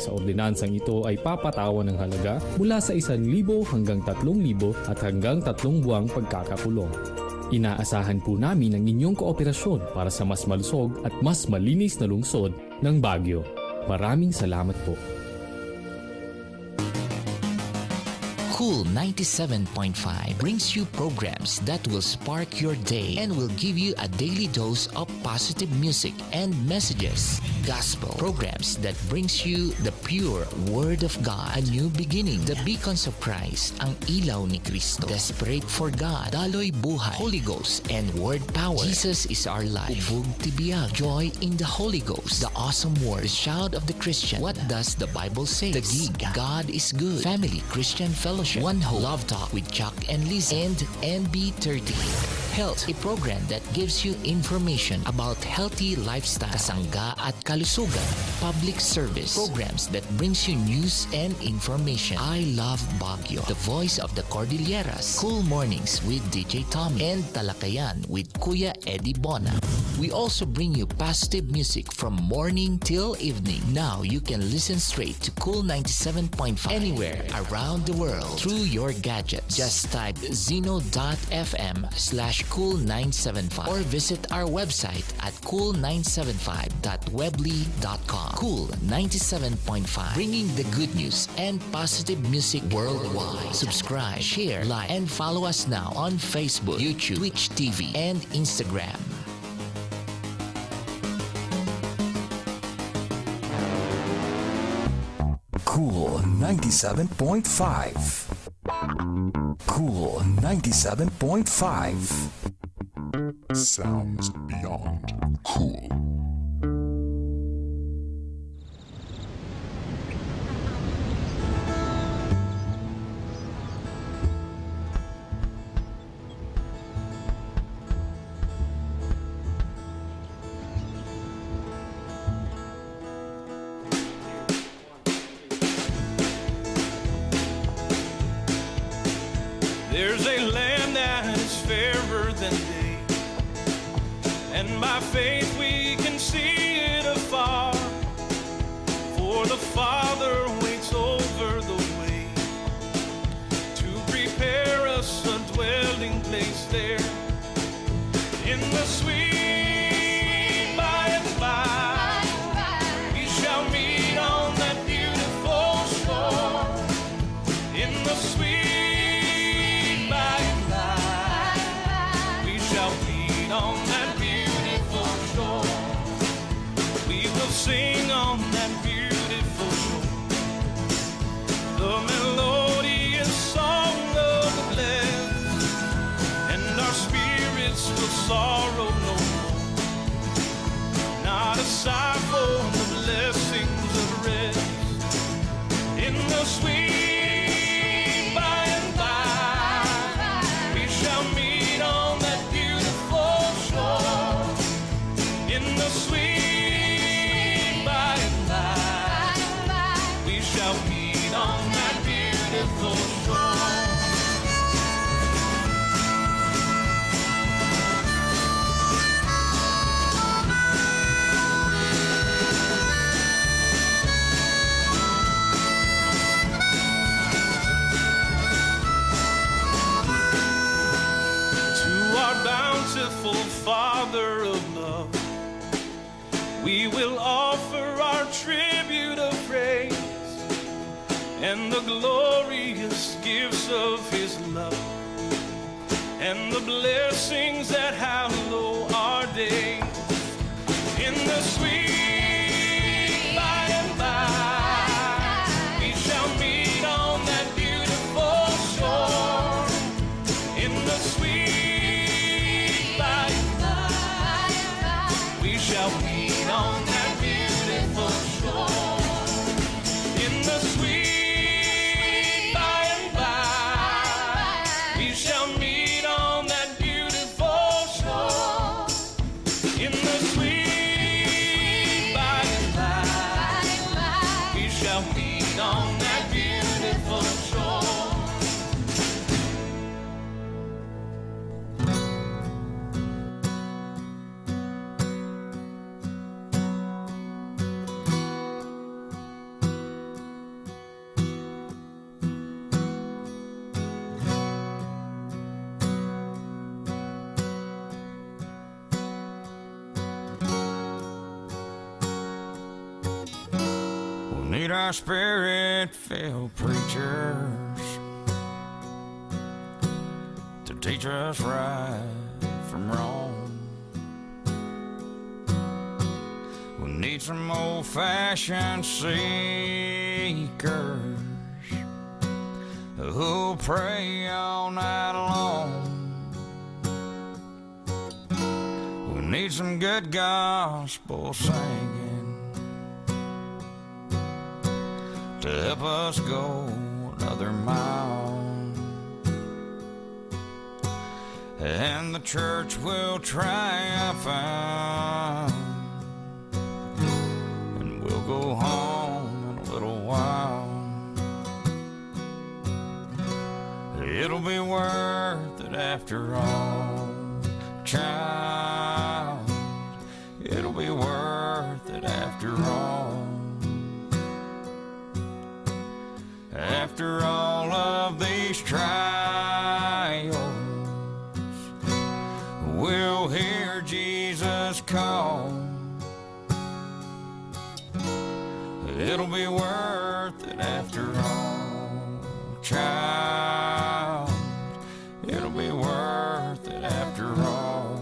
Sa ordinansang ito ay papatawan ng halaga mula sa 1,000 hanggang 3,000 at hanggang 3 buwang pagkakakulong. Inaasahan po namin ang inyong kooperasyon para sa mas malusog at mas malinis na lungsod ng Baguio. Maraming salamat po. Cool 97.5 brings you programs that will spark your day and will give you a daily dose of positive music and messages. Gospel programs that brings you the pure Word of God, a new beginning, the beacons of Christ, ang ilaw ni Kristo, desperate for God, daloy buhay, Holy Ghost, and Word power. Jesus is our life. Ubog tibiyag, joy in the Holy Ghost, the awesome Word, the shout of the Christian. What does the Bible say? The gig, God is good, family, Christian fellowship, One Hope, Love Talk with Chuck and Liz, and NB30. Health, a program that gives you information about healthy lifestyle, kasangga at kalusugan. Public service, programs that brings you news and information. I Love Baguio, the voice of the Cordilleras. Cool Mornings with DJ Tommy, and Talakayan with Kuya Eddie Bona. We also bring you positive music from morning till evening. Now you can listen straight to Cool 97.5 anywhere around the world through your gadgets. Just type zeno.fm/cool975 or visit our website at cool975.webly.com. Cool 97.5, bringing the good news and positive music worldwide. Subscribe, share, like, and follow us now on Facebook, YouTube, Twitch TV, and Instagram. Cool 97.5. Cool 97.5. Sounds beyond cool. There's a land that is fairer than day, and by faith we can see it afar. For the Father waits over the way to prepare us a dwelling place there in the sweet by and by. We shall meet on that beautiful shore in the sweet on that beautiful shore. We will sing on that beautiful shore the melodious song of the blessed, and our spirits will sorrow no more. Not a sigh for the blessings of rest in the sweet by and by. We shall meet on that in the sweet by and by. We shall meet on that beautiful shore. To our bountiful Father of love, we will offer our tribute of praise and the glorious gifts of His love and the blessings that hallow our days in the sweet by and by. We shall meet on that beautiful shore in the sweet by and by. We shall meet on that beautiful shore in the sweet by and by. We shall meet on that beautiful shore in the sweet by and by. We shall meet on that beautiful shore. need our spirit-filled preachers to teach us right from wrong. We need some old-fashioned seekers who'll pray all night long. We need some good gospel singing to help us go another mile. And the church will triumphant, and we'll go home in a little while. It'll be worth it after all, child. It'll be worth it after all. After all of these trials, we'll hear Jesus call. It'll be worth it after all, child. It'll be worth it after all.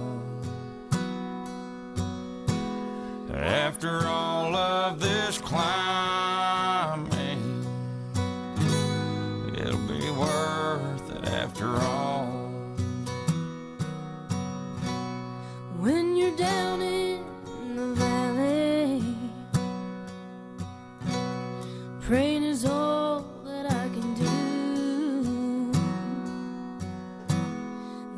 After all of this climbing, it'll be worth it after all. When you're down in the valley, praying is all that I can do,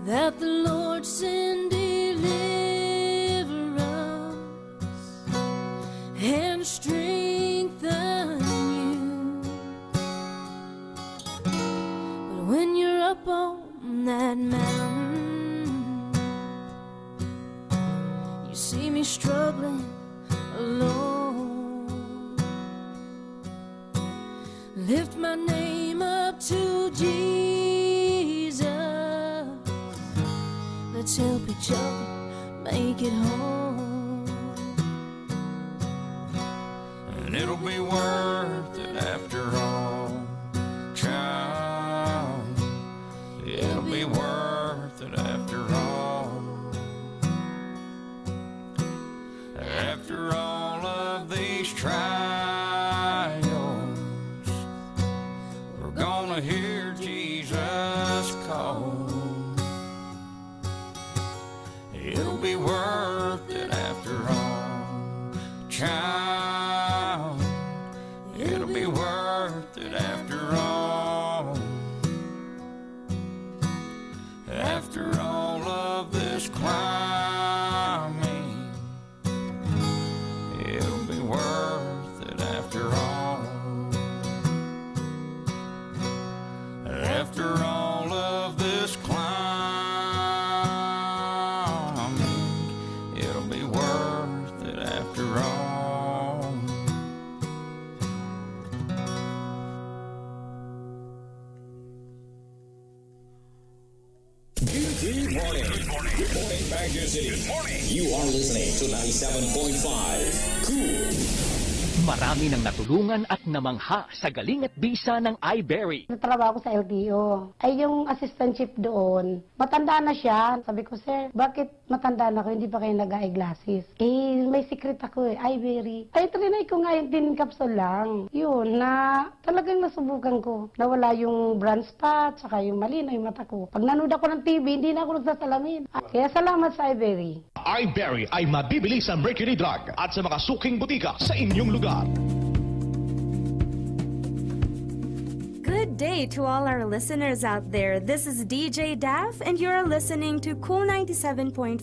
that the Lord send deliverance and strengthen you. But when you're up on that mountain, you see me struggling alone. Lift my name up to Jesus. Let's help each other make it home. And it'll be worth it after all, child. It'll be worth it after all. After all of these trials, we're gonna hear Jesus call. It'll be worth it after all, child. It'll be worth it after all. After all of this climbing, it'll be worth it after all. After all of this climbing, it'll be worth it after all. Good morning. Good morning, Baguio City. Good morning. You are listening to 97.5 Cool. Marami nang natulungan at namangha sa galing at bisa ng iBerry. Nagtrabaho ko sa LTO. Ay yung assistant chief doon, matanda na siya. Sabi ko, sir, bakit matanda na ako, hindi pa kayo nag-eyeglasses? Eh, may secret ako eh, iBerry. Ay, trinay ko nga yung 10 capsule lang. Yun, na talagang nasubukan ko. Nawala yung brown spot, saka yung malinaw yung mata ko. Pag nanood ako ng TV, hindi na ako nagsasalamin. Kaya salamat sa iBerry. iBerry ay mabibili sa Mercury Drug at sa mga suking butika sa inyong lugar. Good day to all our listeners out there. This is DJ Daff, and you're listening to Cool 97.5,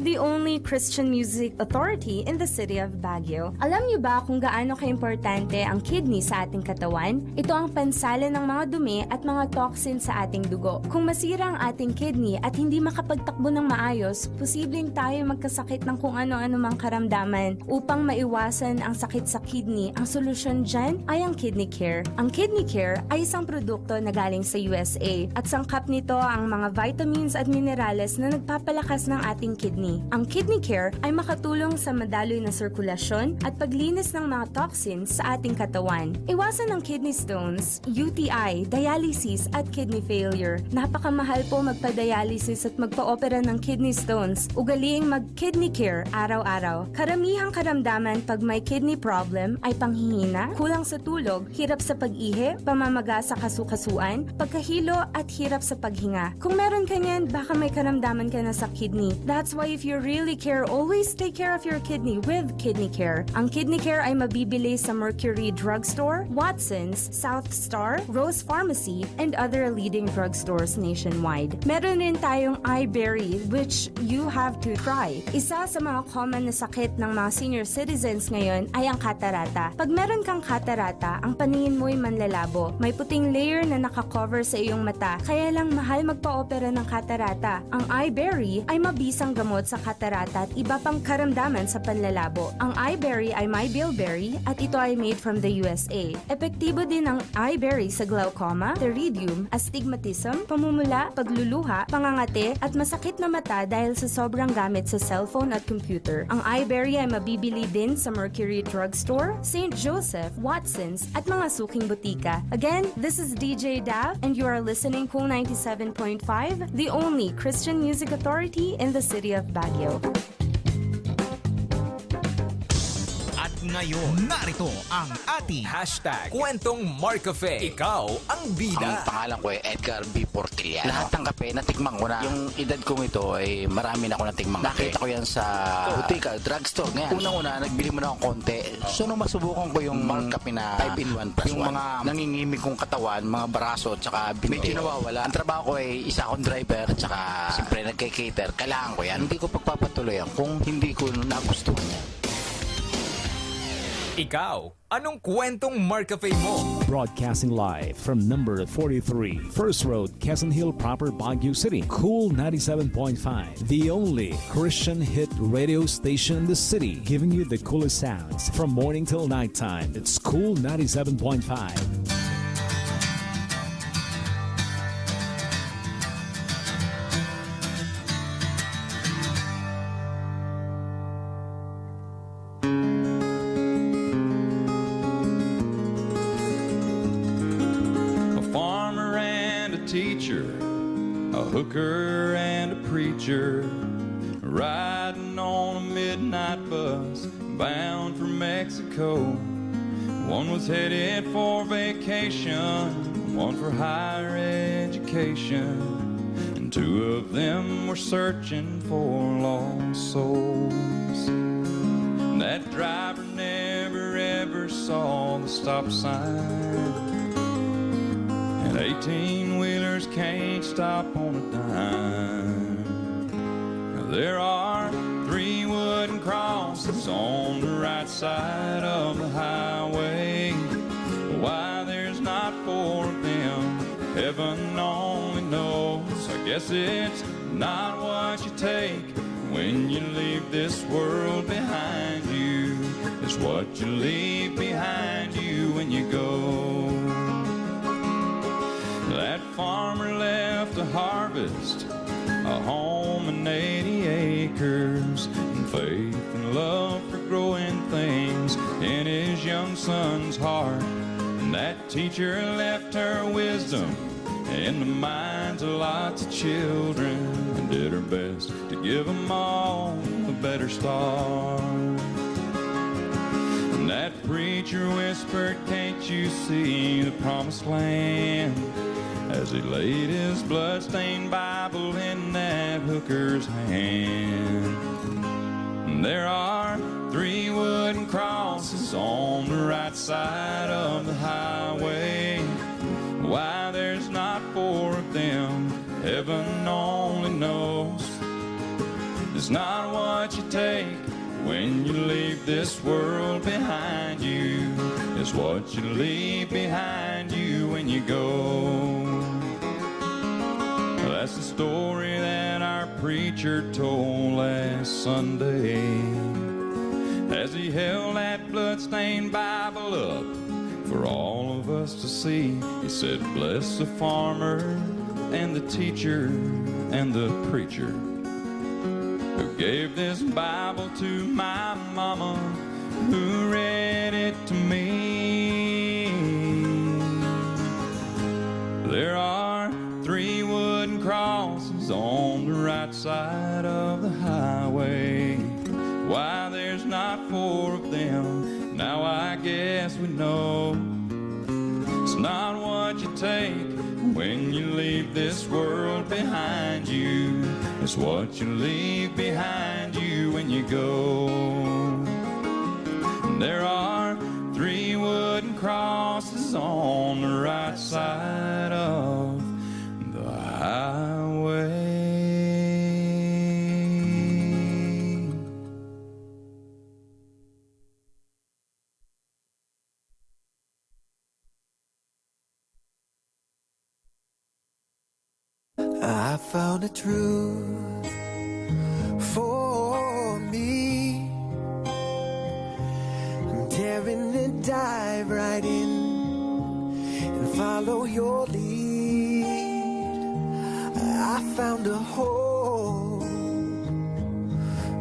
the only Christian music authority in the city of Baguio. Alam niyo ba kung gaano kaimportante ang kidney sa ating katawan? Ito ang pansalin ng mga dumi at mga toxin sa ating dugo. Kung masira ang ating kidney at hindi makapagtakbo ng maayos, posibleng tayo magkasakit ng kung ano-ano mang karamdaman. Upang maiwasan ang sakit sa kidney, ang solusyon dyan ay ang Kidney Care. Ang Kidney Care ay isang produkto na galing sa USA at sangkap nito ang mga vitamins at minerales na nagpapalakas ng ating kidney. Ang Kidney Care ay makatulong sa madaloy na sirkulasyon at paglinis ng mga toxins sa ating katawan. Iwasan ang kidney stones, UTI, dialysis at kidney failure. Napakamahal po magpa-dialysis at magpa-opera ng kidney stones. Ugaliing mag-Kidney Care araw-araw. Karamihang karamdaman pag may kidney problem ay panghihina, kulang sa tulog, hirap sa pag-ihi, pamamaga sa kasukasuan, pagkahilo at hirap sa paghinga. Kung meron ka niyan, baka may karamdaman ka na sa kidney. That's why if you really care, always take care of your kidney with Kidney Care. Ang Kidney Care ay mabibili sa Mercury Drugstore, Watson's, South Star, Rose Pharmacy, and other leading drugstores nationwide. Meron rin tayong iBerry, which you have to try. Isa sa mga common na sakit ng mga senior citizens ngayon ay ang katarata. Pag meron kang katarata, ang paningin mo'y manlalabo. May puting layer na nakakover sa iyong mata, kaya lang mahal magpa-opera ng katarata. Ang iBerry ay mabisang gamot sa katarata at iba pang karamdaman sa panlalabo. Ang iBerry ay my bilberry at ito ay made from the USA. Epektibo din ang iBerry sa glaucoma, pterygium, astigmatism, pamumula, pagluluha, pangangate at masakit na mata dahil sa sobrang gamit sa cellphone at computer. Ang iBerry ay mabibili din sa Mercury Drugstore, St. Joseph, Watson's at mga suking butika. Again, this is DJ Dav and you are listening Cool 97.5, the only Christian music authority in the city of Baguio. At ngayon, narito ang ating #Kwentong Marcafe. Ikaw ang bida. Ang pangalan ko ay Edgar B. Portilla. Lahat ng kape, natikmang ko na. Yung edad kong ito ay marami na ako natikmang kape. Nakita ko yan sa butika, drugstore. Ngayon, unang-una, nagbili mo na akong konti. So, nung masubukan ko yung kape na 5-in-1 plus 1, yung mga nangingimig kong katawan, mga braso, tsaka medyo nawawala. Ang trabaho ko ay isa akong driver, tsaka siyempre nagkikater. Kailangan ko yan. Hindi ko pagpapatuloyan kung hindi ko nagustuhan yan. Ikaw, anong kwentong Marcafe mo? Broadcasting live from number 43, First Road, Quezon Hill proper, Baguio City. Cool 97.5, the only Christian hit radio station in the city, giving you the coolest sounds from morning till nighttime. It's Cool 97.5. A hooker and a preacher riding on a midnight bus bound for Mexico. One was headed for vacation, one for higher education, and two of them were searching for lost souls. That driver never ever saw the stop sign, and 18-wheelers can't stop on a dime. Now, there are 3 wooden crosses on the right side of the highway. Why there's not 4 of them, heaven only knows. I guess it's not what you take when you leave this world behind you. It's what you leave behind you when you go. That farmer left a harvest, a home and 80 acres, and faith and love for growing things in his young son's heart. And that teacher left her wisdom in the minds of lots of children, and did her best to give them all a better start. And that preacher whispered, "Can't you see the promised land?" as he laid his blood-stained Bible in that hooker's hand. And there are 3 wooden crosses on the right side of the highway. Why there's not 4 of them, heaven only knows. It's not what you take when you leave this world behind you. It's what you leave behind you when you go. That's the story that our preacher told last Sunday as he held that bloodstained Bible up for all of us to see. He said, bless the farmer and the teacher and the preacher who gave this Bible to my mama, who read it to me. There are 3 wooden crosses on the right side of the highway. Why there's not 4 of them, now I guess we know. It's not what you take when you leave this world behind you, it's what you leave behind you when you go. There are 3 wooden crosses on the right side of the highway. I found a truth for me. I'm daring to dive right in and follow your lead. I found a hope,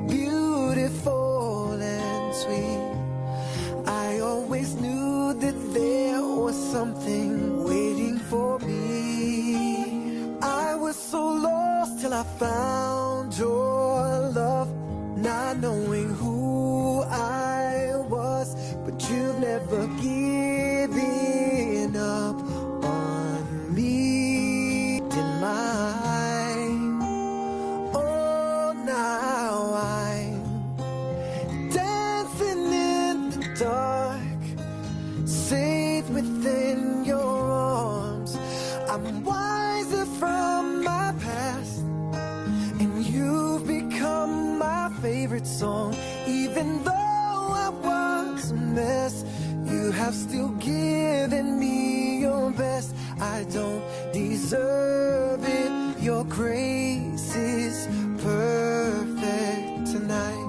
beautiful and sweet. I always knew that there was something waiting for me. I was so lost till I found your love, not knowing who I was, but you've never given up on me. In mine, oh, now I'm dancing in the dark, safe within your arms. I'm wiser from my past, and you've become my favorite song. Even though I was a mess, you have still given me your best. I don't deserve it, your grace is perfect tonight.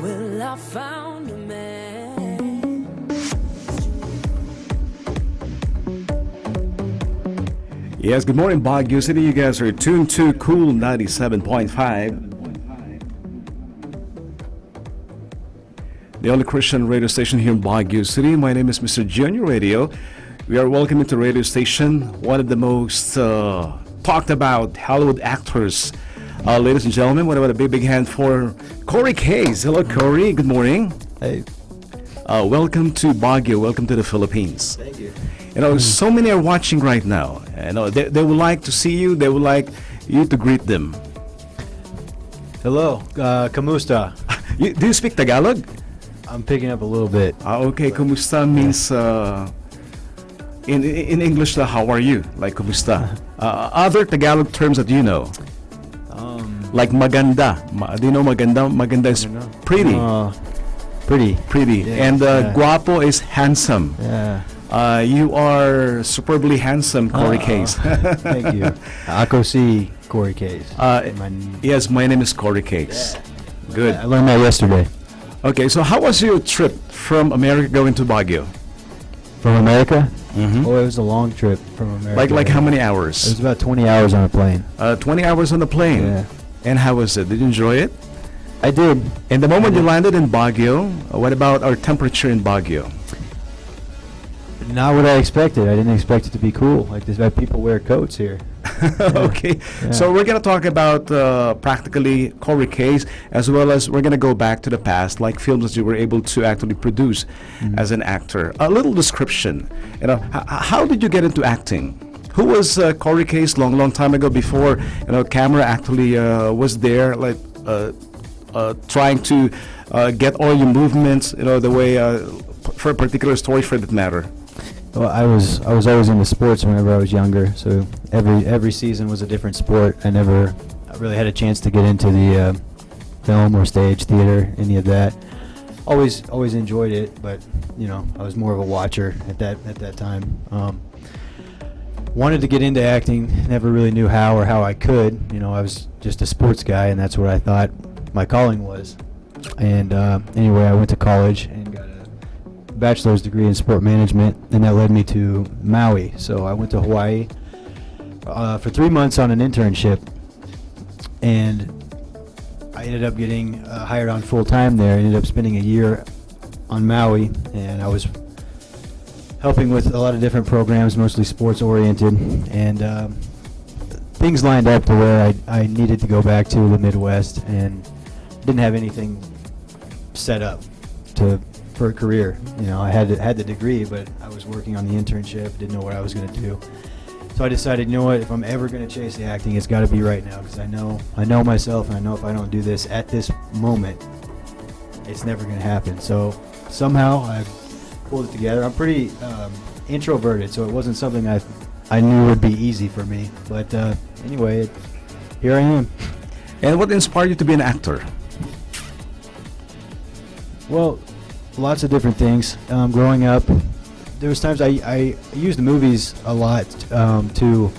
Well, I found a man. Yes, good morning, Baguio City. You guys are tuned to Cool 97.5. The only Christian radio station here in Baguio City. My name is Mr. Junior Radio. We are welcoming to radio station one of the most talked about Hollywood actors. Ladies and gentlemen, what about a big hand for Corey Case? Hello, Corey. Good morning. Hey. Welcome to Baguio. Welcome to the Philippines. Thank you. You know, so many are watching right now. You know, they would like to see you. They would like you to greet them. Hello, kamusta? Do you speak Tagalog? I'm picking up a little bit. Okay, kamusta means in English, how are you? Like kamusta. Other Tagalog terms that you know, like maganda. Do you know maganda? Maganda is pretty. Pretty. Yeah, And guapo is handsome. Yeah. You are superbly handsome, Corey Case. Thank you. Ako si Corey Case. Yes, my name is Corey Case. Yeah. Good. I learned that yesterday. Okay, so how was your trip from America going to Baguio? From America? Mm-hmm. Oh, it was a long trip from America. Like how many hours? It was about 20 hours on a plane. 20 hours on the plane? Yeah. And how was it? Did you enjoy it? I did. And the moment you landed in Baguio, what about our temperature in Baguio? Not what I expected. I didn't expect it to be cool. Like this, people wear coats here. Okay, so we're going to talk about practically Corey Case, as well as we're going to go back to the past, like films that you were able to actually produce as an actor. A little description. You know, how did you get into acting? Who was Corey Case long time ago before camera actually was there, like trying to get all your movements, the way for a particular story for that matter? Well, I was always into sports whenever I was younger. So every season was a different sport. I never really had a chance to get into the film or stage, theater, any of that. Always enjoyed it, but I was more of a watcher at that time. Wanted to get into acting, never really knew how or how I could. I was just a sports guy, and that's what I thought my calling was. And anyway, I went to college and got a bachelor's degree in sport management, and that led me to Maui. So I went to Hawaii for 3 months on an internship, and I ended up getting hired on full time there. I ended up spending a year on Maui, and I was helping with a lot of different programs, mostly sports oriented, and things lined up to where I needed to go back to the Midwest, and didn't have anything set up for a career. You know, I had the degree, but I was working on the internship, didn't know what I was going to do. So I decided, you know what, if I'm ever going to chase the acting, it's got to be right now, because I know myself, and I know if I don't do this at this moment, it's never going to happen. So somehow I pulled it together. I'm pretty introverted, so it wasn't something I knew would be easy for me. But anyway, here I am. And what inspired you to be an actor? Well, lots of different things. Growing up, there was times I used movies a lot to,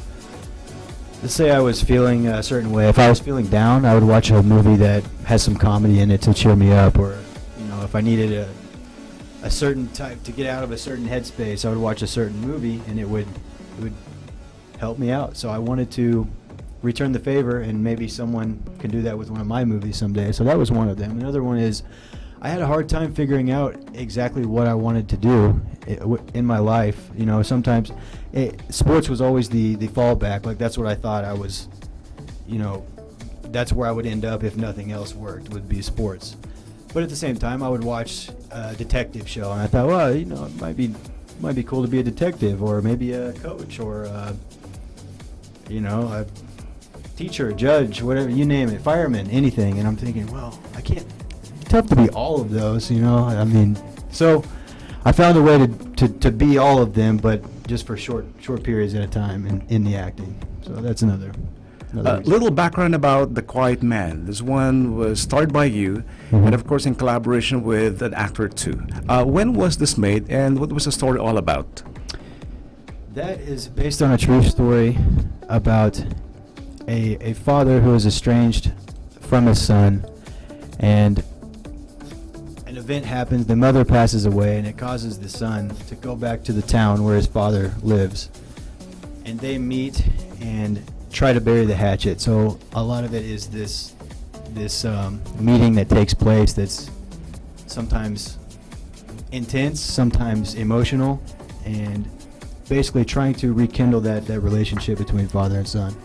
let's say I was feeling a certain way. If I was feeling down, I would watch a movie that has some comedy in it to cheer me up. Or, you know, if I needed a certain type to get out of a certain headspace, I would watch a certain movie, and it would help me out. So I wanted to return the favor, and maybe someone can do that with one of my movies someday. So that was one of them. Another one is, I had a hard time figuring out exactly what I wanted to do in my life. You know, sometimes sports was always the fallback. Like, that's what I thought I was, you know, that's where I would end up if nothing else worked, would be sports. But at the same time, I would watch a detective show, and I thought, well, you know, it might be cool to be a detective, or maybe a coach, or you know, a teacher, judge, whatever, you name it, fireman, anything. And I'm thinking, well, I can't. Tough to be all of those, you know. I mean, so I found a way to be all of them, but just for short periods at a time in the acting. So that's another reason. Little background about The Quiet Man. This one was starred by you, and of course in collaboration with an actor too. When was this made, and what was the story all about? That is based on a true story about a father who is estranged from his son, and an event happens, the mother passes away, and it causes the son to go back to the town where his father lives. And they meet and try to bury the hatchet. So a lot of it is this meeting that takes place that's sometimes intense, sometimes emotional, and basically trying to rekindle that relationship between father and son.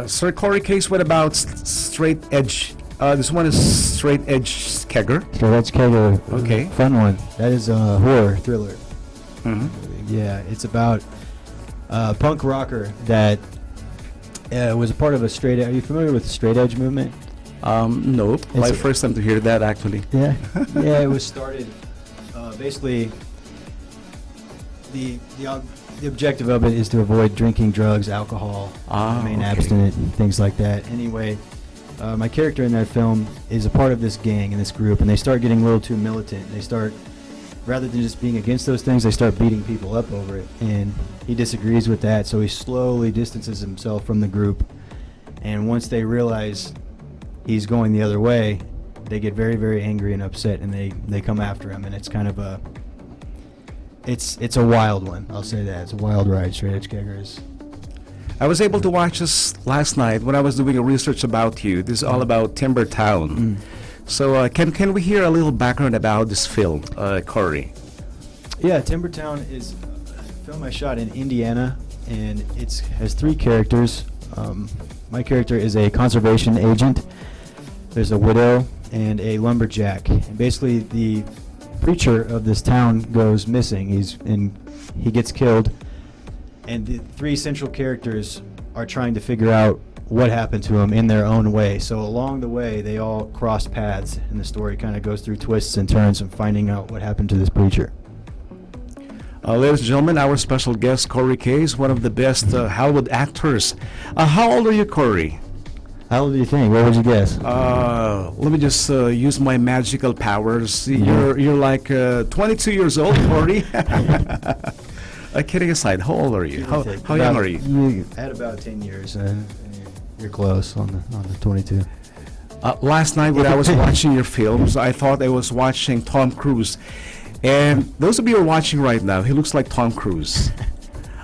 Sir Corey Case, what about Straight Edge? This one is Straight Edge Kegger. Straight Edge Kegger. Okay. Fun one. That is a horror thriller. Mm-hmm. Yeah, it's about a punk rocker that was a part of a straight edge. Are you familiar with the straight edge movement? No. My first time to hear that, actually. Yeah. Yeah, it was started basically the objective of it is to avoid drinking, drugs, alcohol, remain abstinent, and things like that. Anyway, my character in that film is a part of this gang and this group, and they start getting a little too militant. They start, rather than just being against those things, they start beating people up over it. And he disagrees with that, so he slowly distances himself from the group. And once they realize he's going the other way, they get very, very angry and upset, and they come after him. And it's kind of a It's a wild one, I'll say that. It's a wild ride, Straight Edge Kegger is. I was able to watch this last night when I was doing a research about you. This is all about Timber Town. So can we hear a little background about this film, Corey? Yeah, Timber Town is a film I shot in Indiana, and it has 3 characters. My character is a conservation agent. There's a widow and a lumberjack. And basically, the preacher of this town goes missing. He gets killed, and the 3 central characters are trying to figure out what happened to him in their own way. So along the way, they all cross paths, and the story kind of goes through twists and turns of finding out what happened to this preacher. Ladies and gentlemen, our special guest, Corey Case, one of the best Hollywood actors. How old are you, Corey? How old do you think? What would you guess? Let me just use my magical powers. You're like 22 years old, Corey. Kidding aside, how old are you? How young are you? At about 10 years. You're close on the 22. Last night when I was watching your films, I thought I was watching Tom Cruise. And those of you who are watching right now, he looks like Tom Cruise.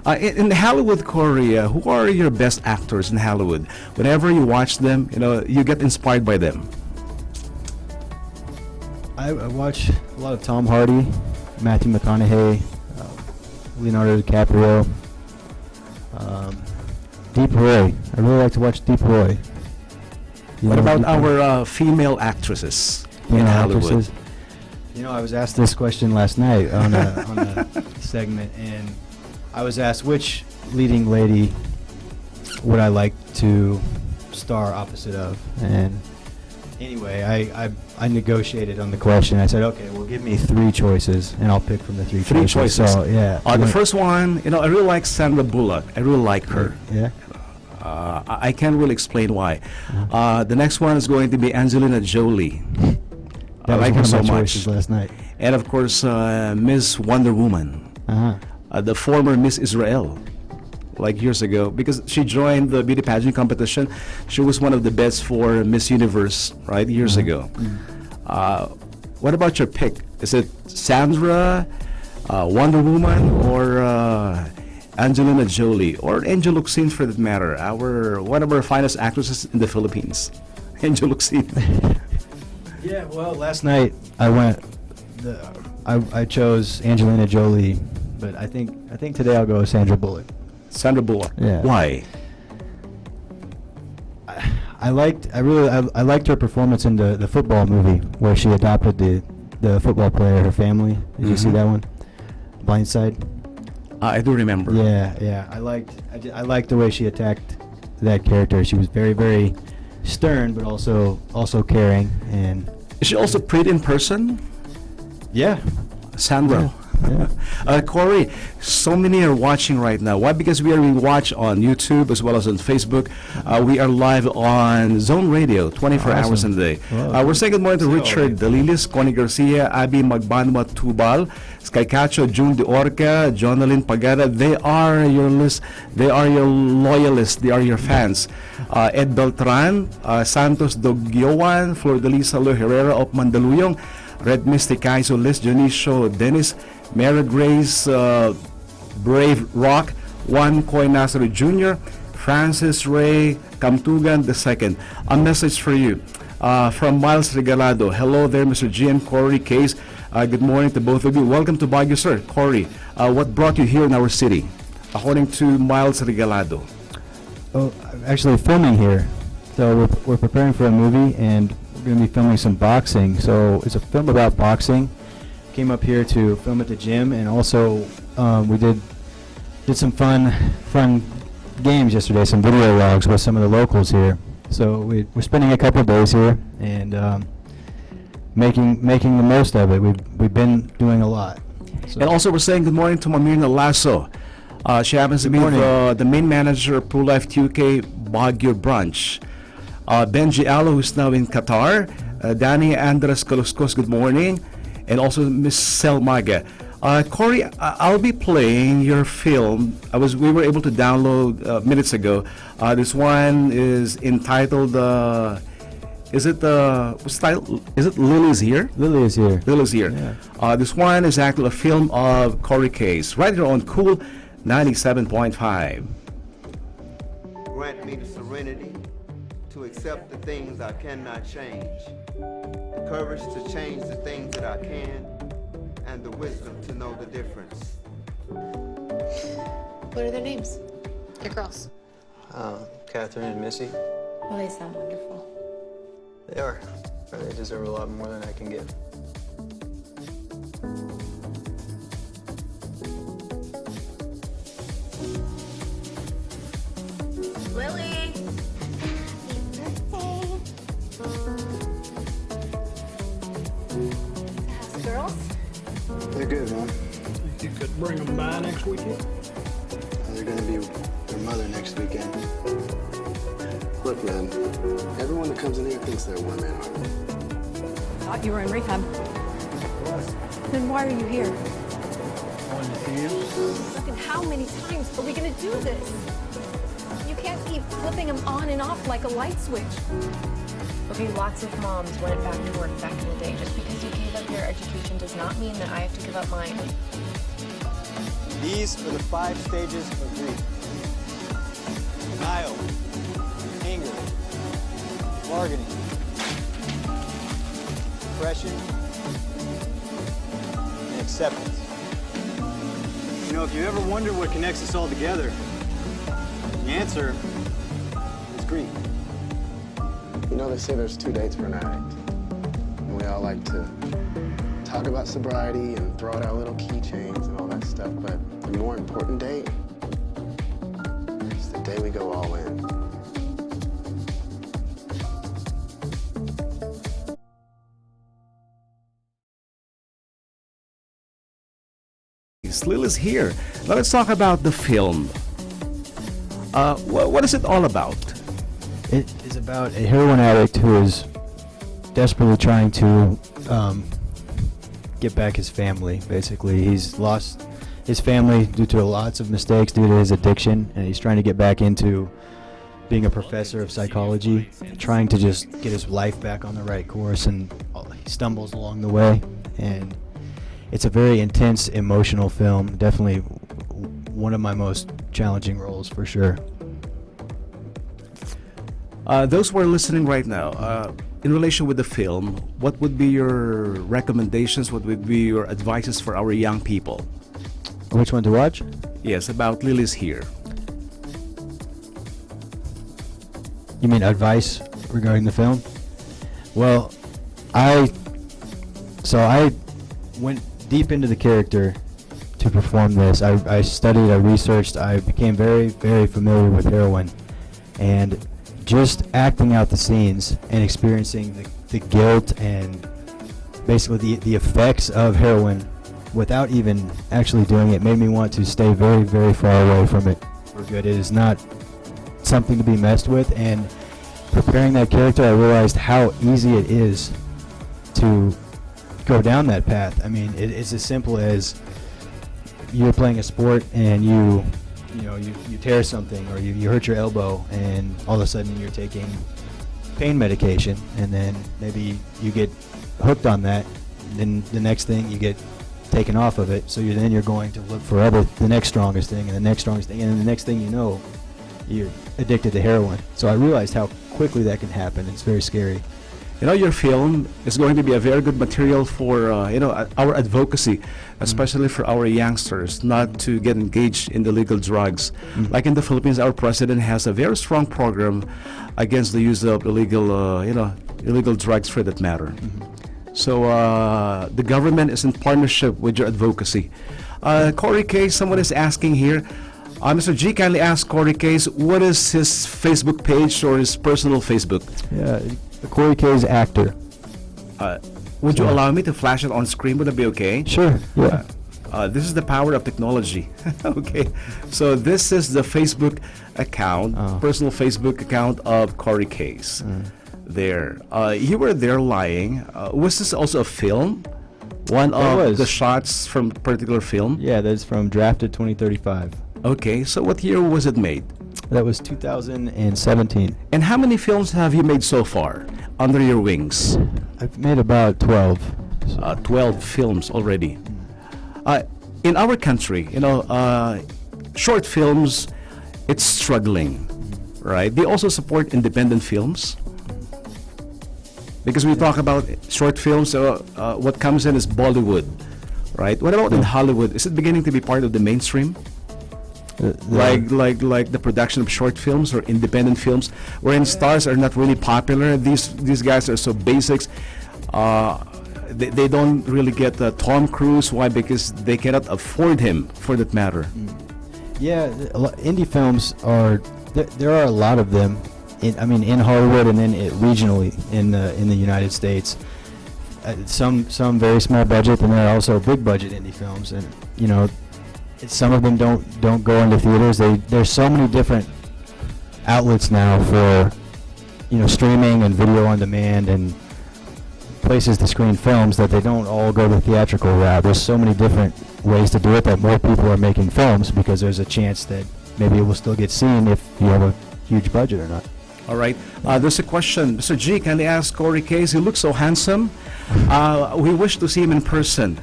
In Hollywood, Korea, who are your best actors in Hollywood? Whenever you watch them, you get inspired by them. I watch a lot of Tom Hardy, Matthew McConaughey, Leonardo DiCaprio, Deep Roy. I really like to watch Deep Roy. What about our female actresses in Hollywood? Actresses? I was asked this question last night on a segment, and I was asked which leading lady would I like to star opposite of. And anyway, I negotiated on the question. I said, okay, well, give me 3 choices, and I'll pick from the 3 choices. 3 choices. So, yeah. The first one, I really like Sandra Bullock. I really like her. Yeah. I can't really explain why. The next one is going to be Angelina Jolie. I like her so much. Last night. And of course, Miss Wonder Woman, the former Miss Israel, like years ago, because she joined the beauty pageant competition. She was one of the best for Miss Universe, right, years ago. What about your pick? Is it Sandra, Wonder Woman, or Angelina Jolie, or Angel Locsin for that matter? One of our finest actresses in the Philippines, Angel Locsin. Yeah, well, last night I chose Angelina Jolie, but I think today I'll go with Sandra Bullock. Sandra Bullock. Yeah. Why? I liked her performance in the football movie where she adopted the football player, her family. Did you see that one? Blindside. I do remember. Yeah. I liked the way she attacked that character. She was very, very stern, but also caring. And is she also pretty in person? Yeah. Sandra. Yeah. Corey, so many are watching right now. Why? Because we are being watched on YouTube as well as on Facebook. We are live on Zone Radio 24 hours in a day. Wow. We're saying good morning to Richard Delilis, Connie Garcia, Abby Magbanwa Tubal, Sky Cacho, June De Orca, Jonalyn Pagada. They are your list. They are your loyalists. They are your fans. Ed Beltran, Santos Dogyowan, Flor Delisa Lo Herrera of Mandaluyong, Red Mystic Kaiso, Liz Dionisio, Dennis, Mary Grace, Brave Rock, Juan Coy Nasser Jr., Francis Ray Kamtugan II. A message for you from Miles Regalado. Hello there, Mr. G and Corey Case. Good morning to both of you. Welcome to Baguio, sir. Corey, what brought you here in our city? According to Miles Regalado. Oh, actually filming here. So we're preparing for a movie, and we're going to be filming some boxing. So it's a film about boxing. Came up here to film at the gym, and also we did some fun games yesterday, some video logs with some of the locals here. So we're spending a couple of days here and making the most of it. We've been doing a lot. So. And also we're saying good morning to Mamirna Lasso. She happens to be the main manager of Pro Life TUK Baguio branch. Benji Allo, who's now in Qatar. Danny Andres Kaluskos, good morning. And also Miss Selmaga. Corey, I'll be playing your film. We were able to download minutes ago. This one is entitled. Is it what's the title? Is it Lily's Here? Lily is Here. Lily's Here. Yeah. This one is actually a film of Corey Case, right here on Cool 97.5. Grant me the serenity to accept the things I cannot change, the courage to change the things that I can, and the wisdom to know the difference. What are their names? Your girls? Catherine and Missy. Well, they sound wonderful. They are. They deserve a lot more than I can give. Lily! How's the girls? They're good, Mom. You could bring them by next weekend? They're going to be with their mother next weekend. Look, man, everyone that comes in here thinks they're one man army. Thought you were in rehab. Then why are you here? Look, and how many times are we gonna do this? You can't keep flipping them on and off like a light switch. Okay, lots of moms went back to work back in the day. Just because you gave up your education does not mean that I have to give up mine. These are the 5 stages of grief. Denial, anger, bargaining, depression, and acceptance. You know, if you ever wonder what connects us all together, the answer is grief. You know, they say there's 2 dates for an addict. And we all like to talk about sobriety and throw out our little keychains and all that stuff, but the more important date is the day we go all in. Lily's here. Now let's talk about the film. What is it all about? It is about a heroin addict who is desperately trying to get back his family. Basically, he's lost his family due to lots of mistakes due to his addiction, and he's trying to get back into being a professor of psychology, trying to just get his life back on the right course, and he stumbles along the way. And it's a very intense, emotional film. Definitely one of my most challenging roles, for sure. Those who are listening right now, in relation with the film, what would be your recommendations? What would be your advices for our young people? Which one to watch? Yes, about Lily's Here. You mean advice regarding the film? Well, I went deep into the character to perform this. I studied, I researched, I became very, very familiar with heroin, and just acting out the scenes and experiencing the guilt and basically the effects of heroin without even actually doing it made me want to stay very, very far away from it for good. It is not something to be messed with, and preparing that character, I realized how easy it is to go down that path. I mean, it's as simple as you're playing a sport and you tear something, or you hurt your elbow, and all of a sudden you're taking pain medication, and then maybe you get hooked on that, and then the next thing you get taken off of it, so you're going to look for the next strongest thing, and the next strongest thing, and then the next thing you know, you're addicted to heroin. So I realized how quickly that can happen. It's very scary. You know, your film is going to be a very good material for our advocacy, especially for our youngsters, not to get engaged in illegal drugs. Like in the Philippines, our president has a very strong program against the use of illegal drugs, for that matter. So the government is in partnership with your advocacy. Corey Case, someone is asking here. Mr. G, kindly ask Corey Case, what is his Facebook page or his personal Facebook? Yeah, Corey Case actor. Would you allow me to flash it on screen? Would that be okay? Sure. Yeah. This is the power of technology. Okay. So this is the Facebook account, personal Facebook account of Corey Case. There. You were there lying. Was this also a film? One of the shots from a particular film? Yeah, that's from Drafted 2035. Okay, so what year was it made? That was 2017. And how many films have you made so far under your wings? I've made about 12. 12 films already. In our country, short films, it's struggling, right? They also support independent films. Because we talk about short films, what comes in is Bollywood, right? What about in Hollywood? Is it beginning to be part of the mainstream? Like the production of short films or independent films, wherein stars are not really popular. These guys are so basics. They don't really get Tom Cruise. Why? Because they cannot afford him, for that matter. Yeah, indie films are. There are a lot of them. In Hollywood and then regionally in the United States. Some very small budget, and there are also big budget indie films, and some of them don't go into theaters. There's so many different outlets now for streaming and video on demand and places to screen films that they don't all go the theatrical route. There's so many different ways to do it that more people are making films, because there's a chance that maybe it will still get seen if you have a huge budget or not. All right. There's a question. Mr. G, can I ask Corey Case? He looks so handsome. We wish to see him in person.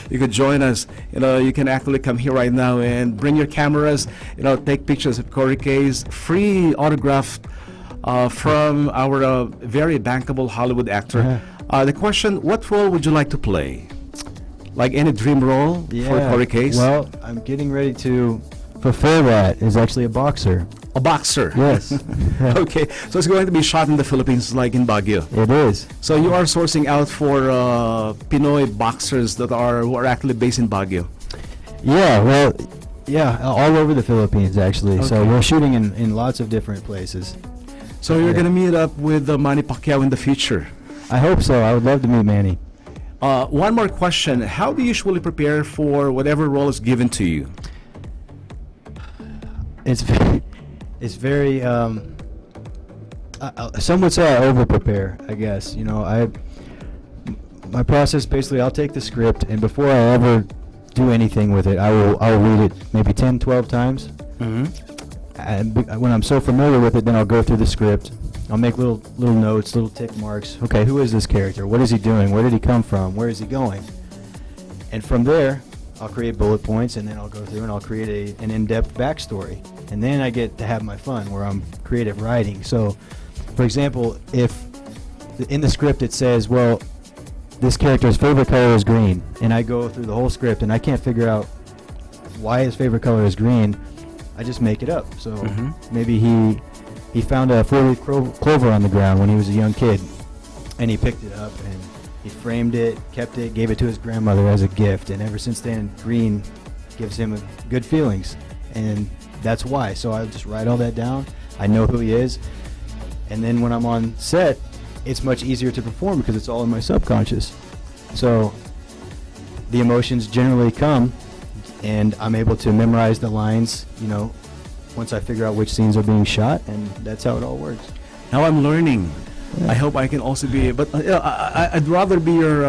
You could join us. You can actually come here right now and bring your cameras. Take pictures of Corey Case. Free autograph from our very bankable Hollywood actor. The question: what role would you like to play? Like any dream role for Corey Case? Well, I'm getting ready to fulfill that. Is actually a boxer. A boxer? Yes. Okay, so it's going to be shot in the Philippines, like in Baguio. It is. So you are sourcing out for Pinoy boxers who are actually based in Baguio. Yeah, all over the Philippines actually. Okay. So we're shooting in lots of different places. So you're going to meet up with Manny Pacquiao in the future. I hope so. I would love to meet Manny. One more question: how do you usually prepare for whatever role is given to you? It's very, some would say I over-prepare, I guess. My process, basically, I'll take the script, and before I ever do anything with it, I'll read it maybe 10, 12 times. Mm-hmm. And when I'm so familiar with it, then I'll go through the script. I'll make little notes, little tick marks. Okay, who is this character? What is he doing? Where did he come from? Where is he going? And from there, I'll create bullet points, and then I'll go through and I'll create an in-depth backstory. And then I get to have my fun where I'm creative writing. So, for example, if in the script it says, well, this character's favorite color is green, and I go through the whole script and I can't figure out why his favorite color is green, I just make it up. So maybe he found a four-leaf clover on the ground when he was a young kid, and he picked it up and he framed it, kept it, gave it to his grandmother as a gift, and ever since then, green gives him good feelings, and that's why. So I just write all that down. I know who he is, and then when I'm on set, it's much easier to perform because it's all in my subconscious. So the emotions generally come, and I'm able to memorize the lines, once I figure out which scenes are being shot, and that's how it all works. Now I'm learning. Yeah. I hope I can also be, but I'd rather be your,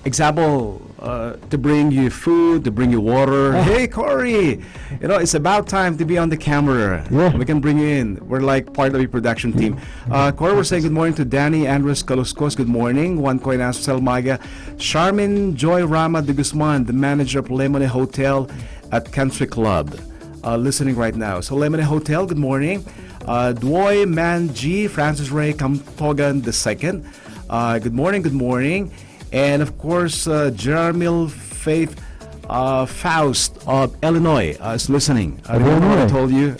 example, to bring you food, to bring you water. Hey, Corey, it's about time to be on the camera. Yeah. We can bring you in. We're like part of the production team. Corey, we're saying good morning to Danny Andres Caluscos. Good morning. Juan Coinas Selmaga. Charmin Joy Rama de Guzman, the manager of Lemone Hotel at Country Club, listening right now. So Lemone Hotel, good morning. Dwoy Man G, Francis Ray Kamtogan II. Good morning. And of course, Jermil Faith Faust of Illinois is listening. I remember what I told you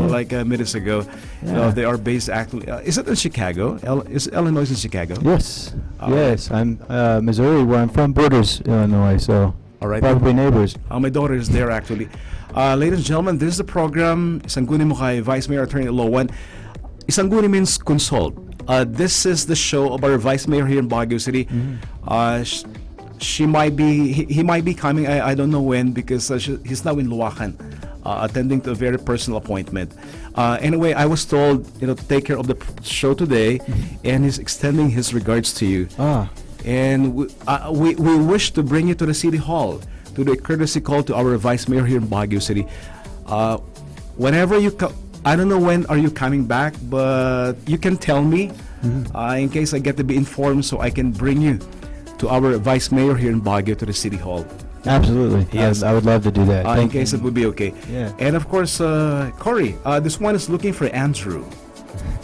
like minutes ago. They are based actually. Is it in Chicago? Is Illinois in Chicago? Yes. Yes. I'm Missouri, where I'm from, borders Illinois. So all right, probably neighbors. My daughter is there actually. Ladies and gentlemen, this is the program. Isangguni mo kay Vice Mayor Attorney Lowan. Isangguni means consult. This is the show of our Vice Mayor here in Baguio City. He might be coming. I don't know when, because he's now in Luacan, attending to a very personal appointment. Anyway, I was told to take care of the show today, and he's extending his regards to you. And we wish to bring you to the City Hall to do a courtesy call to our Vice Mayor here in Baguio City. Whenever you I don't know when are you coming back, but you can tell me in case I get to be informed, so I can bring you to our Vice Mayor here in Baguio to the City Hall. Absolutely. Yes, I would love to do that. In case it would be okay. Yeah. And of course, Corey, this one is looking for Andrew.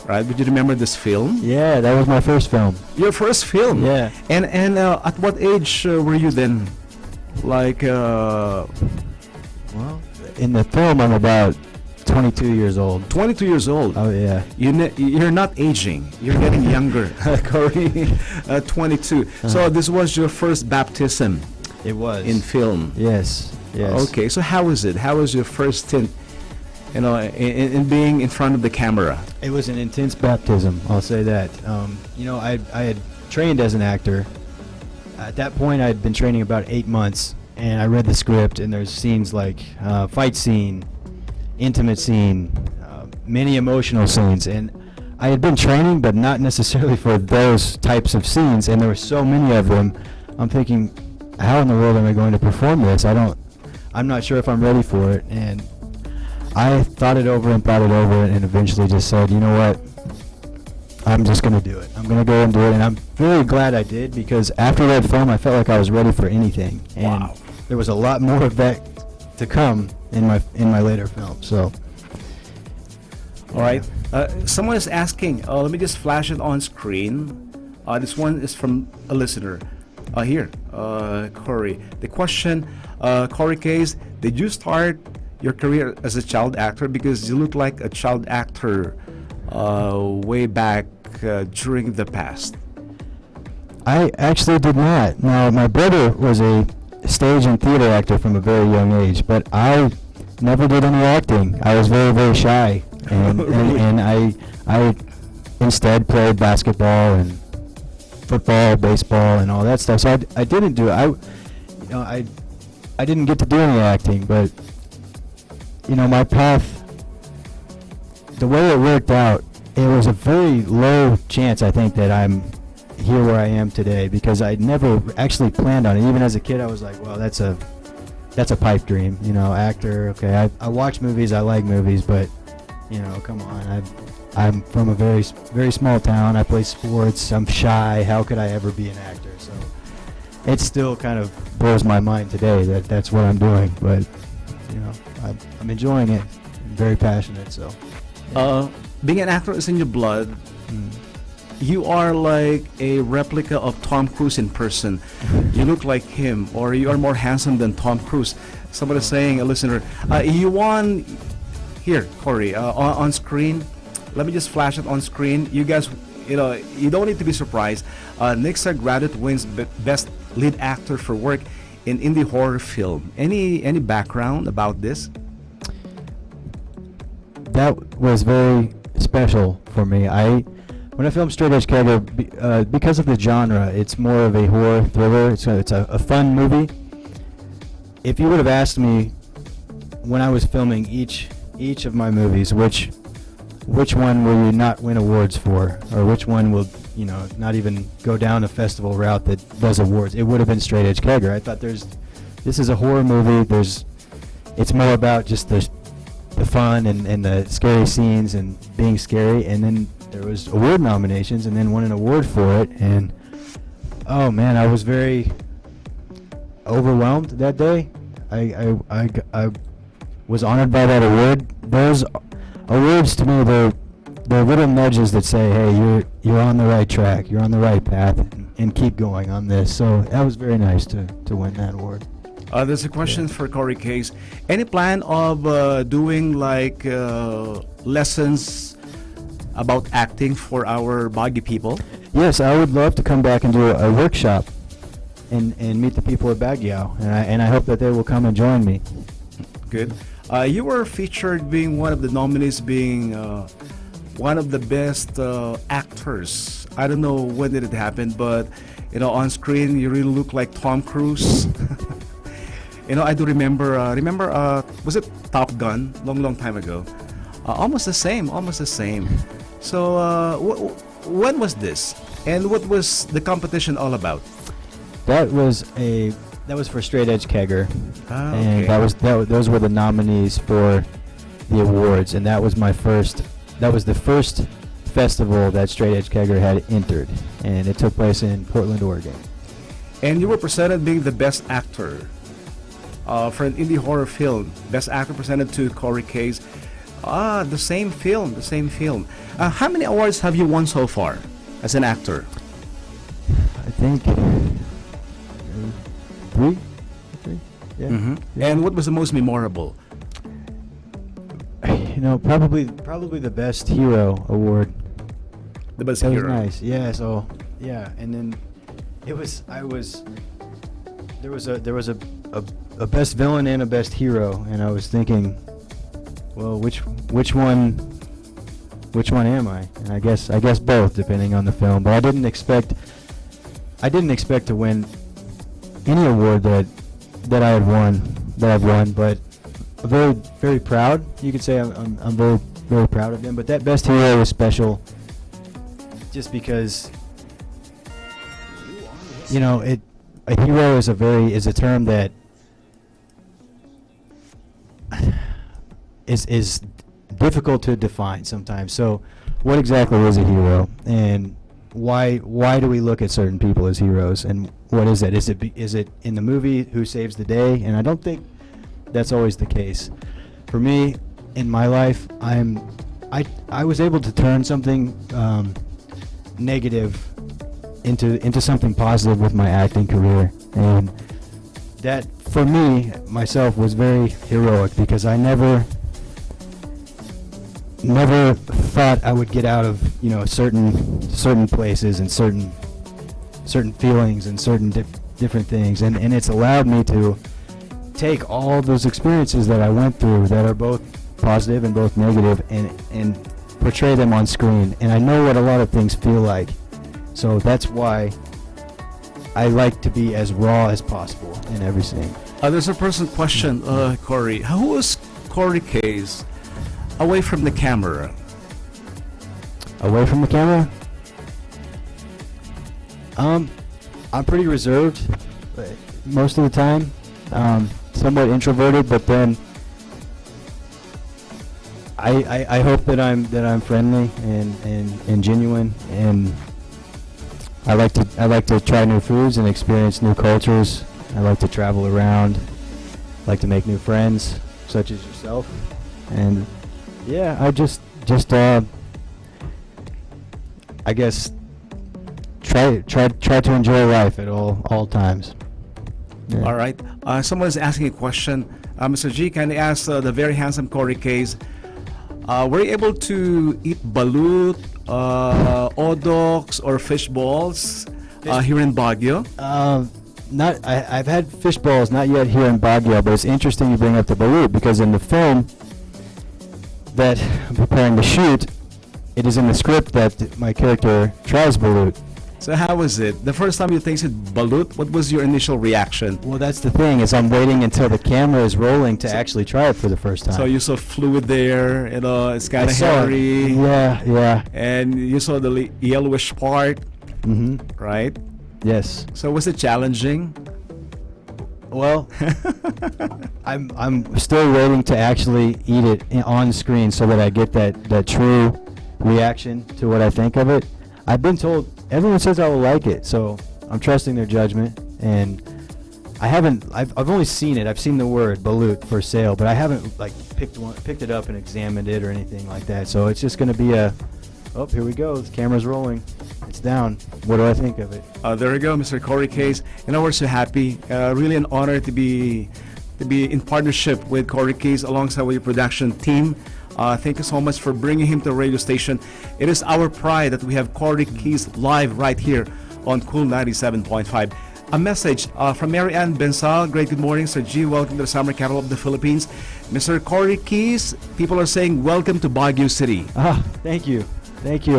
Right? Would you remember this film? Yeah, that was my first film. Your first film? Yeah. And at what age were you then? Like, well, in the film, I'm about 22 years old. 22 years old? Oh, yeah. You're not aging. You're getting younger, Corey. 22. So this was your first baptism. It was. In film. Yes. Okay, so how was it? How was your first stint, in being in front of the camera? It was an intense baptism, I'll say that. I had trained as an actor. At that point, I had been training about 8 months, and I read the script, and there's scenes like fight scene, intimate scene, many emotional scenes, and I had been training, but not necessarily for those types of scenes, and there were so many of them. I'm thinking, how in the world am I going to perform this? I'm not sure if I'm ready for it, and I thought it over and eventually just said, you know what? I'm just going to do it. I'm going to go and do it. And I'm very glad I did, because after that film, I felt like I was ready for anything. And there was a lot more of that to come in my later films. So, all right. Someone is asking. Let me just flash it on screen. This one is from a listener. Here, Corey. The question, Corey Case, did you start your career as a child actor? Because you look like a child actor way back during the past. I actually did not. Now, my brother was a stage and theater actor from a very young age, but I never did any acting. I was very, very shy, and Really? and I instead played basketball and football, baseball, and all that stuff. So I didn't do it. I didn't get to do any acting, but my path, the way it worked out, it was a very low chance, I think, that I'm here where I am today, because I never actually planned on it. Even as a kid, I was like, well, that's a pipe dream, actor. Okay, I watch movies, I like movies, but come on, I'm from a very, very small town. I play sports. I'm shy. How could I ever be an actor? So it still kind of blows my mind today that that's what I'm doing. But I'm enjoying it. I'm very passionate. So Being an actor is in your blood. You are like a replica of Tom Cruise in person. You look like him, or you are more handsome than Tom Cruise. Somebody saying, a listener, you won. Here, Corey, on screen. Let me just flash it on screen. You guys, you don't need to be surprised. Nixa Graduate wins Best Lead Actor for work in indie horror film. Any background about this? That was very special for me. When I filmed Straight Edge Kegger, because of the genre, it's more of a horror thriller. It's a fun movie. If you would have asked me when I was filming each of my movies, which one will you not win awards for, or which one will not even go down a festival route that does awards, it would have been Straight Edge Kegger. I thought this is a horror movie. It's more about just the fun and the scary scenes and being scary, and then there was award nominations, and then won an award for it, and oh man, I was very overwhelmed that day. I was honored by that award. Those awards to me, they're little nudges that say, hey, you're on the right track, you're on the right path, and keep going on this. So that was very nice to win that award. There's a question for Corey Case. Any plan of doing like lessons about acting for our Baguio people? Yes, I would love to come back and do a workshop and meet the people of Baguio, and I hope that they will come and join me. Good. You were featured being one of the nominees, being one of the best actors. I don't know when did it happen, but on screen you really look like Tom Cruise. I do remember. Was it Top Gun? Long time ago. Almost the same. So when was this, and what was the competition all about? That was for Straight Edge Kegger, okay. And those were the nominees for the awards, and that was the first festival that Straight Edge Kegger had entered, and it took place in Portland, Oregon. And you were presented being the best actor for an indie horror film. Best actor presented to Corey Case. The same film. How many awards have you won so far as an actor? I think 3. Yeah. Mm-hmm. And what was the most memorable? Probably the Best Hero award. The Best That Hero. was nice. Yeah. So yeah, and then there was a Best Villain and a Best Hero, and I was thinking, well, which one am I? And I guess both, depending on the film. But I didn't expect to win any award that I've won. But very, very proud. You could say I'm very, very proud of them. But that Best Hero was special, just because a hero is a term that is difficult to define sometimes. So, what exactly is a hero, and why do we look at certain people as heroes, and what is it? Is it in the movie who saves the day? And I don't think that's always the case. For me, in my life, I was able to turn something negative into something positive with my acting career, and that for me myself was very heroic, because I never thought I would get out of certain places and certain feelings and certain different things, and it's allowed me to take all those experiences that I went through that are both positive and both negative, and portray them on screen. And I know what a lot of things feel like, so that's why I like to be as raw as possible in every scene. There's a personal question, Corey. Who was Corey Case away from the camera? Away from the camera? I'm pretty reserved most of the time. Somewhat introverted, but then I hope that I'm friendly and genuine, and I like to try new foods and experience new cultures. I like to travel around, like to make new friends, such as yourself, and yeah, I just I guess try to enjoy life at all times. Yeah. All right. Someone is asking a question. Mr. G, can I ask the very handsome Corey Case, were you able to eat balut, odoks, or fish balls here in Baguio? I've had fish balls, not yet here in Baguio, but it's interesting you bring up the balut, because in the film that I'm preparing to shoot, it is in the script that my character tries balut. So how was it? The first time you tasted balut, what was your initial reaction? Well, that's the thing, is I'm waiting until the camera is rolling to actually try it for the first time. So you saw fluid there, it's kind of hairy. Yeah. And you saw the yellowish part, right? Yes. So was it challenging? Well, I'm still waiting to actually eat it on screen so that I get that true reaction to what I think of it. I've been told, everyone says I will like it, so I'm trusting their judgment, and I've only seen it. I've seen the word balut for sale, but I haven't picked it up and examined it or anything like that. So it's just going to be here we go. The camera's rolling. It's down. What do I think of it? There we go, Mr. Corey Case. We're so happy. Really an honor to be in partnership with Corey Case alongside with your production team. Thank you so much for bringing him to the radio station. It is our pride that we have Corey Case live right here on Cool 97.5. A message from Mary Ann Bensal. Great good morning, Sir G. Welcome to the summer capital of the Philippines. Mr. Corey Case, people are saying welcome to Baguio City. Thank you.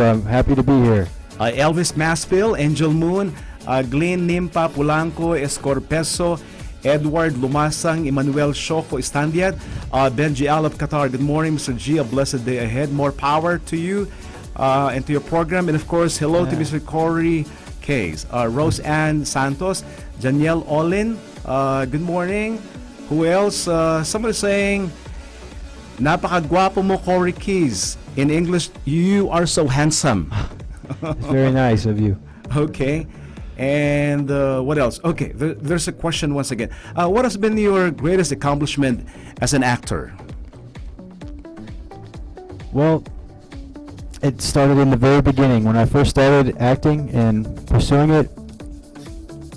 I'm happy to be here. Elvis Maspil, Angel Moon, Glenn Nimpa Pulanco, Escorpeso, Edward Lumasang, Emmanuel Shoko Estandiad, Benji Al of Qatar. Good morning, Mr. G. A blessed day ahead. More power to you and to your program. And of course, hello to Mr. Corey Case. Rose Ann Santos, Danielle Olin. Good morning. Who else? Somebody saying, napakagwapo mo, Corey Case. In English, you are so handsome. It's very nice of you. Okay. And what else? Okay, there's a question once again. What has been your greatest accomplishment as an actor? Well, it started in the very beginning. When I first started acting and pursuing it,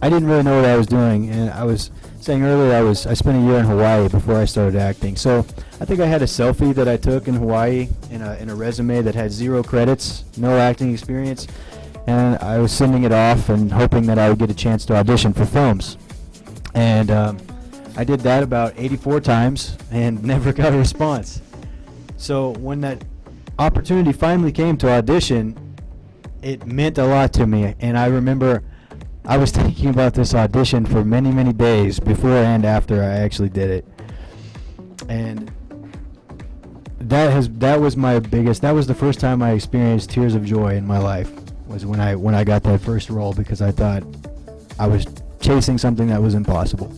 I didn't really know what I was doing. And I was saying earlier, I spent a year in Hawaii before I started acting. So I think I had a selfie that I took in Hawaii in a resume that had 0 credits, no acting experience. And I was sending it off and hoping that I would get a chance to audition for films. And I did that about 84 times and never got a response. So when that opportunity finally came to audition, it meant a lot to me. And I remember I was thinking about this audition for many, many days before and after I actually did it. And that was the first time I experienced tears of joy in my life, was when I got that first role, because I thought I was chasing something that was impossible.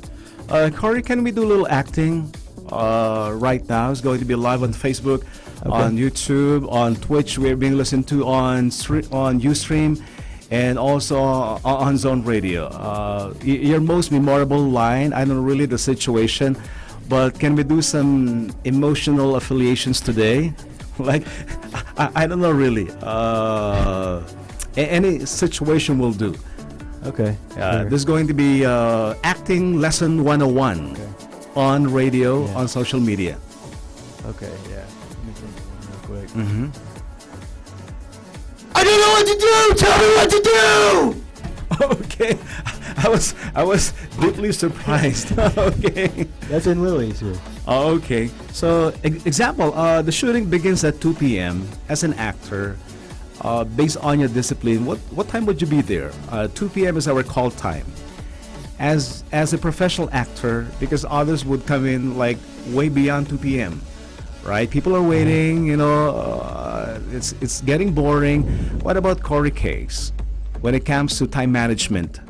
Corey, can we do a little acting right now. It's going to be live on Facebook, on YouTube, on Twitch. We're being listened to on Ustream, and also on Zone Radio. Your most memorable line, I don't know really the situation, but can we do some emotional affiliations today? Like, I don't know really. Any situation will do. Okay. Sure. This is going to be acting lesson 101 on radio, on social media. Okay, yeah. Let me think real quick. Mm-hmm. I don't know what to do! Tell me what to do! Okay. I was deeply surprised. Okay. That's in Lily's here. Okay. So, example, the shooting begins at 2 p.m. As an actor, based on your discipline, what time would you be there? 2 p.m. is our call time. As a professional actor, because others would come in like way beyond 2 p.m. Right? People are waiting, it's getting boring. What about Corey Case when it comes to time management?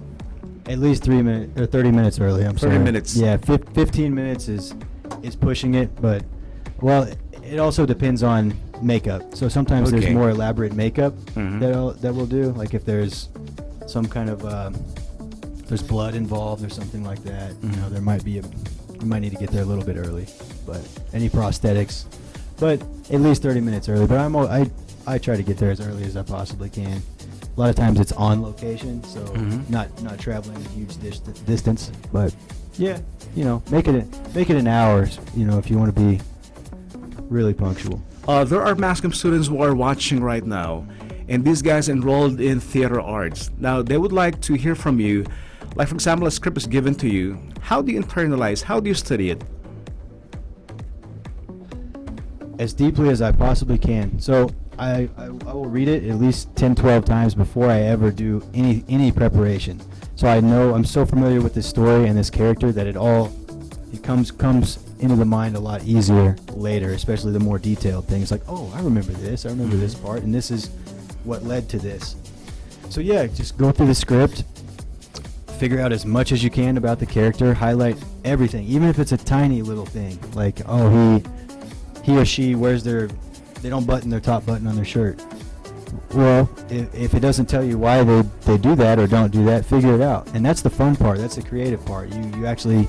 At least 3 minutes or 30 minutes early. 30 minutes. Yeah, 15 minutes is pushing it, but well, it also depends on makeup. So sometimes there's more elaborate makeup that we'll do. Like if there's some kind of there's blood involved or something like that. You know, there might be you might need to get there a little bit early. But any prosthetics, but at least 30 minutes early. But I try to get there as early as I possibly can. A lot of times it's on location, so not traveling a huge distance. But yeah, make it an hour. If you want to be really punctual. There are Mascom students who are watching right now, and these guys enrolled in theater arts. Now they would like to hear from you. Like for example, a script is given to you. How do you internalize? How do you study it? As deeply as I possibly can. So I will read it at least 10-12 times before I ever do any preparation. So I know I'm so familiar with this story and this character that it comes into the mind a lot easier later, especially the more detailed things like, oh, I remember this part, and this is what led to this. So yeah, just go through the script, figure out as much as you can about the character, highlight everything, even if it's a tiny little thing, like, oh, he or she they don't button their top button on their shirt. Well, if it doesn't tell you why they do that or don't do that, figure it out. And that's the fun part. That's the creative part. You actually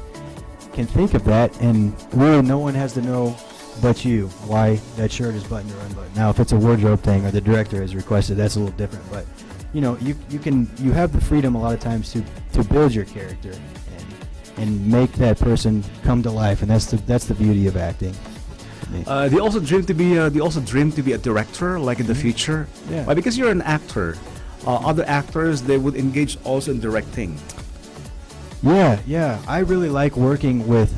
can think of that, and really no one has to know but you why that shirt is buttoned or unbuttoned. Now, if it's a wardrobe thing or the director has requested, that's a little different. But you have the freedom a lot of times to build your character and make that person come to life, and that's the beauty of acting. They also dream to be a director, like in the future. Yeah. Why? Because you're an actor. Other actors, they would engage also in directing. Yeah. I really like working with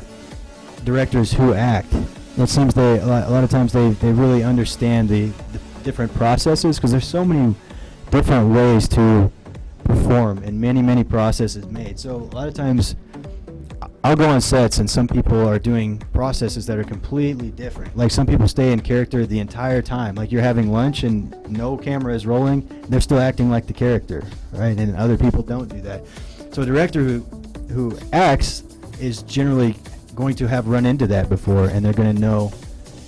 directors who act. It seems a lot of times they really understand the different processes, because there's so many different ways to perform and many processes made. So a lot of times I'll go on sets and some people are doing processes that are completely different. Like some people stay in character the entire time. Like you're having lunch and no camera is rolling, they're still acting like the character, right? And other people don't do that. So a director who acts is generally going to have run into that before, and they're going to know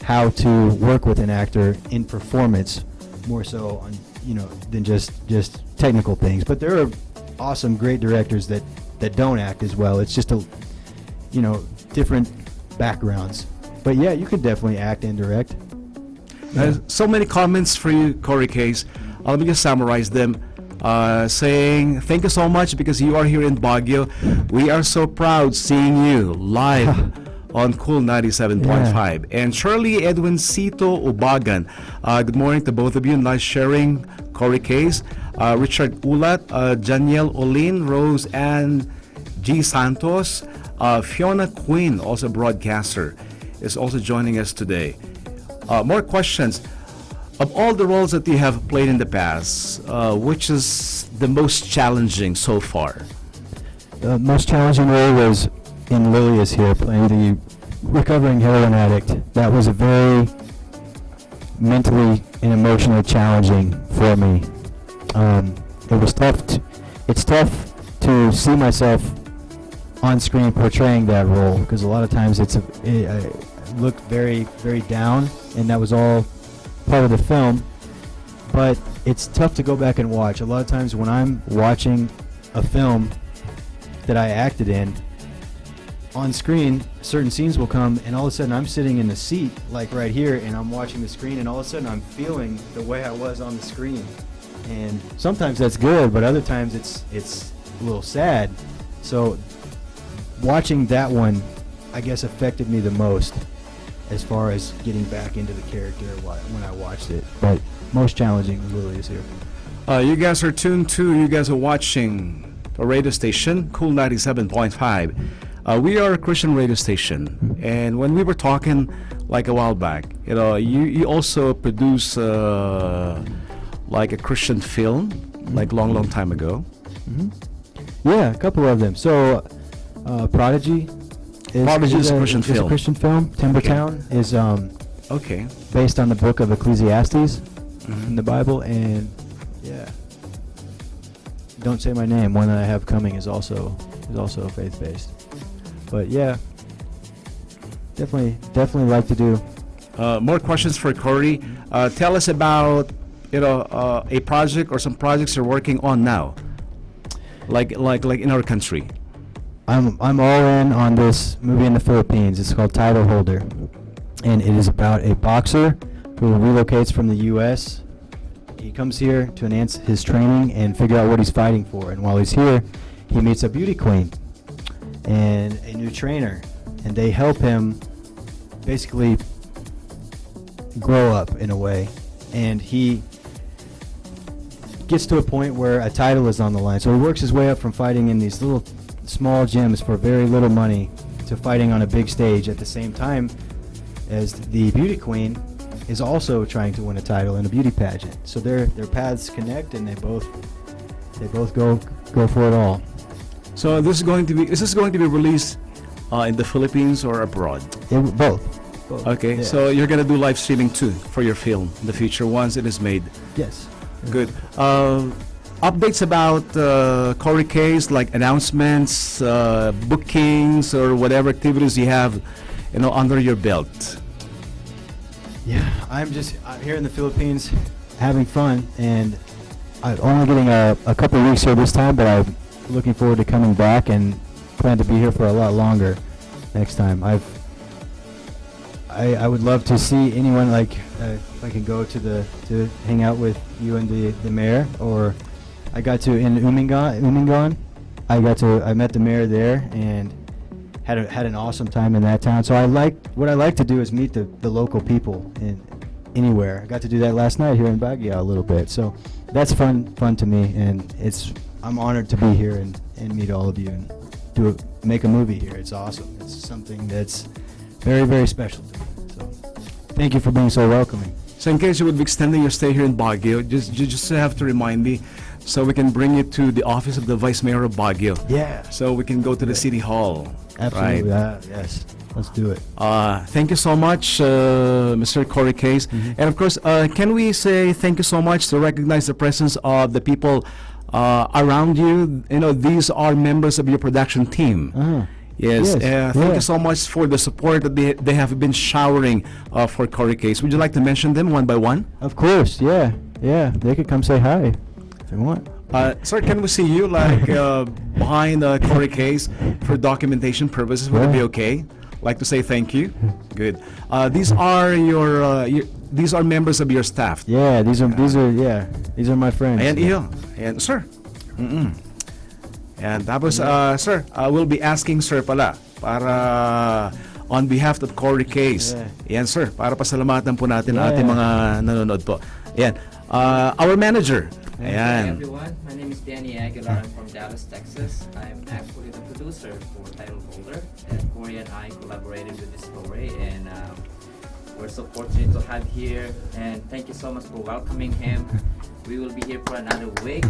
how to work with an actor in performance more so on, than just technical things. But there are awesome, great directors that don't act as well. It's just different backgrounds. But yeah, you could definitely act and direct. So many comments for you, Corey Case. Let me just summarize them. Saying thank you so much because you are here in Baguio. We are so proud seeing you live on Cool 97.5. And Shirley Edwin Cito Ubagan. Good morning to both of you. Nice sharing, Corey Case. Richard Ulat, Janiel Olin, Rose Ann G. Santos, Fiona Quinn, also broadcaster, is also joining us today. More questions. Of all the roles that you have played in the past, which is the most challenging so far? The most challenging role was in Lily Is Here, playing the recovering heroin addict. That was a very mentally and emotionally challenging for me. It was tough. It's tough to see myself on screen portraying that role, because a lot of times I look very, very down, and that was all part of the film. But it's tough to go back and watch. A lot of times when I'm watching a film that I acted in, on screen, certain scenes will come, and all of a sudden I'm sitting in the seat, like right here, and I'm watching the screen, and all of a sudden I'm feeling the way I was on the screen. And sometimes that's good, but other times it's a little sad. So watching that one, I guess, affected me the most as far as getting back into the character when I watched it. But most challenging was Willie is here. You guys are tuned to, you guys are watching the radio station, Cool 97.5. We are a Christian radio station, and when we were talking like a while back, you also produce like a Christian film, like long time ago. Yeah, a couple of them. So, Prodigy is a Christian film. A Christian film. Timbertown is based on the book of Ecclesiastes in the Bible, and yeah, Don't Say My Name, one that I have coming, is also faith-based. But yeah, definitely like to do. More questions for Corey. Tell us about a project or some projects you're working on now, like in our country. I'm all in on this movie in the Philippines. It's called Title Holder, and it is about a boxer who relocates from the U.S. He comes here to enhance his training and figure out what he's fighting for. And while he's here, he meets a beauty queen and a new trainer, and they help him basically grow up in a way. And he gets to a point where a title is on the line. So he works his way up from fighting in these little small gyms for very little money to fighting on a big stage at the same time as the beauty queen is also trying to win a title in a beauty pageant. So their paths connect, and they both go for it all. So is this going to be released in the Philippines or abroad? Both. Okay, yeah. So you're gonna do live streaming too for your film in the future once it is made. Yes. Good. Updates about Corey Case, like announcements, bookings, or whatever activities you have, under your belt. Yeah, I'm here in the Philippines having fun, and I'm only getting a couple of weeks here this time, but I'm looking forward to coming back and plan to be here for a lot longer next time. I would love to see anyone, like if I can go to hang out with you and the mayor, or I got to in Umingan. I met the mayor there and had an awesome time in that town. So what I like to do is meet the local people in anywhere. I got to do that last night here in Baguio a little bit. So that's fun to me, and I'm honored to be here and meet all of you and make a movie here. It's awesome. It's something that's very, very special to me. So thank you for being so welcoming. So in case you would be extending your stay here in Baguio, you just have to remind me so we can bring you to the office of the Vice Mayor of Baguio. Yeah. So we can go to the City Hall. Absolutely. Right? Yes. Let's do it. Thank you so much, Mr. Corey Case. And of course, can we say thank you so much to recognize the presence of the people around you? These are members of your production team. Yes. Thank you so much for the support that they have been showering for Corey Case. Would you like to mention them one by one? Of course. Yeah. They could come say hi if they want. Sir, can we see you behind Corey Case for documentation purposes? Would it be okay? Like to say thank you. Good. These are these are members of your staff. Yeah, these are my friends. And iyo, and sir. And tapos sir, we'll be asking sir pala para on behalf of Corey Case. Yan sir, para pasalamatan po natin ang ating mga nanonood po. Yan. Our manager. Hi everyone, my name is Danny Aguilar. I'm from Dallas, Texas. I'm actually the producer for Title Holder, and Corey and I collaborated with this story, and we're so fortunate to have here, and thank you so much for welcoming him. We will be here for another week,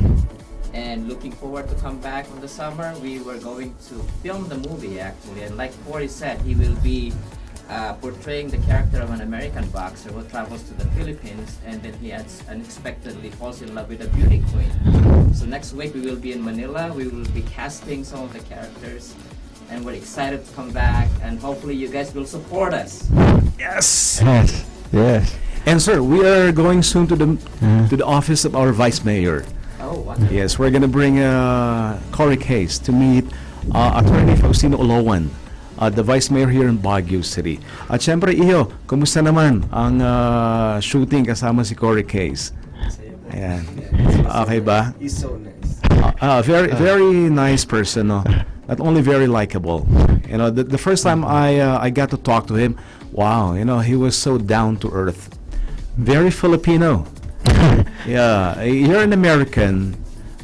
and looking forward to come back in the summer. We were going to film the movie actually, and like Corey said, he will be portraying the character of an American boxer who travels to the Philippines, and then he unexpectedly falls in love with a beauty queen. So next week we will be in Manila. We will be casting some of the characters, and we're excited to come back, and hopefully you guys will support us. Yes. Yes. And sir, we are going soon to the office of our vice mayor. Oh, what? Yes, we're gonna bring Cory Case to meet Attorney Faustino Olowan, the vice mayor here in Baguio City. At syempre, Iyo, kumusta naman ang shooting kasama si Cory Case? Ayan. Okay ba? He's so nice. Very nice person, no? Not only very likable. You know, the first time I got to talk to him, wow, you know, he was so down to earth. Very Filipino. Yeah, you're an American,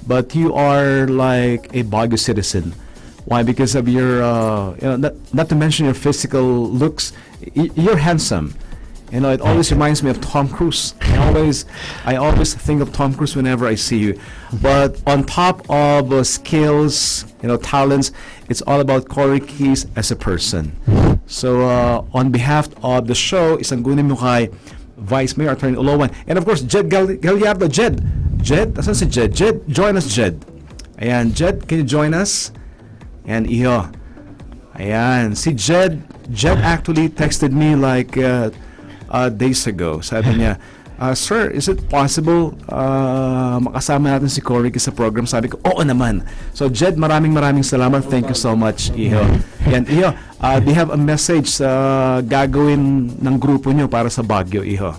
but you are like a Baguio citizen. Why? Because of your, you know, not to mention your physical looks. You're handsome. You know, it always reminds me of Tom Cruise. I always think of Tom Cruise whenever I see you. But on top of skills, you know, talents, it's all about Cory Case as a person. So on behalf of the show, isang gunin mo kay Vice Mayor Attorney Olowan. And of course, Jed Gallardo. Jed, asan si Jed? Jed, join us, Jed. Ayan, Jed, can you join us? And Iyo. Ayan, si Jed actually texted me like days ago. Sabi niya, sir, is it possible makasama natin si Cory sa program? Sabi ko, oo naman. So Jed, maraming salamat. Thank you so much, Iyo. And Iyo, do you have a message gagawin ng grupo nyo para sa Baguio, Iyo?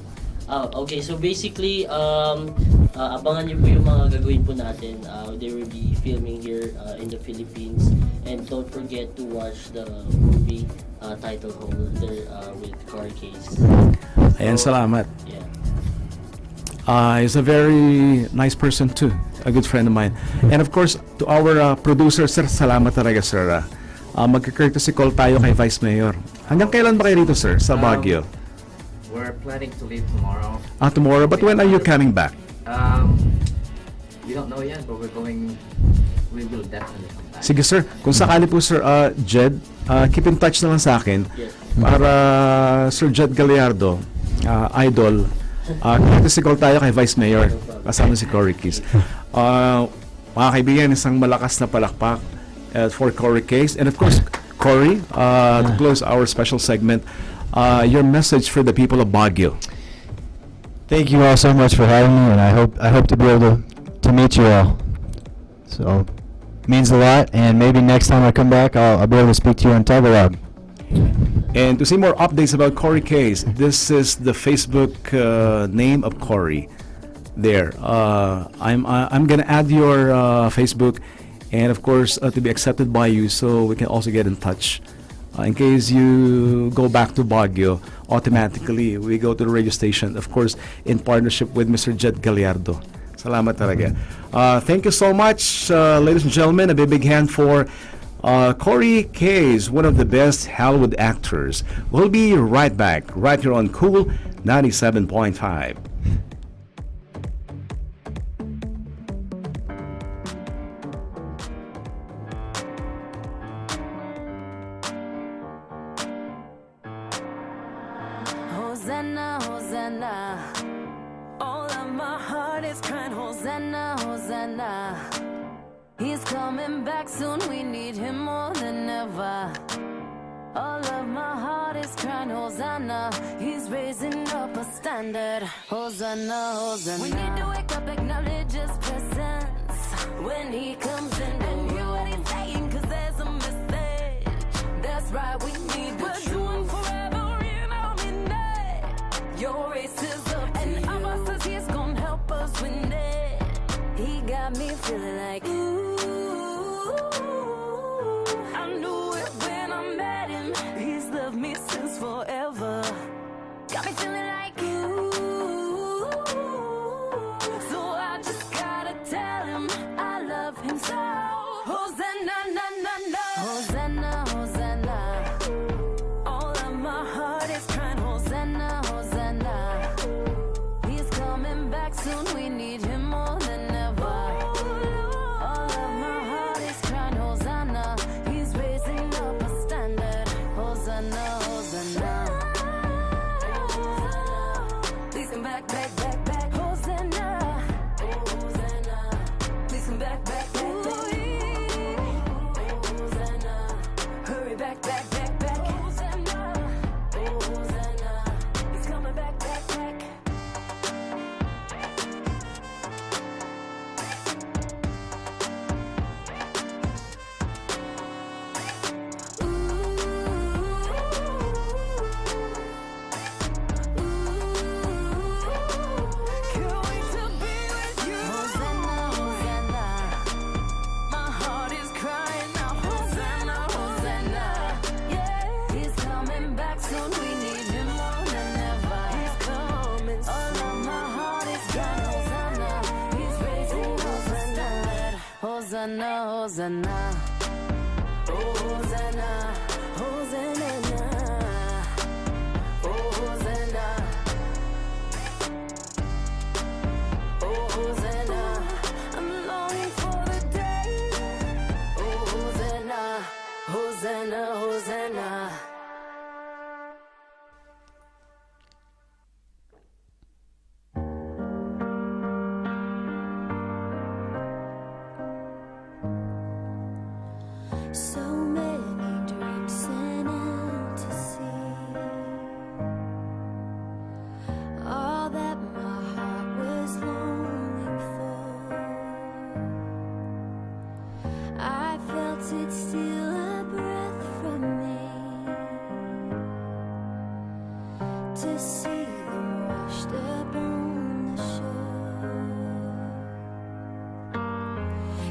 Okay, so basically, abangan niyo po yung mga gagawin po natin. They will be filming here in the Philippines. And don't forget to watch the movie Title Holder with Cory Case. Ayan, salamat. Yeah. He's a very nice person too. A good friend of mine. And of course, to our producer, sir, salamat talaga, sir. Magka-courtesy call tayo kay Vice Mayor. Hanggang kailan ba kayo rito, sir, sa Baguio? We're planning to leave tomorrow. Tomorrow? But when are you coming back? We don't know yet, but we will definitely come back. Sige, sir. Kung sakali po, sir, Jed, keep in touch na lang sa akin. Yes. Para Sir Jed Gallardo, idol, courtesy call tayo kay Vice Mayor, kasama si Cory Case. Mga kaibigan, isang malakas na palakpak for Cory Case. And of course, Cory, to close our special segment, your message for the people of Baguio. Thank you all so much for having me, and I hope to be able to meet you all. So, means a lot, and maybe next time I come back, I'll be able to speak to you on Tagalog. And to see more updates about Cory Case, this is the Facebook name of Cory. There, I'm gonna add your Facebook, and of course to be accepted by you, so we can also get in touch. In case you go back to Baguio, automatically we go to the radio station, of course, in partnership with Mr. Jed Gallardo. Salamat talaga. Thank you so much, ladies and gentlemen. A big hand for Cory Case, one of the best Hollywood actors. We'll be right back, right here on Cool 97.5. Hosanna, Hosanna. All of my heart is crying, Hosanna, Hosanna. He's coming back soon, we need him more than ever. All of my heart is crying, Hosanna. He's raising up a standard, Hosanna, Hosanna. We need to wake up, acknowledge his presence when he comes in. And hear what he's saying, cause there's a message. That's right, we need the truth. Forever in our midnight. Your race is up, and Abba says he's gonna help us win it. He got me feeling like, ooh, I knew it when I met him. He's loved me since forever. Got me feeling like, ooh, so I just gotta tell him I love him so. Hosanna, na, na, na. Hosanna, Hosanna. All of my heart is crying, Hosanna, Hosanna. He's coming back soon, we need him more than ever. All of my heart is crying, Hosanna. He's raising up a standard, Hosanna, Hosanna. Please come back, back, back, back, Hosanna. Hosanna. Please come back, back, back, back. Hosanna, Hosanna. Oh, Hosanna, Hosanna. Oh, Hosanna. Oh, Hosanna. I'm longing for the day. Oh, Hosanna, Hosanna, Hosanna. So many dreams and fantasy, all that my heart was longing for. I felt it steal a breath from me, to see them washed up on the shore.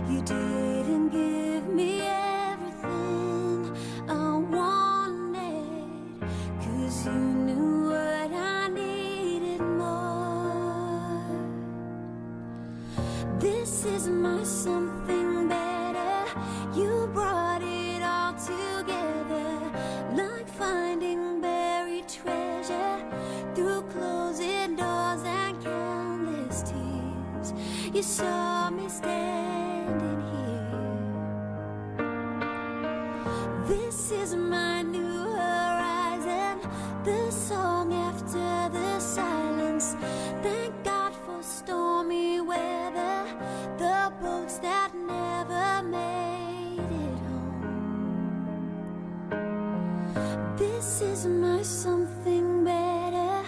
You didn't give me everything I wanted, 'cause you knew what I needed more. This is my something better. You brought it all together, like finding buried treasure through closing doors and countless tears. You saw me standing here. This is my new horizon, the song after the silence. Thank God for stormy weather, the boats that never made it home. This is my something better.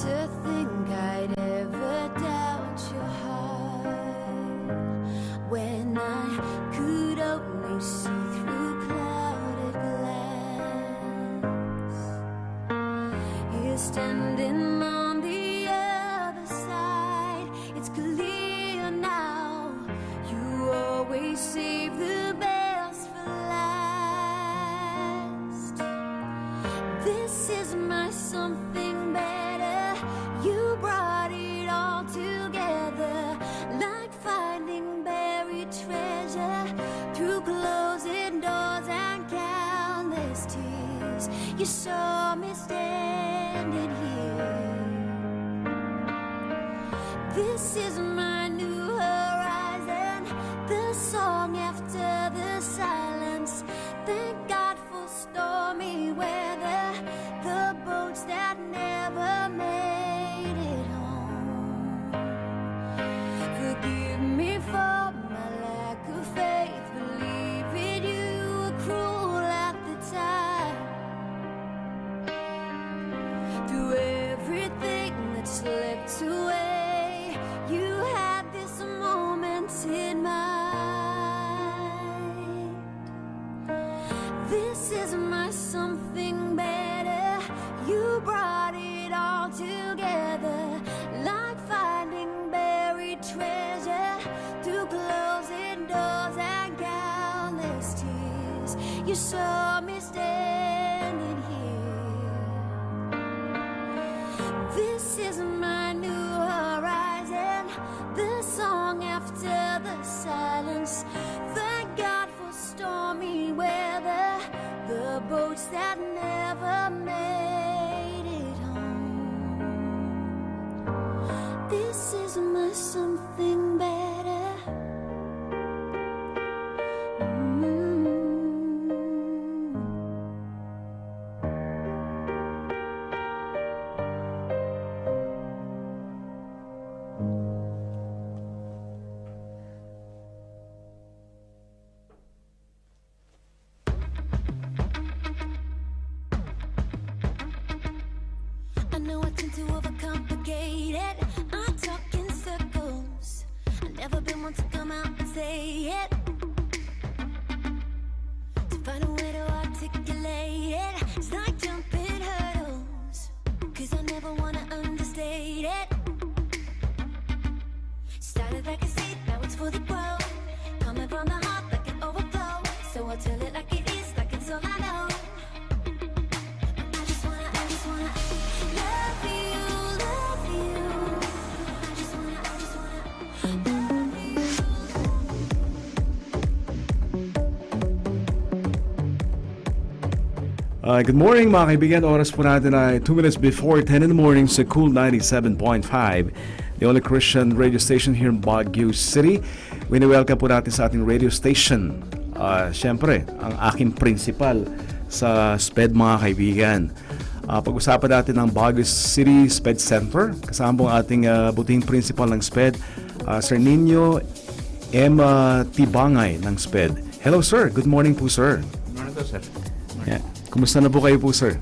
To think I'd ever doubt your heart, when I could only see through clouded glass. You're standing on the other side, it's clear now. You always save the best for last. This is my something better. You brought it all together, like finding buried treasure through closing doors and countless tears. You saw me standing here. This is my new horizon, the song after the silence. Thank God for stormy weather, the boats that never made it home. Forgive me for my lack of faith, believing you were cruel at the time. Through everything that slipped away, you had this moment in mind. This is my something better. You brought it all together, like finding buried treasure through closing doors and countless tears. You saw me standing here. This is my new horizon, the song after the silence. Thank God for stormy weather, the boats that never made it home. This is my something better. I know I tend to overcomplicate it. I talk in circles. I've never been one to come out and say it. To find a way to articulate it, it's like jumping hurdles, 'cause I never wanna understate it. Started like a seed, now it's fully grown, coming from the heart like an overflow. So I tell it like it is, like it's all I know. I just wanna love you. Good morning mga kaibigan. Oras po natin ay 2 minutes before 10 in the morning sa Cool 97.5, the only Christian radio station here in Baguio City. Wini-welcome po natin sa ating radio station. Siyempre, ang aking principal sa SPED mga kaibigan. Pag-usapan natin ng Baguio City SPED Center. Kasama po ang ating buting principal ng SPED, Sir Nino M. Tibangay ng SPED. Hello sir, good morning po sir. Good morning po sir. Yeah. Kumusta na po kayo po, sir?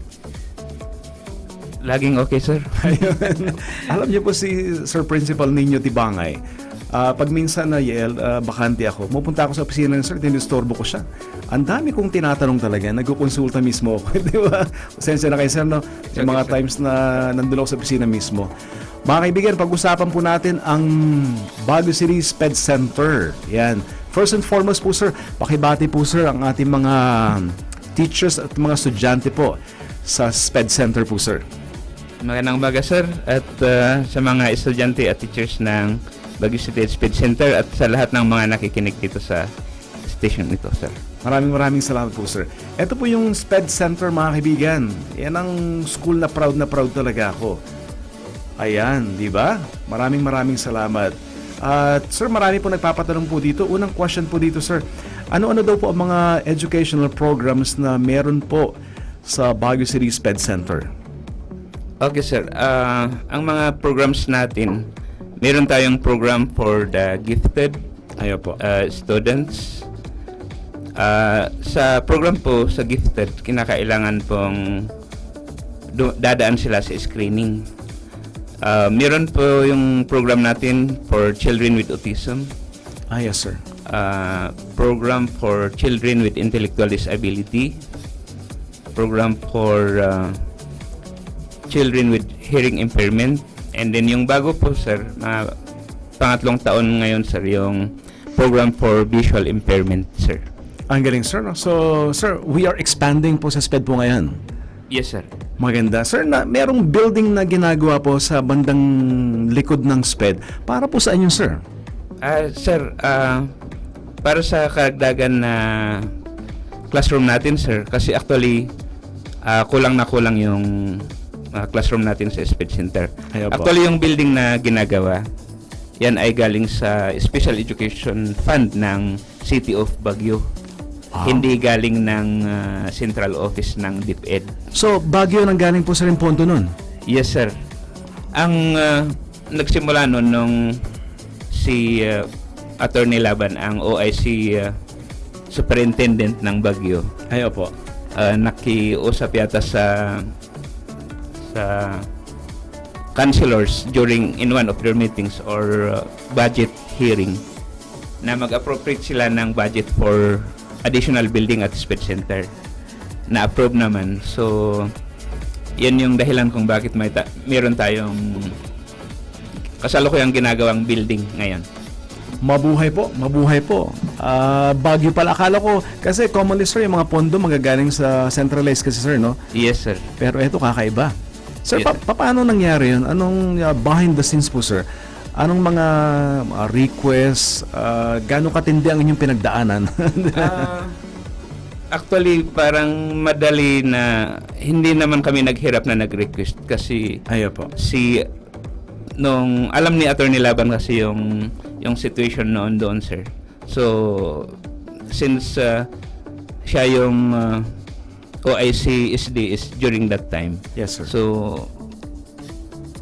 Laging okay, sir. Alam niyo po si Sir Principal Nino Tibangay. Pag minsan na bakante ako, pupunta ako sa opisina ng sir, dinistorbo ko siya. Ang dami kong tinatanong talaga, nagkukonsulta mismo ako. Di ba? Pasensya na kayo, sir, no? Yung mga times na nandun ako sa opisina mismo. Mga kaibigan, pag-usapan po natin ang Baguio City SPED Center. Yan. First and foremost po, sir, pakibati po, sir, ang ating mga teachers at mga estudyante po sa SPED Center po, sir. Magandang umaga, sir, at sa mga estudyante at teachers ng Baguio City SPED Center at sa lahat ng mga nakikinig dito sa station nito, sir. Maraming salamat po, sir. Ito po yung SPED Center, mga kaibigan. Yan ang school na proud talaga ako. Ayan, di ba? Maraming salamat. At sir, marami po nagpapatanong po dito. Unang question po dito, sir. Ano-ano daw po ang mga educational programs na meron po sa Baguio City SPED Center? Okay, sir. Ang mga programs natin, meron tayong program for the gifted students. Sa program po, sa gifted, kinakailangan pong dadaan sila sa screening. Meron po yung program natin for children with autism. Yes, sir. Program for children with intellectual disability. Program for children with hearing impairment. And then yung bago po, sir, pangatlong taon ngayon, sir, yung program for visual impairment, sir. Ang galing, sir. No? So, sir, we are expanding po sa SPED po ngayon. Yes, sir. Maganda. Sir, merong building na ginagawa po sa bandang likod ng SPED. Para po sa inyo, sir? Sir, para sa karagdagan na classroom natin, sir, kasi actually, kulang yung classroom natin sa SPED Center. Actually, yung building na ginagawa, yan ay galing sa Special Education Fund ng City of Baguio. Hindi galing ng central office ng DepEd. So, Baguio nang galing po sa rin pondo nun? Yes, sir. Ang nagsimula nun nung si Attorney Laban, ang OIC superintendent ng Baguio. Po. Nakiusap yata sa councilors in one of their meetings or budget hearing na mag-appropriate sila ng budget for additional building at SPED Center. Na-approve naman. So, yan yung dahilan kung bakit meron tayong kasalukuyang ginagawang building ngayon. Mabuhay po. Baguio pala. Akala ko, kasi commonly, sir, yung mga pondo magagaling sa centralized kasi, sir, no? Yes, sir. Pero ito kakaiba. Sir, yes, paano nangyari yun? Anong behind the scenes po, sir? Anong mga requests? Gano'ng katindi ang inyong pinagdaanan? Actually, parang madali na hindi naman kami naghirap na nag-request kasi nung alam ni Attorney Laban kasi yung situation noon doon, sir. So, since siya yung OIC SDS during that time. Yes, sir. So,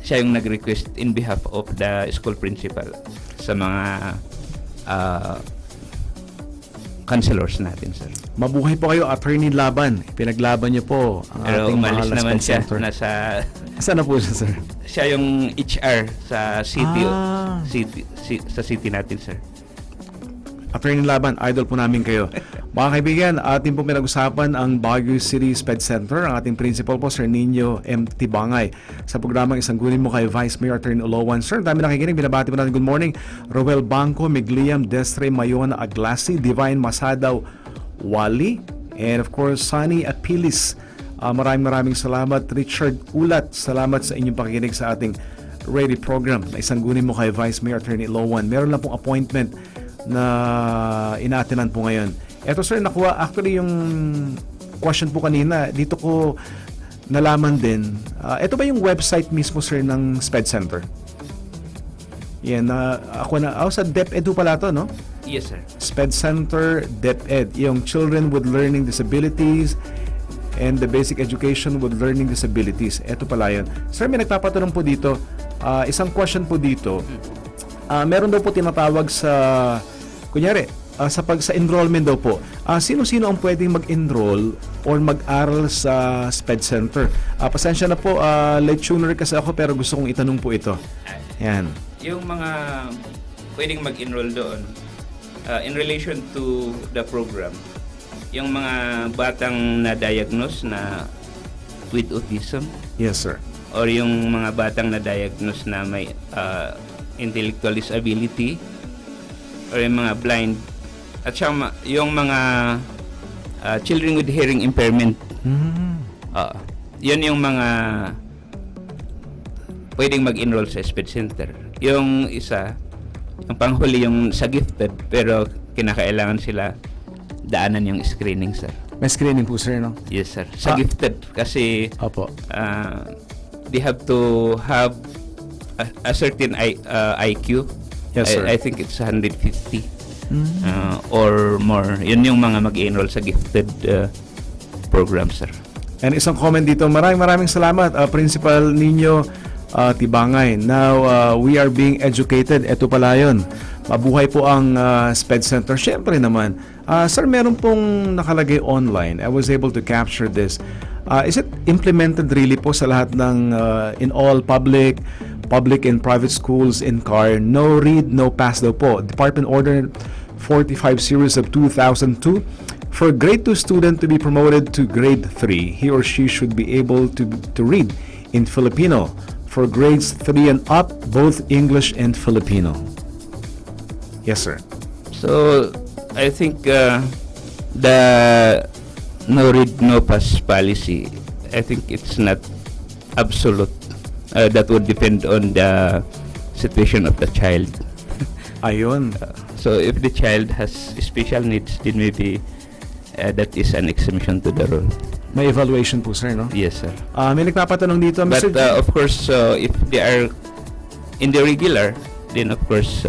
siya yung nag-request in behalf of the school principal sa mga counselors natin, sir. Mabuhay po kayo, Attorney Laban. Pinaglaban niyo po ang ating mahal na naman siya. center. Saan na po siya, sir? Siya yung HR sa city, sa city natin, sir. Attorney Laban, idol po namin kayo. Mga kaibigan, ating po pinag-usapan ang Baguio City SPED Center. Ang ating principal po, Sir Nino M. Tibangay. Sa programang Isang Gunin Mo kay Vice Mayor Attorney Olowan. Sir, dami nakikinig. Binabati po natin good morning. Roel Banco, Migliam, Destre Mayon Aglasi, Divine Masadaw Wali, and of course, Sunny Apilis. Maraming salamat. Richard Ulat, salamat sa inyong pakikinig sa ating radio program na Isang Gunin Mo kay Vice Mayor Attorney Olowan. Meron lang pong appointment na inaatinan po ngayon. Ito, sir, nakuha actually yung question po kanina, dito ko nalaman din, ito ba yung website mismo, sir, ng SPED Center? Yan, sa DepEd po pala to, no? Yes, sir. SPED Center, DepEd, yung Children with Learning Disabilities and the Basic Education with Learning Disabilities. Ito pala yun. Sir, may nagpapatanong po dito, isang question po dito, meron daw po tinatawag sa, kunyari, sa enrollment daw po, sino-sino ang pwedeng mag-enroll or mag-aral sa SPED Center? Pasensya na po, late tuner kasi ako pero gusto kong itanong po ito. Yan. Yung mga pwedeng mag-enroll doon, in relation to the program, yung mga batang na-diagnose na with autism. Yes, sir. Or yung mga batang na-diagnose na may intellectual disability, or yung mga blind, at saka yung mga children with hearing impairment. Yun yung mga pwedeng mag-enroll sa SPED Center. Yung isa, yung panghuli yung sa gifted, pero kinakailangan sila daanan yung screening, sir. May screening po, sir, no? Yes, sir. Sa gifted, kasi they have to have a certain IQ. Yes, sir. I think it's 150 or more. Yun yung mga mag-enroll sa gifted program, sir. And isang comment dito, maraming salamat, Principal Nino Tibangay. Now, we are being educated. Ito pala yun. Mabuhay po ang SPED Center. Siyempre naman. Sir, meron pong nakalagay online. I was able to capture this. Is it implemented really po sa lahat ng in all public and private schools in CAR? No read, no pass daw po. Department Order 45 series of 2002. For grade 2 student to be promoted to grade 3, he or she should be able to read in Filipino. For grades 3 and up, both English and Filipino. Yes, sir. So, I think the no read, no pass policy, I think it's not absolute. That would depend on the situation of the child. Ayun. So, if the child has special needs, then maybe that is an exemption to the rule. May evaluation po, sir, no? Yes, sir. May nagpapatanong dito, Mr. But of course, if they are in the regular, then of course,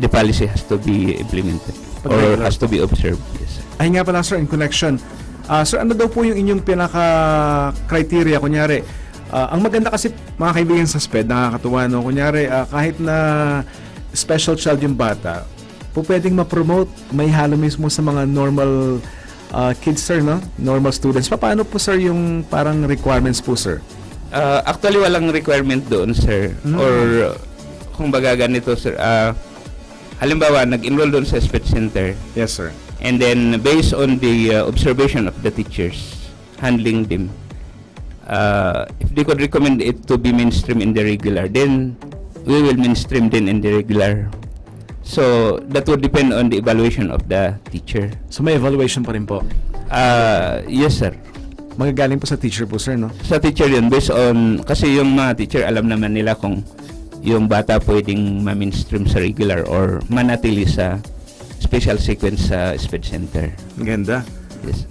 the policy has to be implemented or has to be observed. Yes, sir. Ay nga pala, sir, in connection. Sir, ano daw po yung inyong pinaka-criteria? Kunyari, ang maganda kasi, mga kaibigan sa SPED, nakakatuwa, no? Kunyari, kahit na special child yung bata, po pwedeng ma-promote, may halo mismo sa mga normal kids, sir, no? Normal students. Paano po, sir, yung parang requirements po, sir? Actually, walang requirement doon, sir. Or, kung baga ganito, sir, halimbawa, nag-enroll doon sa SPED Center. Yes, sir. And then, based on the observation of the teachers handling them, if they could recommend it to be mainstream in the regular, then we will mainstream din in the regular. So, that would depend on the evaluation of the teacher. So, may evaluation pa rin po? Yes, sir. Magagaling po sa teacher po, sir, no? Sa teacher yun, based on, kasi yung mga teacher, alam naman nila kung yung bata pwedeng ma-mainstream sa regular or manatili sa special sequence sa SPED Center. Ganda. Yes.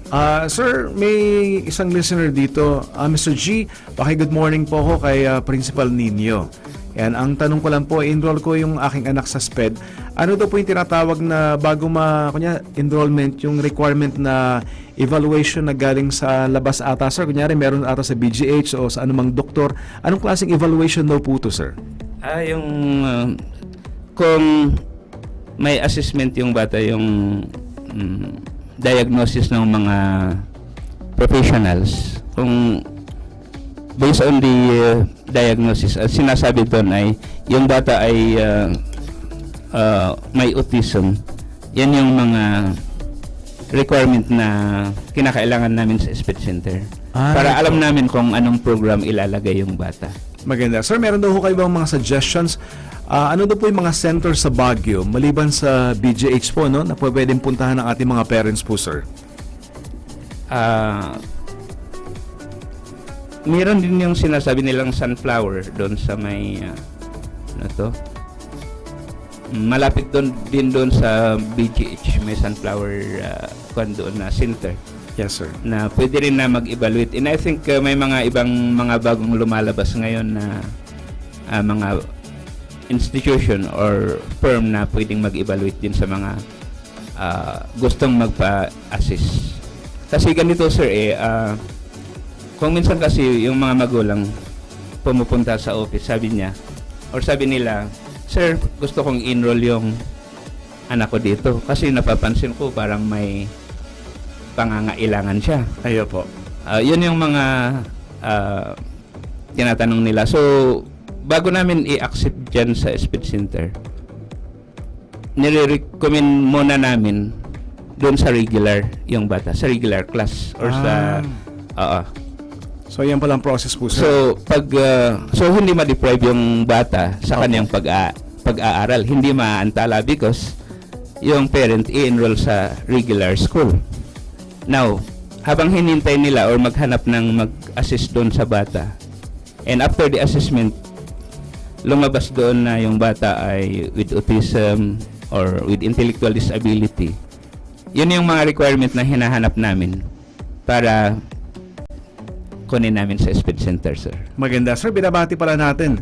Sir, may isang listener dito. Mr. G, good morning po ako kay Principal Nino. Yan, ang tanong ko lang po, enroll ko yung aking anak sa SPED. Ano daw po yung tinatawag na bago enrollment, yung requirement na evaluation na galing sa labas ata, sir? Kunyari, meron ata sa BGH o sa anumang doktor. Anong klaseng evaluation daw po to, sir? Yung kung may assessment yung bata, yung diagnosis ng mga professionals, kung based on the diagnosis, sinasabi doon ay yung bata ay may autism. Yan yung mga requirement na kinakailangan namin sa SPED Center. Para alam namin kung anong program ilalagay yung bata. Maganda. Sir, meron daw kayo bang mga suggestions? Ano daw po yung mga center sa Baguio, maliban sa BGH po, no, na pwedeng puntahan ng ating mga parents po, sir? Meron din yung sinasabi nilang sunflower doon sa may malapit doon din doon sa BGH, may sunflower doon na center. Yes, sir. Na pwede rin na mag-evaluate. And I think may mga ibang mga bagong lumalabas ngayon na mga institution or firm na pwedeng mag-evaluate din sa mga gustong magpa-assist. Kasi ganito, sir, kung minsan kasi yung mga magulang pumupunta sa office, sabi nila, sir, gusto kong enroll yung anak ko dito kasi napapansin ko parang may pangangailangan siya. Ayo po. Yun yung mga tinatanong nila. So, bago namin i-accept dyan sa speed center, nire-recommend muna namin doon sa regular yung bata, sa regular class or sa So yan palang process po, sir. So so hindi ma-deprive yung bata sa kanyang pag-aaral, hindi maantala because yung parent i-enroll sa regular school. Now, habang hinintay nila or maghanap ng mag-assist doon sa bata, and after the assessment, lumabas doon na yung bata ay with autism or with intellectual disability. Yun yung mga requirement na hinahanap namin para kunin namin sa speed center, sir. Maganda, sir. Binabati pala natin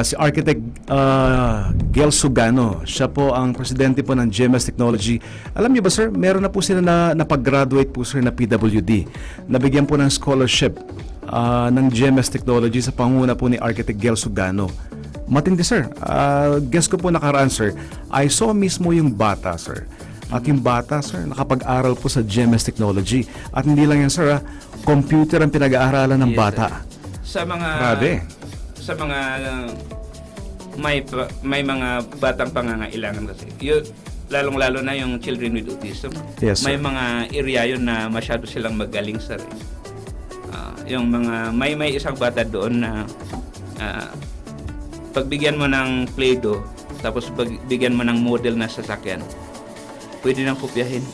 si Architect Gel Sugano. Siya po ang presidente po ng GMS Technology. Alam niyo ba, sir, meron na po sila na napag-graduate po, sir, na PWD. Nabigyan po ng scholarship ng GMS Technology sa panguna po ni Architect Gel Sugano. Matindi, sir. Guess ko po nakaraan, sir, I saw mismo yung bata, sir. At yung bata, sir, nakapag-aral po sa GMS Technology. At hindi lang yan, sir, computer ang pinag-aaralan ng bata. Sa mga Grabe. Sa mga may mga batang pangangailangan kasi. Lalong-lalo na yung children with autism. Yes, sir. May mga area yun na masyado silang magaling, sir. Yung mga may isang bata doon na pagbigyan mo ng Play-Doh, tapos bigyan mo ng model na sasakyan, pwede nang kopyahin.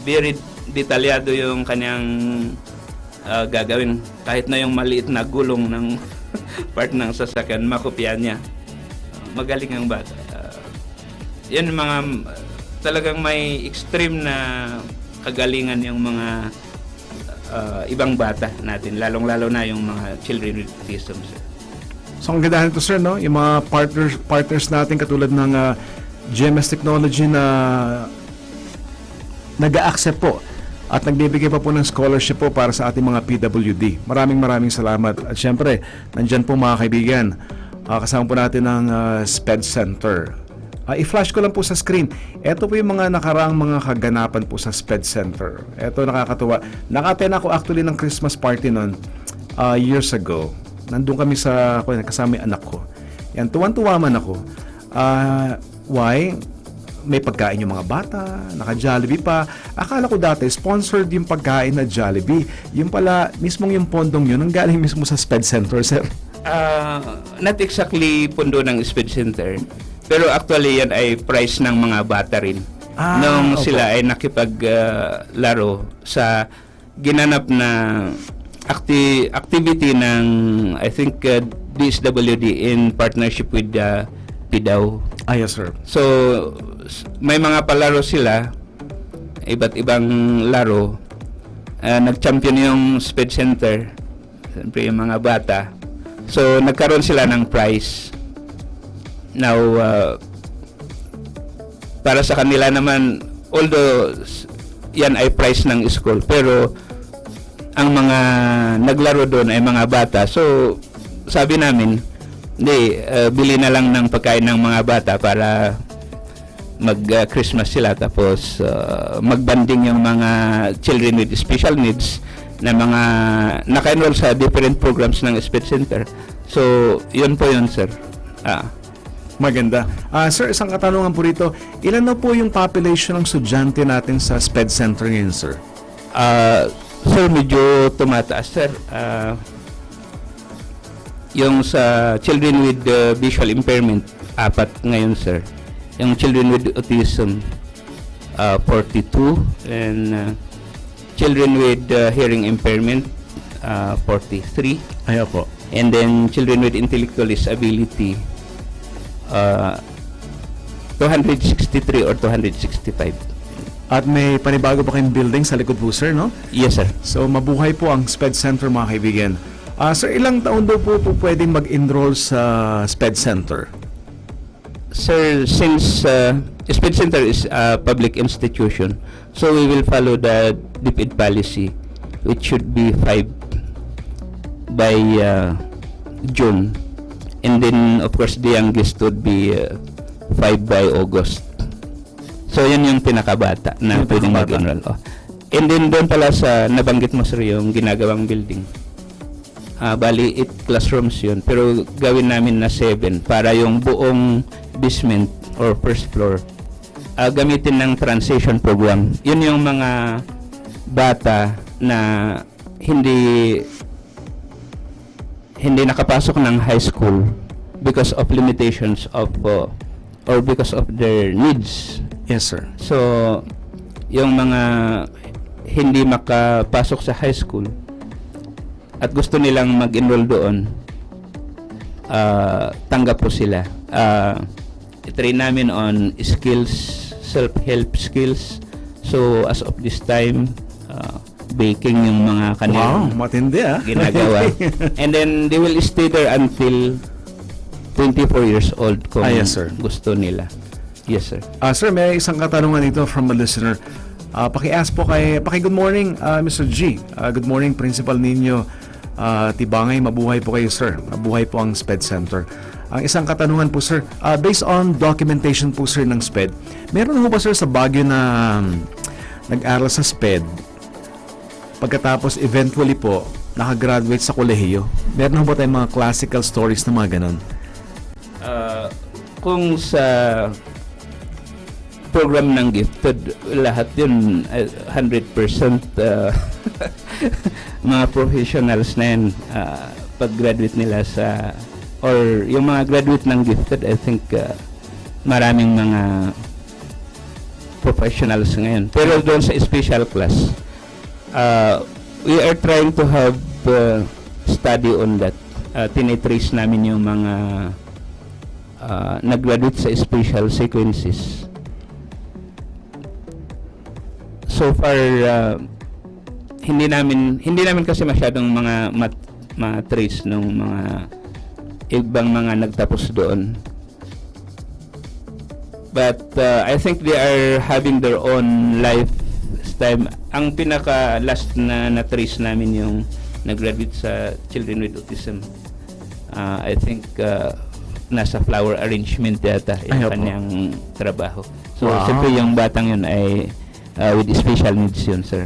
Very detalyado yung kanyang gagawin. Kahit na yung maliit na gulong ng part ng sasakyan, makopya niya. Magaling ang bata. Yan mga talagang may extreme na kagalingan yung mga ibang bata natin, lalong-lalo na yung mga children with autism, sir. So ang ganda nito, sir, no? Yung mga partners natin katulad ng GMS Technology na nag-a-accept po at nagbibigay pa po ng scholarship po para sa ating mga PWD. Maraming salamat. At syempre, nandyan po mga kaibigan, kasama po natin ang SPED Center. I-flash ko lang po sa screen. Ito po yung mga nakaraang mga kaganapan po sa SPED Center. Ito nakakatuwa. Naka-attend ako actually ng Christmas party noon years ago. Nandun kami kasama yung anak ko. Yan, tuwan-tuwa man ako. Why? May pagkain yung mga bata, naka-Jollibee pa. Akala ko dati, sponsored yung pagkain na Jollibee. Yung pala, mismong yung pondong yun, ang galing mismo sa SPED Center, sir. Not exactly pondo ng SPED Center. Pero actually, yan ay price ng mga bata rin. Nung sila ay nakipaglaro sa ginanap na activity ng, I think, DSWD in partnership with PIDAW. Yes, sir. So, may mga palaro sila, iba't ibang laro. Nag-champion yung SPED Center, siyempre yung mga bata. So, nagkaroon sila ng prize. Now, para sa kanila naman, although yan ay prize ng school, pero ang mga naglaro doon ay mga bata. So, sabi namin, bili na lang ng pagkain ng mga bata para mag-Christmas sila, tapos mag-banding yung mga children with special needs na mga naka-enroll sa different programs ng SPED Center. So, yun po yun, sir. Maganda. Sir, isang katanungan po rito. Ilan na po yung population ng estudyante natin sa SPED Center ngayon, sir? Sir, medyo tumataas, sir. Yung sa children with visual impairment, 4 ngayon, sir. Yung children with autism, 42. And children with hearing impairment, 43. Ayaw po. And then children with intellectual disability, 263 or 265. At may panibago pa kayong building sa likod po, sir, no? Yes, sir. So, mabuhay po ang SPED Center, mga kaibigan. Sir, ilang taon daw po pwedeng mag-enroll sa SPED Center? Sir, since SPED Center is a public institution, so we will follow the DepEd policy, which should be 5 by June. And then, of course, the youngest would be 5 by August. So, yun yung pinakabata na pwedeng mag-enroll. Oh. And then, doon pala sa nabanggit mo, sir, yung ginagawang building. Bali, 8 classrooms yun. Pero gawin namin na 7 para yung buong basement or first floor gamitin ng transition program. Yun yung mga bata na hindi nakapasok ng high school because of limitations of or because of their needs. Yes, sir. So, yung mga hindi makapasok sa high school at gusto nilang mag-enroll doon, tanggap po sila. I-train namin on skills, self-help skills. So, as of this time, baking yung mga kanilang matindi, ginagawa. And then, they will stay there until 24 years old kung yes, sir. Gusto nila. Yes, sir. Sir, may isang katanungan dito from a listener. Paki-ask po good morning, Mr. G. Good morning, Principal Nino Tibangay. Mabuhay po kayo, sir. Mabuhay po ang SPED Center. Ang isang katanungan po, sir, based on documentation po, sir, ng SPED, meron po ba, sir, sa Baguio na nag-aral sa SPED, pagkatapos eventually po nakagraduate sa kolehiyo? Meron po ba tayong mga classical stories na mga ganun? Kung sa program ng gifted, lahat yun 100% mga professionals na yan pag-graduate nila sa or yung mga graduate ng gifted, I think maraming mga professionals ngayon. Pero doon sa special class, we are trying to have study on that. Tinitrace namin yung mga nag-graduate sa special sequences. So far, hindi namin kasi masyadong mga matrace ng mga ibang mga nagtapos doon. But I think they are having their own lifetime. Ang pinaka last na na-trace namin yung nag-graduate sa Children with Autism. I think nasa flower arrangement yata yung kanyang trabaho. So, siyempre yung batang yun ay with special needs yun, sir.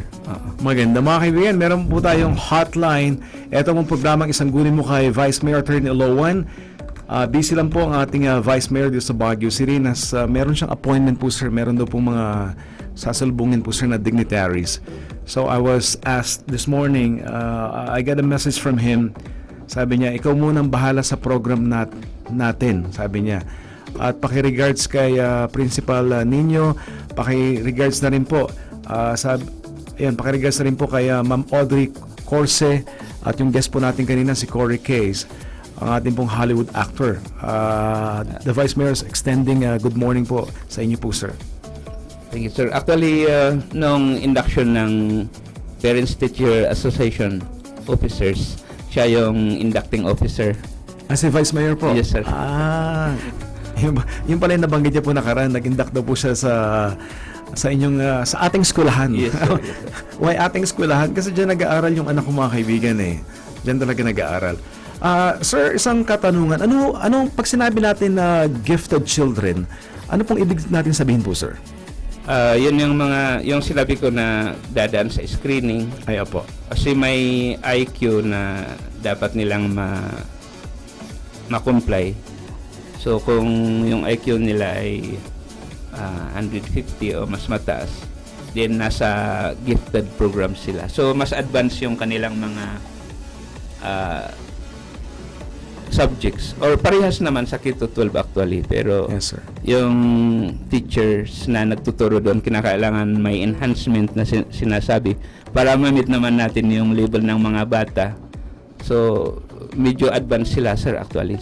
Maganda. Mga kaibigan, meron po tayong hotline. Ito mong programang Isang Guni Mo kay Vice Mayor Attorney Olowan. Busy lang po ang ating Vice Mayor dito sa Baguio City. Meron siyang appointment po, sir. Meron daw po mga sasalubungin po, sir, na dignitaries. So I was asked this morning, I got a message from him. Sabi niya, ikaw munang bahala sa program natin, sabi niya. At paki-regards kay Principal Nino, paki-regards na rin po paki-regards na rin po kay Ma'am Audrey Corse at yung guest po natin kanina si Corey Case, ang ating pong Hollywood actor. The Vice Mayor is extending good morning po sa inyo po, sir. Thank you, sir. Actually, nung induction ng Parents Teacher Association officers, siya yung inducting officer. Si Vice Mayor po? Yes, sir. Yung pala yung nabanggit niya po nakaraan, nag-induct daw po siya sa inyong sa ating eskwelahan. Yes, sir. Yes, sir. Why ating eskwelahan? Kasi diyan nag-aaral yung anak ko, mga kaibigan eh. Diyan talaga nag-aaral. Sir, isang katanungan. Ano pag sinabi natin na gifted children, ano pong ibig natin sabihin po, sir? Yun yung sinabi ko na dadaan sa screening. Ay, opo. Kasi may IQ na dapat nilang ma-comply. So, kung yung IQ nila ay 150 o mas mataas, then nasa gifted program sila. So, mas advanced yung kanilang mga subjects. Or parehas naman sa K-12 actually. Pero yes, sir, yung teachers na nagtuturo doon, kinakailangan may enhancement na sinasabi para ma-meet naman natin yung level ng mga bata. So, medyo advanced sila, sir, actually,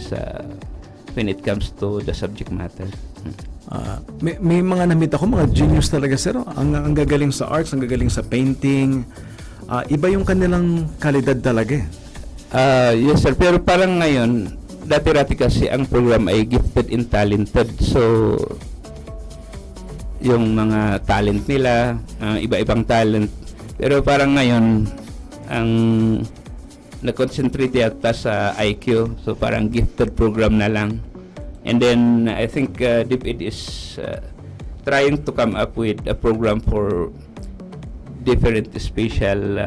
when it comes to the subject matter. May mga namit ako, mga genius talaga, sir. Ang gagaling sa arts, ang gagaling sa painting. Iba yung kanilang kalidad talaga. Yes sir, pero parang ngayon, dati-rati kasi ang program ay gifted and talented. So, yung mga talent nila, iba-ibang talent. Pero parang ngayon, ang na-concentrate yata sa IQ. So, parang gifted program na lang. And then, I think DepEd is trying to come up with a program for different special,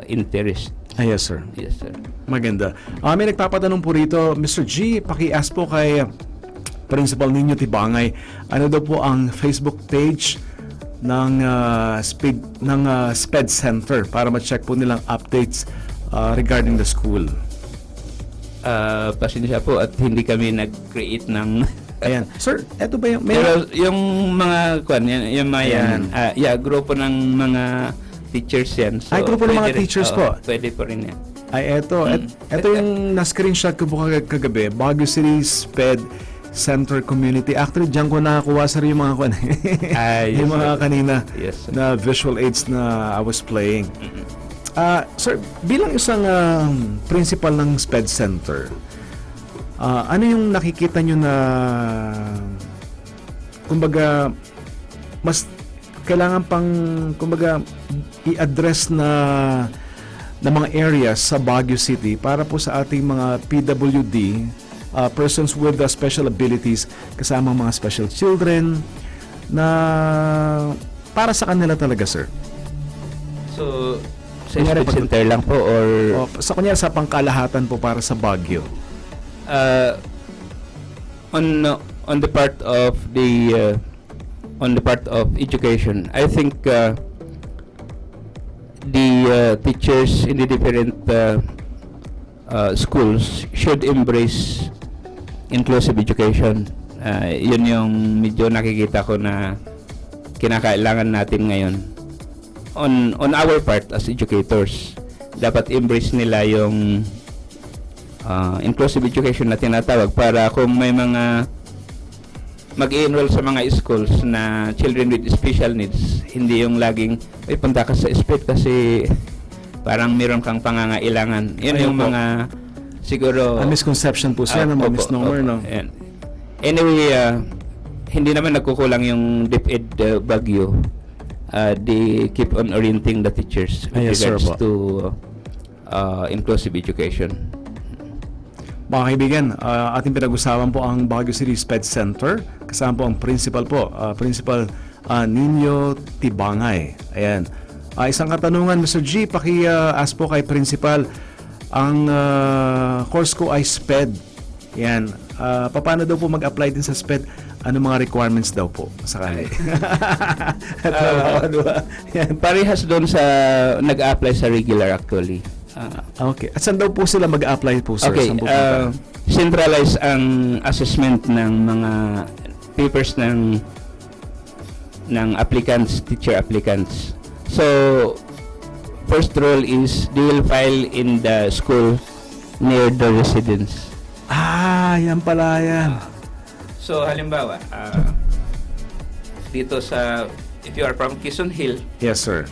interest. Yes, sir. Yes, sir. Maganda. May nagpapatanong po rito, Mr. G, paki-ask po kay Principal Nino Tibangay, ano daw po ang Facebook page ng SPED Center para ma-check po nilang updates regarding the school. Pasensya po at hindi kami nag-create ng ayan. Sir, eto ba yung pero yung mga yung mga grupo ng mga teachers yan. So, grupo ng mga teachers po. Pwede po rin yan. Eto yung na-screenshot ko po kagabi, Baguio City SPED Center Community. Actually, diyan ko nakakuha sir yung mga yung mga kanina na visual aids na I was playing. Sir, bilang isang principal ng SPED Center, ano yung nakikita nyo na kumbaga mas kailangan pang kumbaga i-address na mga areas sa Baguio City para po sa ating mga PWD, persons with special abilities, kasama mga special children, na para sa kanila talaga, sir? So, sa SPED Center lang po or sa kunya sa pangkalahatan po para sa Baguio? On the part of education, I think the teachers in the different schools should embrace inclusive education. Yun yung medyo nakikita ko na kinakailangan natin ngayon. On our part as educators, dapat embrace nila yung inclusive education na tinatawag para kung may mga mag-enroll sa mga schools na children with special needs, hindi yung laging ay punta ka sa SPED kasi parang meron kang pangangailangan. Yun yung mga siguro misconception po siya, mga misnomer, no? Anyway, hindi naman nagkukulang yung DepEd Baguio. They keep on orienting the teachers with regards to inclusive education. Mga kaibigan, ating pinag-usapan po ang Baguio City SPED Center. Kasama po ang principal po, Principal Nino Tibangay. Ayan. Isang katanungan, Mr. G, paki-ask po kay Principal. Ang course ko ay SPED. Ayan. Paano daw po mag-apply din sa SPED? Ano mga requirements daw po sa kanila? Parehas doon sa nag-apply sa regular actually. Okay. At saan daw po sila mag-apply po, sir? Okay. Centralize ang assessment ng mga papers ng applicants, teacher applicants. So, first rule is they will file in the school near the residence. Yan pala yan. So, halimbawa, dito sa, if you are from Quezon Hill. Yes, sir.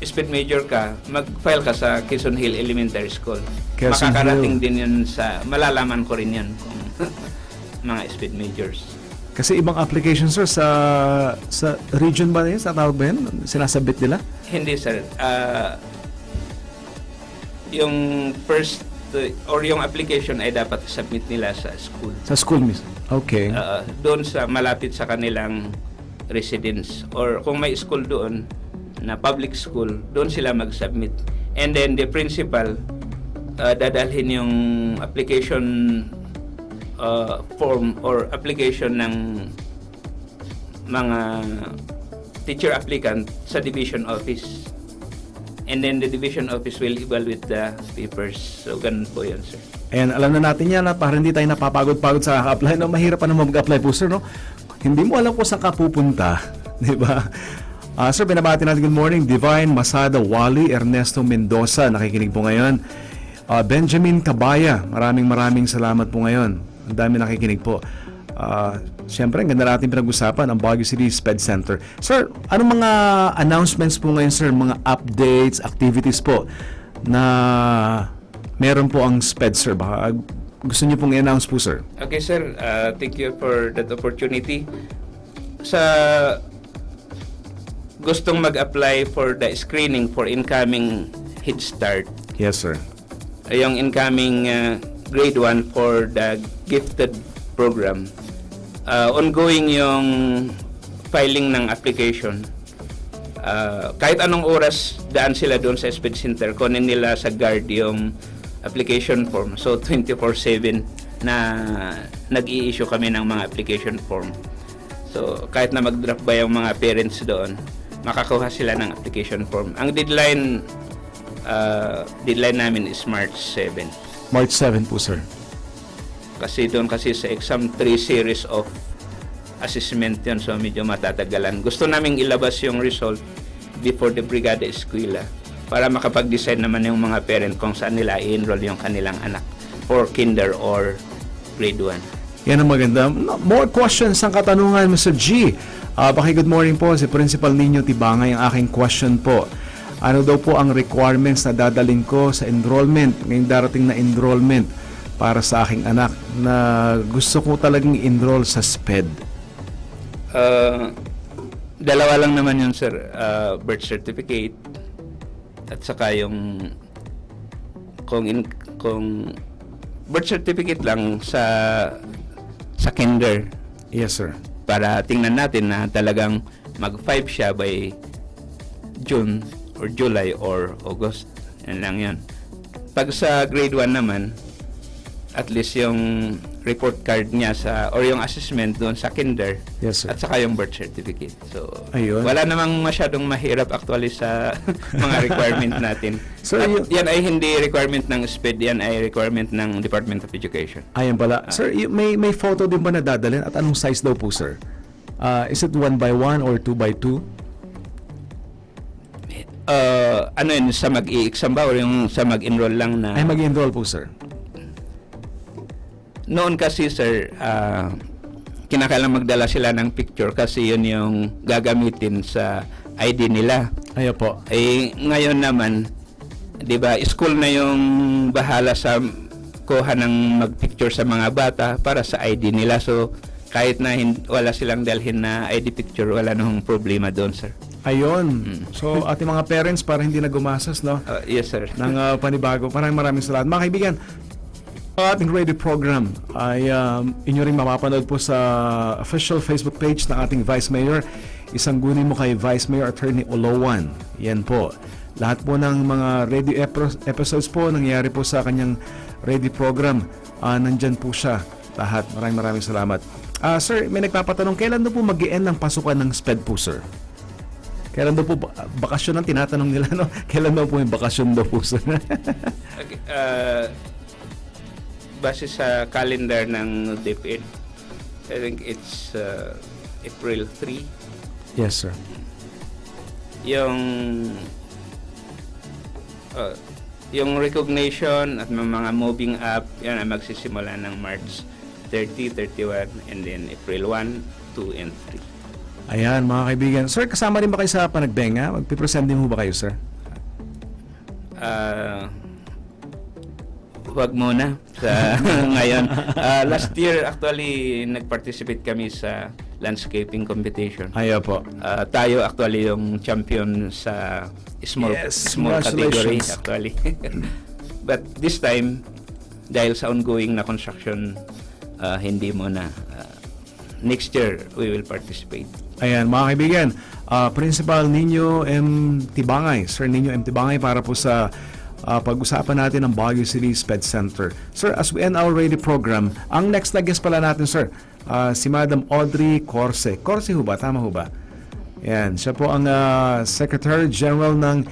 SPED major ka, mag-file ka sa Quezon Hill Elementary School. Quezon Makakarating Hill. din yun sa, malalaman ko rin yun kung mga SPED majors. Kasi ibang application, sir, sa region ba yun? Sa tawag ba yun? Sinasabit nila? Hindi, sir. Yung first or yung application ay dapat submit nila sa school. Sa school mismo? Okay. Doon sa malapit sa kanilang residence. Or kung may school doon, na public school, doon sila mag-submit. And then the principal, dadalhin yung application form or application ng mga teacher applicant sa division office. And then the division office will evaluate the papers. So, ganun po yun, sir. And alam na natin yan, para hindi tayo napapagod-pagod sa apply. No? Mahirap pa naman mag-apply po, sir. No? Hindi mo alam kung saan ka pupunta. Di ba? Sir, binabati natin good morning. Divine Masada Wally, Ernesto Mendoza, nakikinig po ngayon. Benjamin Cabaya, maraming salamat po ngayon. Ang dami nakikinig po. Siyempre, ang ganda natin pinag-usapan ang Baguio City SPED Center. Sir, anong mga announcements po ngayon, sir? Mga updates, activities po na meron po ang SPED, sir? Baka gusto niyo pong i-announce po, sir? Okay, sir. Thank you for that opportunity. Sa gustong mag-apply for the screening for incoming Head Start. Yes, sir. Yung incoming grade 1 for the gifted program. Ongoing yung filing ng application. Kahit anong oras daan sila doon sa SPED Center, kunin nila sa guard yung application form. So 24/7 na nag-i-issue kami ng mga application form. So kahit na mag-drop ba yung mga parents doon, makakuha sila ng application form. Ang deadline namin is March 7. March 7 po, sir. Kasi doon kasi sa exam 3 series of assessment yun, so medyo matatagalan. Gusto naming ilabas yung result before the Brigada Eskwela para makapag-decide naman yung mga parent kung saan nila i-enroll yung kanilang anak for kinder or grade 1. Yan ang maganda. More questions ang katanungan, Mr. G. Good morning po, si Principal Nino Tibangay. Ang aking question po, ano daw po ang requirements na dadalhin ko sa enrollment, ngayong darating na enrollment para sa aking anak na gusto ko talagang enroll sa SPED? Dalawa lang naman yun, sir. Birth certificate at saka yung kung birth certificate lang sa kinder. Yes, sir. Para tingnan natin na talagang mag-5 siya by June or July or August. Yan lang yan. Pag sa grade 1 naman, at least yung report card niya or yung assessment doon sa kinder. Yes, sir. At saka yung birth certificate. So, ayun. Wala namang masyadong mahirap actually sa mga requirement natin. So, yan ay hindi requirement ng SPED, yan ay requirement ng Department of Education. Ayan pala. Sir, may photo din ba na dadalhin at anong size daw po, sir? Is it 1x1 or 2x2? Ano yun, sa mag-i-exam ba or yung sa mag-enroll lang na? Ay, mag-enroll po, sir. Noon kasi, sir, kinakailangan magdala sila ng picture kasi yun yung gagamitin sa ID nila. Ayo po. Ngayon naman, 'di ba, school na yung bahala sa kuha ng mag-picture sa mga bata para sa ID nila. So kahit na wala silang dalhin na ID picture, wala nang problema doon, sir. Ayun. So ating mga parents para hindi na gumastos, no? Yes, sir. Ng panibago. Maraming salamat. Mga kaibigan, ang ating radio program ay inyo rin mapapanood po sa official Facebook page ng ating Vice Mayor. Isang guni mo kay Vice Mayor Attorney Olowan. Yan po. Lahat po ng mga radio episodes po nangyari po sa kanyang radio program. Nandyan po siya. Lahat. Maraming salamat. Sir, may nagpapatanong, kailan daw po mag-i-end ng pasukan ng SPED po, sir? Kailan daw po bakasyon ang tinatanong nila, no? Kailan daw po yung bakasyon daw po, sir? Okay, base sa calendar ng DepEd, I think it's April 3. Yes, sir. Yung recognition at mga moving up, yan ay magsisimula ng March 30, 31, and then April 1, 2, and 3. Ayan, mga kaibigan. Sir, kasama rin ba kayo sa Panagbenga? Magpipresent din mo ba kayo, sir? Huwag muna sa ngayon. Last year, actually, nag-participate kami sa landscaping competition. Ayo po. Tayo actually yung champion sa small category actually. But this time, dahil sa ongoing na construction, hindi muna. Next year, we will participate. Ayan, mga kaibigan. Principal Nino M. Tibangay. Sir Nino M. Tibangay para po sa pag-usapan natin ng Baguio City SPED Center. Sir, as we end our radio program, ang next na guest pala natin, sir, si Madam Audrey Corse. Corse ho ba? Tama ho ba? Yan, siya po ang Secretary General ng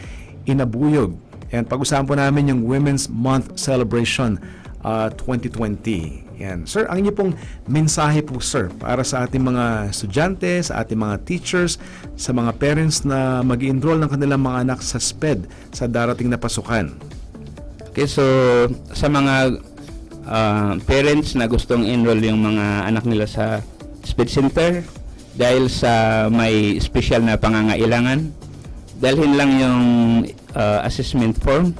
Inabuyog. And pag-usapan po namin yung Women's Month Celebration 2020. Yan. Sir, ang inyo pong mensahe po, sir, para sa ating mga estudyante, sa ating mga teachers, sa mga parents na mag-i-enroll ng kanilang mga anak sa SPED sa darating na pasukan. Okay, so sa mga parents na gustong enroll yung mga anak nila sa SPED Center dahil sa may special na pangangailangan, dalhin lang yung assessment form,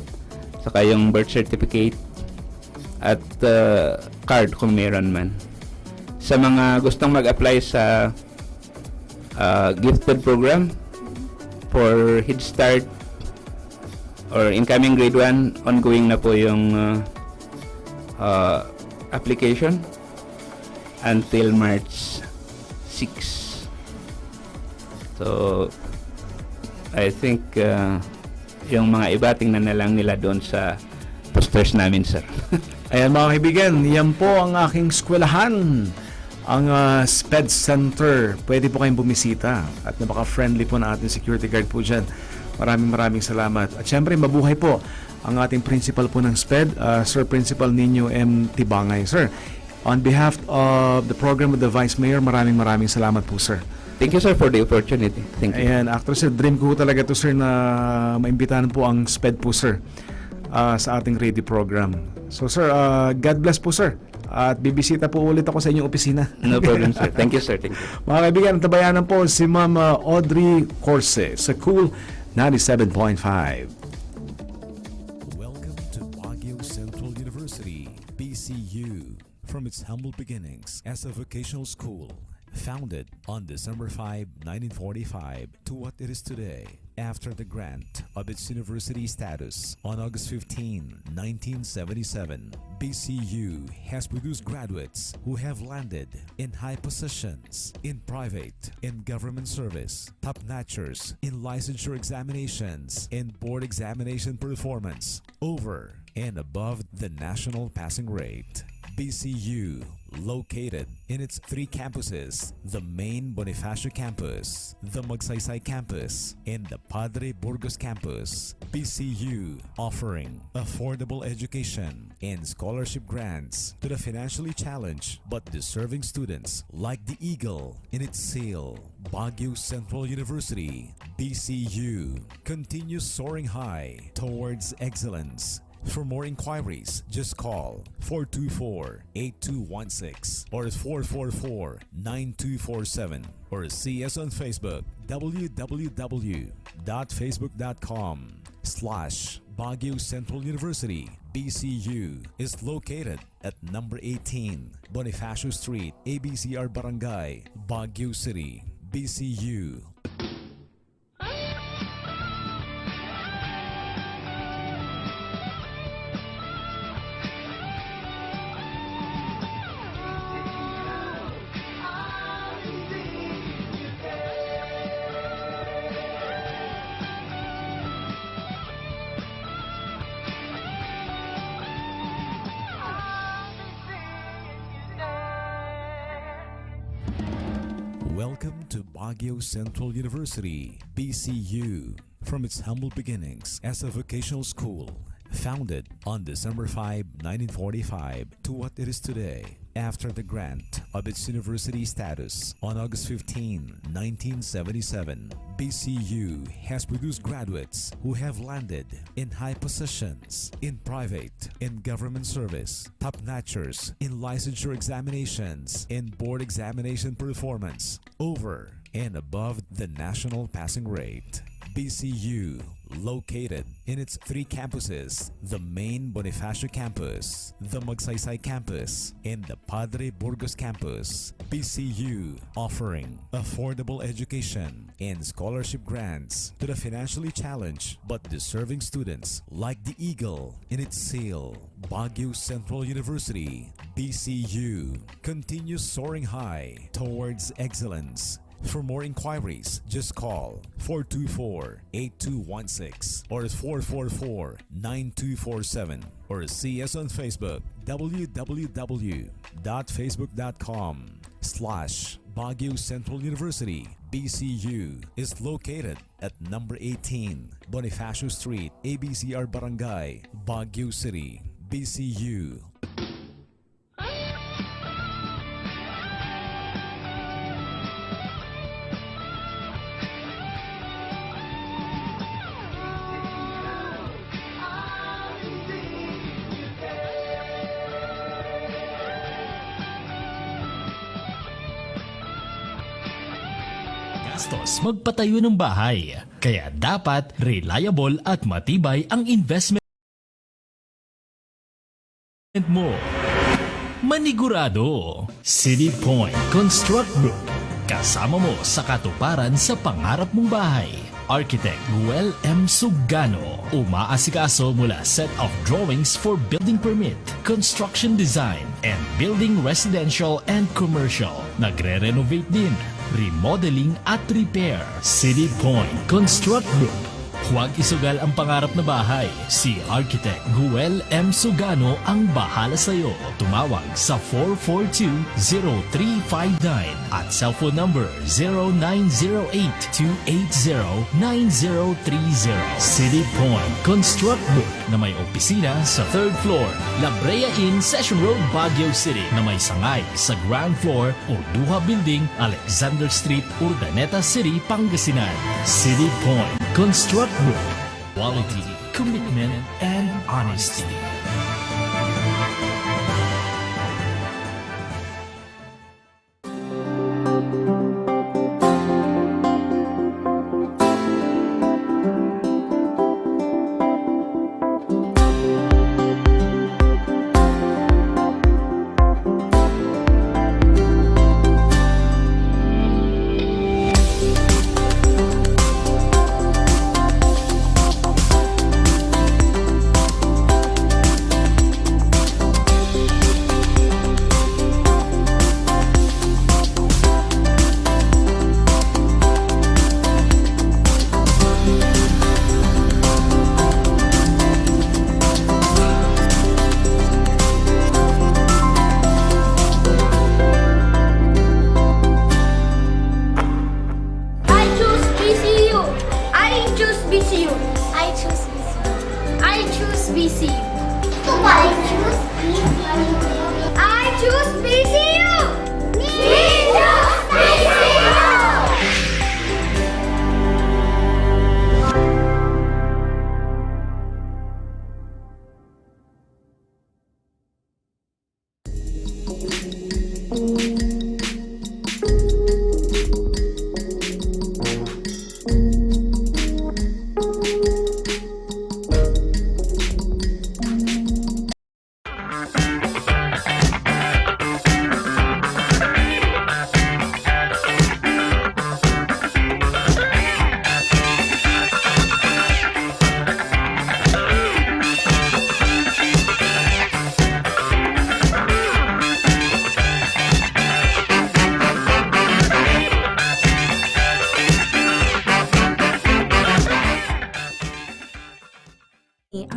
saka yung birth certificate at card kung meron man. Sa mga gustong mag-apply sa gifted program for Head Start or incoming grade 1, ongoing na po yung application until March 6. So, I think yung mga iba tingnan na lang nila doon sa posters namin, sir. Ayan mga kaibigan, yan po ang aking eskwelahan. Ang SPED Center. Pwede po kayong bumisita. At napaka-friendly po na ating security guard po dyan. Maraming salamat. At syempre, mabuhay po ang ating principal po ng SPED, Sir Principal Nino M. Tibangay. Sir, on behalf of the program with the Vice Mayor, maraming salamat po, sir. Thank you, sir, for the opportunity. Thank you. Ayan, actually, sir, dream ko talaga to, sir, na maimbitahan po ang SPED po, sir, sa ating radio program. So, sir, God bless po, sir. At bibisita po ulit ako sa inyong opisina. No problem, sir. Thank you, sir. Thank you. Mga kaibigan, tabayanan po si Ma'am Audrey Corse sa Cool 97.5. Welcome to Baguio Central University, BCU. From its humble beginnings as a vocational school, founded on December 5, 1945 to what it is today, after the grant of its university status on August 15, 1977, BCU has produced graduates who have landed in high positions in private and government service, top-notchers in licensure examinations and board examination performance over and above the national passing rate. BCU, located in its 3 campuses, the main Bonifacio campus, the Magsaysay campus, and the Padre Burgos campus. BCU offering affordable education and scholarship grants to the financially challenged but deserving students like the eagle in its sail. Baguio Central University, BCU, continues soaring high towards excellence. For more inquiries, just call 424-8216 or 444-9247 or see us on Facebook, www.facebook.com/Baguio Central University. BCU is located at number 18 Bonifacio Street, ABCR Barangay, Baguio City. BCU. Welcome to Baguio Central University, BCU. From its humble beginnings as a vocational school, founded on December 5, 1945 to what it is today, after the grant of its university status on August 15, 1977, BCU has produced graduates who have landed in high positions in private and government service, top-notchers in licensure examinations and board examination performance over and above the national passing rate. BCU, located in its 3 campuses, the main Bonifacio campus, the Magsaysay campus, and the Padre Burgos campus. BCU offering affordable education and scholarship grants to the financially challenged but deserving students like the eagle in its sail. Baguio Central University, BCU, continues soaring high towards excellence. For more inquiries, just call 424-8216 or 444-9247 or see us on Facebook, www.facebook.com/Baguio Central University. BCU is located at number 18 Bonifacio Street, ABCR Barangay, Baguio City. BCU. magastos magpatayo ng bahay. Kaya dapat reliable at matibay ang investment mo. Manigurado. City Point Construct Group. Kasama mo sa katuparan sa pangarap mong bahay. Architect Ruel M. Sugano. Umaasikaso mula set of drawings for building permit, construction design, and building residential and commercial. Nagre-renovate din, remodeling at repair. City Point Construct Group. Huwag isugal ang pangarap na bahay. Si Architect Guel M. Sugano ang bahala sa iyo. Tumawag sa 442-0359 at cellphone number 0908-280-9030. City Point Construct Group na may opisina sa 3rd floor, La Brea Inn, Session Road, Baguio City na may sangay sa ground floor o Duha Building, Alexander Street, Urdaneta City, Pangasinan. City Point Construct Group. Quality, commitment, and honesty.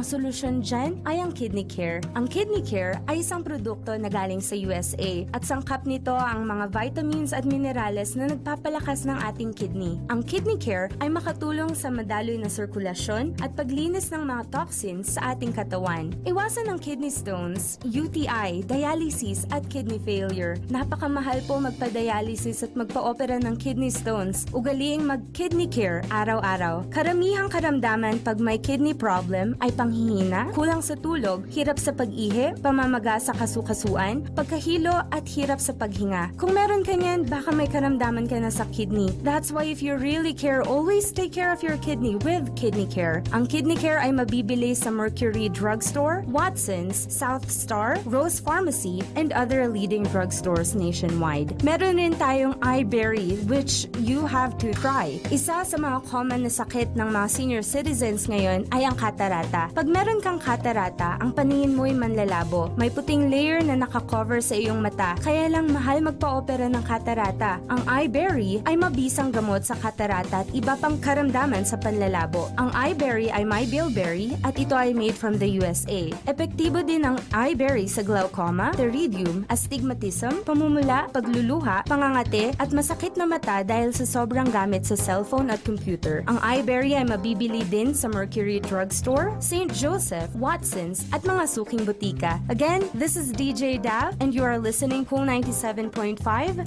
solusyon dyan ay ang Kidney Care. Ang Kidney Care ay isang produkto na galing sa USA at sangkap nito ang mga vitamins at minerales na nagpapalakas ng ating kidney. Ang Kidney Care ay makatulong sa madaloy na sirkulasyon at paglinis ng mga toxins sa ating katawan. Iwasan ang kidney stones, UTI, dialysis at kidney failure. Napakamahal po magpa-dialysis at magpa-opera ng kidney stones. Ugaliing mag-Kidney Care araw-araw. Karamihang karamdaman pag may kidney problem ay panghihina, kulang sa tulog, hirap sa pag-ihi, pamamaga sa kasukasuan, pagkahilo at hirap sa paghinga. Kung meron ka niyan, baka may karamdaman ka na sa kidney. That's why if you really care, always take care of your kidney with Kidney Care. Ang Kidney Care ay mabibili sa Mercury Drugstore, Watson's, South Star, Rose Pharmacy, and other leading drugstores nationwide. Meron rin tayong iBerry, which you have to try. Isa sa mga common na sakit ng mga senior citizens ngayon ay ang katarata. Pag meron kang katarata, ang paningin mo'y manlalabo. May puting layer na nakakover sa iyong mata, kaya lang mahal magpa-opera ng katarata. Ang iBerry ay mabisang gamot sa katarata at iba pang karamdaman sa panlalabo. Ang iBerry ay my bilberry at ito ay made from the USA. Epektibo din ang iBerry sa glaucoma, pterygium, astigmatism, pamumula, pagluluha, pangangate at masakit na mata dahil sa sobrang gamit sa cellphone at computer. Ang iBerry ay mabibili din sa Mercury Drugstore, St. Joseph, Watson's at mga suking butika. Again, this is DJ Dav and you are listening Cool 97.5,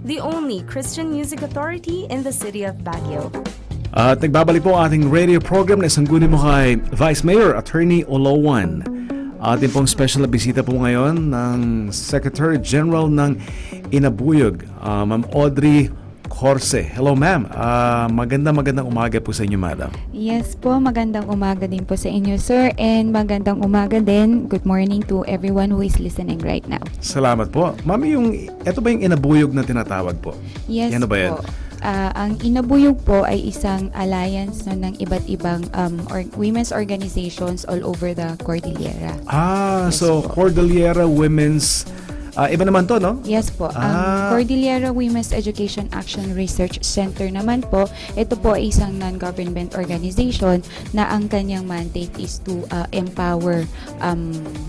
the only Christian music authority in the city of Baguio. At nagbabalik po ang ating radio program na sangguni mo kay Vice Mayor Attorney Olowan. Ating pong special na bisita po ngayon ng Secretary General ng Inabuyog, Ma'am Audrey Corse. Hello, ma'am. Magandang umaga po sa inyo, madam. Yes po, magandang umaga din po sa inyo, sir. And magandang umaga din. Good morning to everyone who is listening right now. Salamat po. Ma'am, ito ba yung inabuyog na tinatawag po? Yes Yan na ba yan? po. Ang Inabuyog po ay isang alliance ng iba't ibang women's organizations all over the Cordillera. So Cordillera Women's iba naman to, no? Yes po. Ang Cordillera Women's Education Action Research Center naman po, ito po ay isang non-government organization na ang kanyang mandate is to empower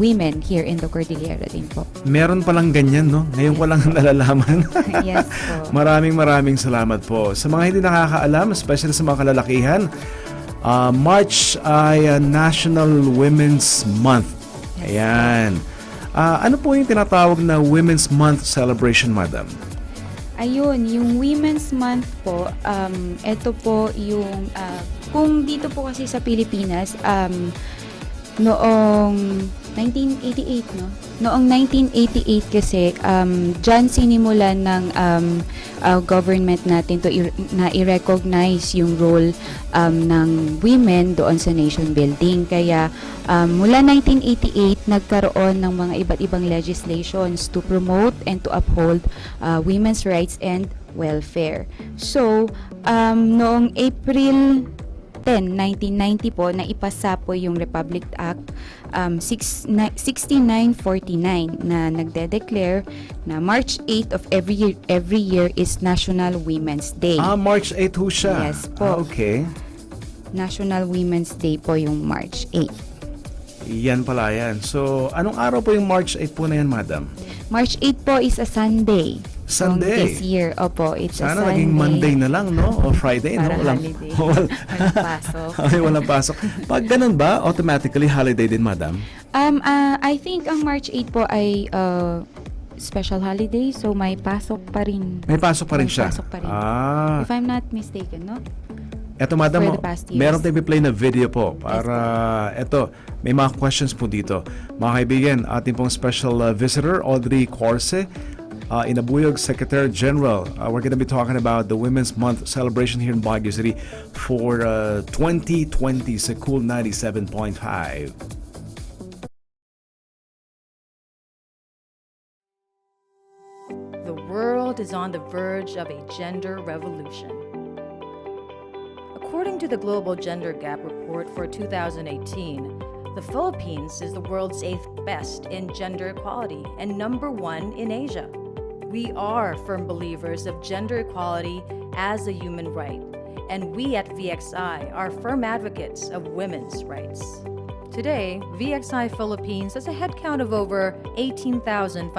women here in the Cordillera din po. Meron palang ganyan, no? Ngayon ko lang nalalaman. Yes po. Maraming salamat po. Sa mga hindi nakakaalam, especially sa mga kalalakihan, March ay National Women's Month. Ayan. Ano po yung tinatawag na Women's Month celebration, madam? Ayun, yung Women's Month po, ito po yung, kung dito po kasi sa Pilipinas, noong 1988, no? Noong 1988 kasi, dyan sinimulan ng government natin na i-recognize yung role ng women doon sa nation building. Kaya mula 1988, nagkaroon ng mga iba't ibang legislations to promote and to uphold women's rights and welfare. So, noong April 10, 1990 po, na ipasa po yung Republic Act 6949 na nagde-declare na March 8 of every year is National Women's Day. March 8 ho siya? Yes po. Okay. National Women's Day po yung March 8. Yan pala yan. So, anong araw po yung March 8 po na yan, madam? March 8 po is a Sunday. Sunday? This year, opo, it's a Sana Sunday. naging Monday na lang, no? O Friday, Para no? holiday. Walang pasok. Okay, walang pasok. Pag ganun ba, automatically holiday din, madam? I think ang March 8 po ay special holiday, so may pasok pa rin. May pasok pa rin siya? Pasok pa rin. If I'm not mistaken, no? Eto, madam, For the past years. meron tayong play na video po para, eto, may mga questions po dito. Mga kaibigan, ating pong special visitor, Audrey Corse, Inabuyog Secretary General. We're going to be talking about the Women's Month celebration here in Baguio City for 2020 sa Cool 97.5. The world is on the verge of a gender revolution. According to the Global Gender Gap Report for 2018, the Philippines is the world's 8th best in gender equality and #1 in Asia. We are firm believers of gender equality as a human right, and we at VXI are firm advocates of women's rights. Today, VXI Philippines has a headcount of over 18,500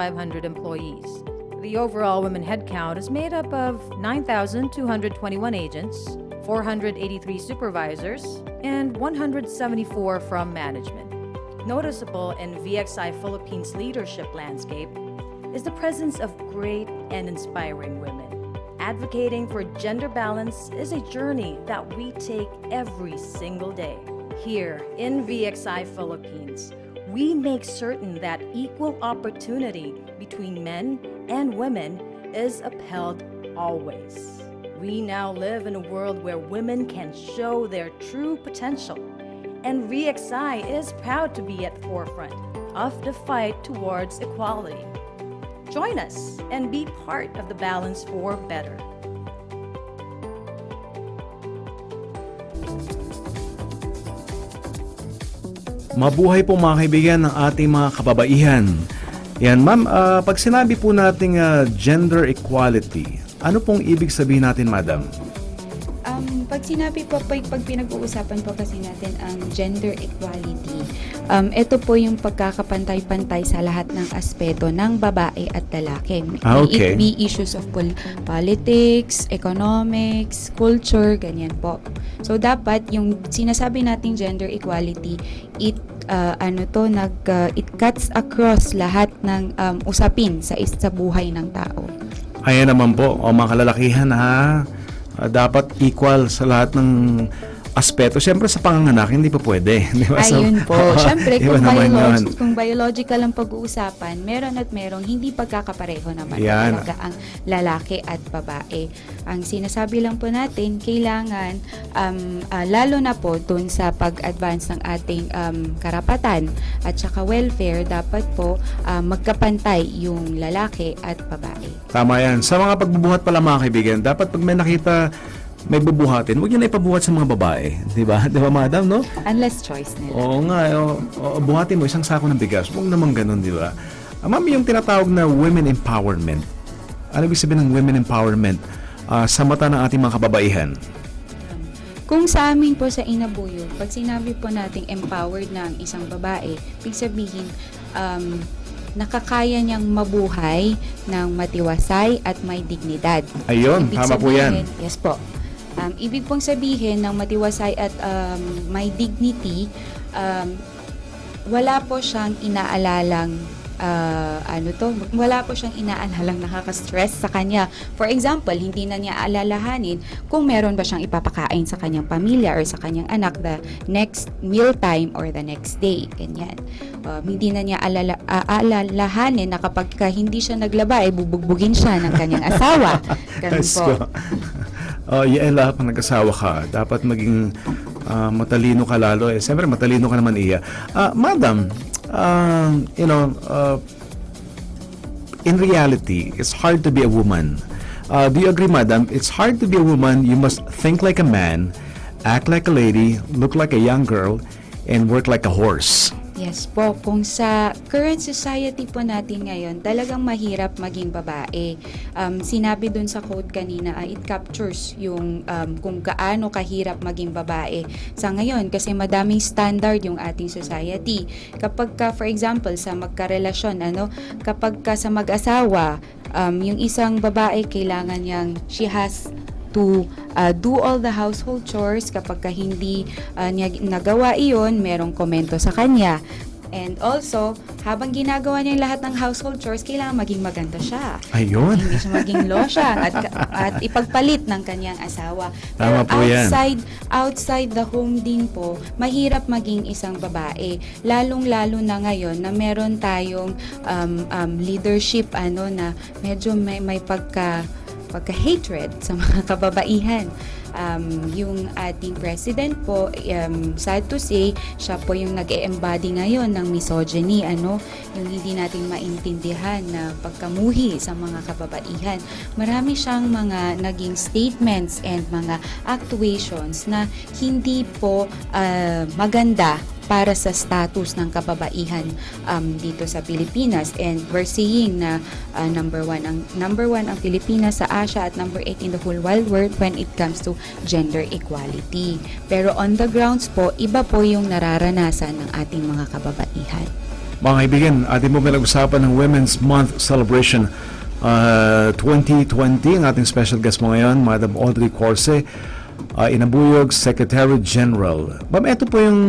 employees. The overall women headcount is made up of 9,221 agents, 483 supervisors, and 174 from management. Noticeable in VXI Philippines' leadership landscape is the presence of great and inspiring women. Advocating for gender balance is a journey that we take every single day. Here in VXI Philippines, we make certain that equal opportunity between men and women is upheld always. We now live in a world where women can show their true potential, and VXI is proud to be at the forefront of the fight towards equality. Join us and be part of the balance for better. Mabuhay po mga kaibigan ng ating mga kababaihan. Yan, ma'am, pag sinabi po nating gender equality, ano pong ibig sabihin natin, madam? Pag sinabi po, pag pinag-uusapan po kasi natin ang gender equality, ito po yung pagkakapantay-pantay sa lahat ng aspeto ng babae at lalaki. Okay. It be issues of politics, economics, culture, ganyan po. So dapat yung sinasabi nating gender equality, it cuts across lahat ng usapin sa buhay ng tao. Ayan naman po, mga kalalakihan, ha? Dapat equal sa lahat ng aspeto. Siyempre sa panganganak, hindi pa pwede. Di ba? Ayun po. Siyempre, iba naman yun. kung biological ang pag-uusapan, meron at merong hindi pagkakapareho naman Yan. talaga ang lalaki at babae. Ang sinasabi lang po natin, kailangan, lalo na po dun sa pag-advance ng ating karapatan at saka welfare, dapat po magkapantay yung lalaki at babae. Tama yan. Sa mga pagbubuhat pala mga kaibigan, dapat pag may nakita may bubuhatin, huwag nyo na ipabuhat sa mga babae. Di ba? Di ba, madam, no? Unless choice nila. Oo nga. Buhatin mo isang sako ng bigas. Huwag naman ganun, di ba? Ma'am, yung tinatawag na women empowerment. Ano ibig sabihin ng women empowerment sa mata ng ating mga kababaihan? Kung sa amin po sa Inabuyog, pag sinabi po nating empowered na ang isang babae, ibig sabihin, nakakaya niyang mabuhay ng matiwasay at may dignidad. Ayun, Ibig tama po sabihin- yan. Yes po. Ibig pong sabihin ng matiwasay at may dignity, wala po siyang inaalalang wala po siyang inaalalang nakaka-stress sa kanya. For example, hindi na niya alalahanin kung meron ba siyang ipapakain sa kanyang pamilya or sa kanyang anak the next meal time or the next day. Ganyan. Hindi na niya alalahanin na kapag hindi siya naglaba, ay bubugbugin siya ng kanyang asawa. Ganun Yes po. Lahat ng nag-asawa ka, dapat maging matalino ka lalo. Siyempre, matalino ka naman iya. Madam, in reality, it's hard to be a woman. Do you agree, madam? It's hard to be a woman. You must think like a man, act like a lady, look like a young girl, and work like a horse. Yes po, kung sa current society po natin ngayon, talagang mahirap maging babae. Sinabi dun sa quote kanina, it captures yung kung gaano kahirap maging babae sa ngayon kasi madaming standard yung ating society. Kapag ka, for example, sa magkarelasyon, kapag ka sa mag-asawa, yung isang babae kailangan niyang, she has to do all the household chores. Kapag ka hindi niya nagawa iyon, merong komento sa kanya. And also, habang ginagawa niya yung lahat ng household chores, kailangan maging maganda siya. Ayun. Hindi siya maging losyang at ipagpalit ng kanyang asawa. Tama po yan. Outside the home din po, mahirap maging isang babae. Lalong-lalo na ngayon na meron tayong leadership na medyo may pagka-hatred sa mga kababaihan. Yung ating president po, sad to say, siya po yung nag-e-embody ngayon ng misogyny, yung hindi natin maintindihan na pagkamuhi sa mga kababaihan. Marami siyang mga naging statements and mga actuations na hindi po maganda para sa status ng kababaihan dito sa Pilipinas, and we're seeing na number one ang Pilipinas sa Asia at number 8 in the whole wide world when it comes to gender equality. Pero on the grounds po, iba po yung nararanasan ng ating mga kababaihan. Mga kaibigan, ating po pinag-usapan ng Women's Month Celebration 2020. Ang ating special guest mo ngayon, Madam Audrey Corse, Inabuyog Secretary General. Ma'am, ito po yung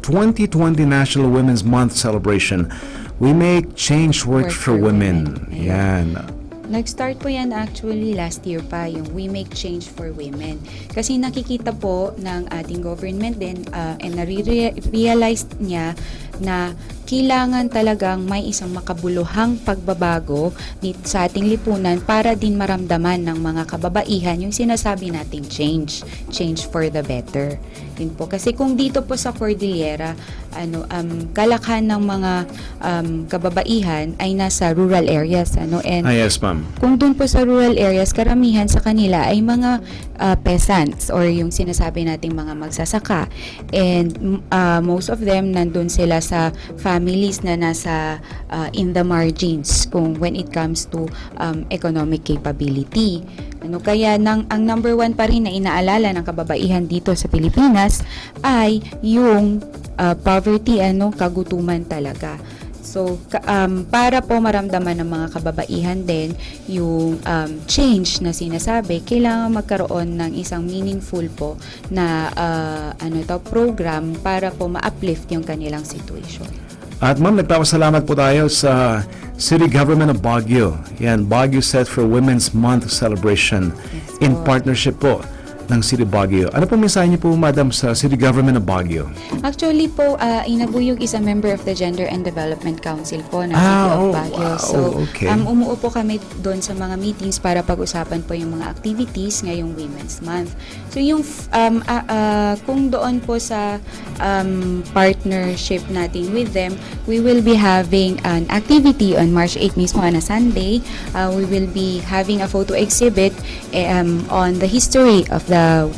2020 National Women's Month Celebration. We make change work for women. Yan. Nag-start po yan actually last year pa, yung We Make Change for Women. Kasi nakikita po ng ating government din and nare-realize niya na kailangan talagang may isang makabuluhang pagbabago sa ating lipunan para din maramdaman ng mga kababaihan yung sinasabi nating change for the better. Yun po. Kasi kung dito po sa Cordillera, kalakhan ng mga kababaihan ay nasa rural areas. And yes, ma'am. kung dun po sa rural areas, karamihan sa kanila ay mga peasants or yung sinasabi nating mga magsasaka. And most of them nandun sila sa families na nasa in the margins when it comes to economic capability. Kaya ang number one pa rin na inaalala ng kababaihan dito sa Pilipinas ay yung poverty, kagutuman talaga. So, para po maramdaman ng mga kababaihan din yung change na sinasabi, kailangan magkaroon ng isang meaningful po na program para po ma-uplift yung kanilang situation. At ma'am, nagpapasalamat po tayo sa City Government of Baguio. Yan, Baguio set for Women's Month celebration in partnership po ng City Baguio. Ano pong mensahe niyo po, Madam, sa City Government of Baguio? Actually po, Inabuyog is a member of the Gender and Development Council po ng City of Baguio. Wow, So, okay. umuupo kami doon sa mga meetings para pag-usapan po yung mga activities ngayong Women's Month. So, yung kung doon po sa partnership natin with them, we will be having an activity on March 8 mismo on a Sunday. We will be having a photo exhibit on the history of the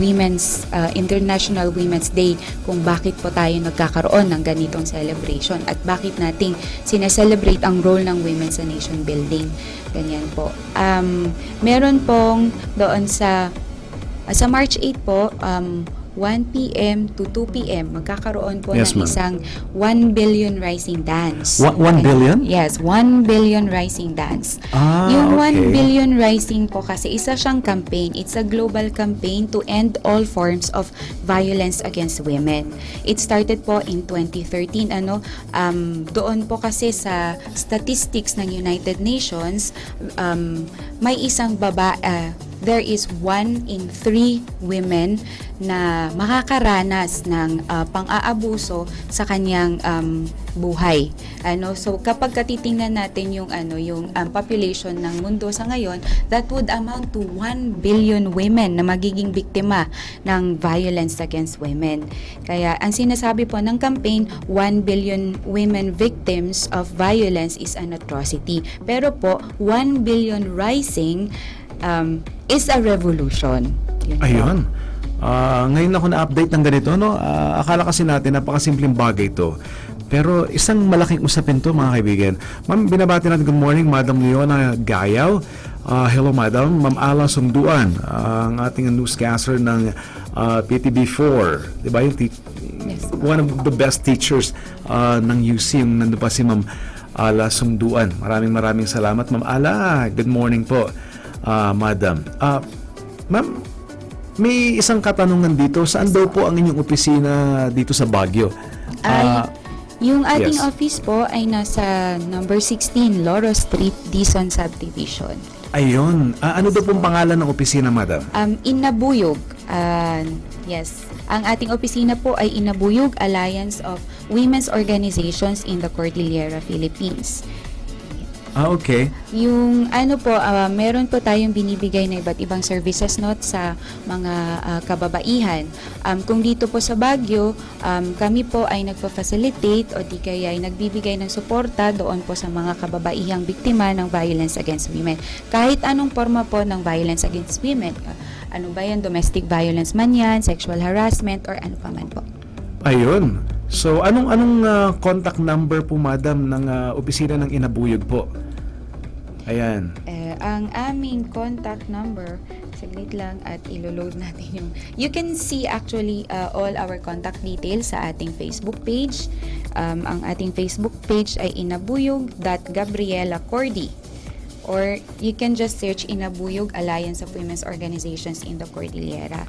International Women's Day, kung bakit po tayo nagkakaroon ng ganitong celebration at bakit nating sineselebrate ang role ng women sa nation building. Ganyan po. Meron pong doon sa March 8 po, 1 p.m. to 2 p.m. magkakaroon po Yes, ng ma'am. isang 1 billion rising dance. 1 billion? Yes, 1 billion rising dance. Yung 1 billion rising po kasi isa siyang campaign. It's a global campaign to end all forms of violence against women. It started po in 2013. Doon po kasi sa statistics ng United Nations, may isang there is 1 in 3 women na makakaranas ng pang-aabuso sa kanyang buhay. So kapag titingnan natin yung population ng mundo sa ngayon, that would amount to 1 billion women na magiging biktima ng violence against women. Kaya ang sinasabi po ng campaign, 1 billion women victims of violence is an atrocity. Pero po, 1 billion rising is a revolution. Yun po. Ayun. Ngayon ako na-update ng ganito, no? Akala kasi natin napakasimpleng bagay ito. Pero isang malaking usapin to, mga kaibigan. Ma'am, binabati natin good morning, Madam Leona Gayaw. Hello, Madam. Ma'am Ala Sumduan, ang ating newscaster ng PTB4. Diba? Yung one of the best teachers ng UC. Yung nandun pa si Ma'am Ala Sumduan. Maraming salamat, Ma'am Ala. Good morning po, Madam. Ma'am, may isang katanungan dito. Saan daw po ang inyong opisina dito sa Baguio? Yung ating yes. office po ay nasa number 16 Loro Street, Dizon Subdivision. Ayun. Ano daw pong pangalan ng opisina, Madam? Inabuyog. Yes. Ang ating opisina po ay Inabuyog Alliance of Women's Organizations in the Cordillera, Philippines. Okay. Yung meron po tayong binibigay na iba't ibang services sa mga kababaihan. Kung dito po sa Baguio, kami po ay nagpa-facilitate o di kaya ay nagbibigay ng suporta doon po sa mga kababaihang biktima ng violence against women. Kahit anong forma po ng violence against women. Ano ba yan? Domestic violence man yan, sexual harassment, or ano pa man po. Ayun. So, anong contact number po, Madam, ng opisina ng Inabuyog po? Ayan. Ang aming contact number, saglit lang at ilo-load natin yung... You can see actually all our contact details sa ating Facebook page. Ang ating Facebook page ay inabuyog.gabriela-cordy. Or you can just search Inabuyog Alliance of Women's Organizations in the Cordillera.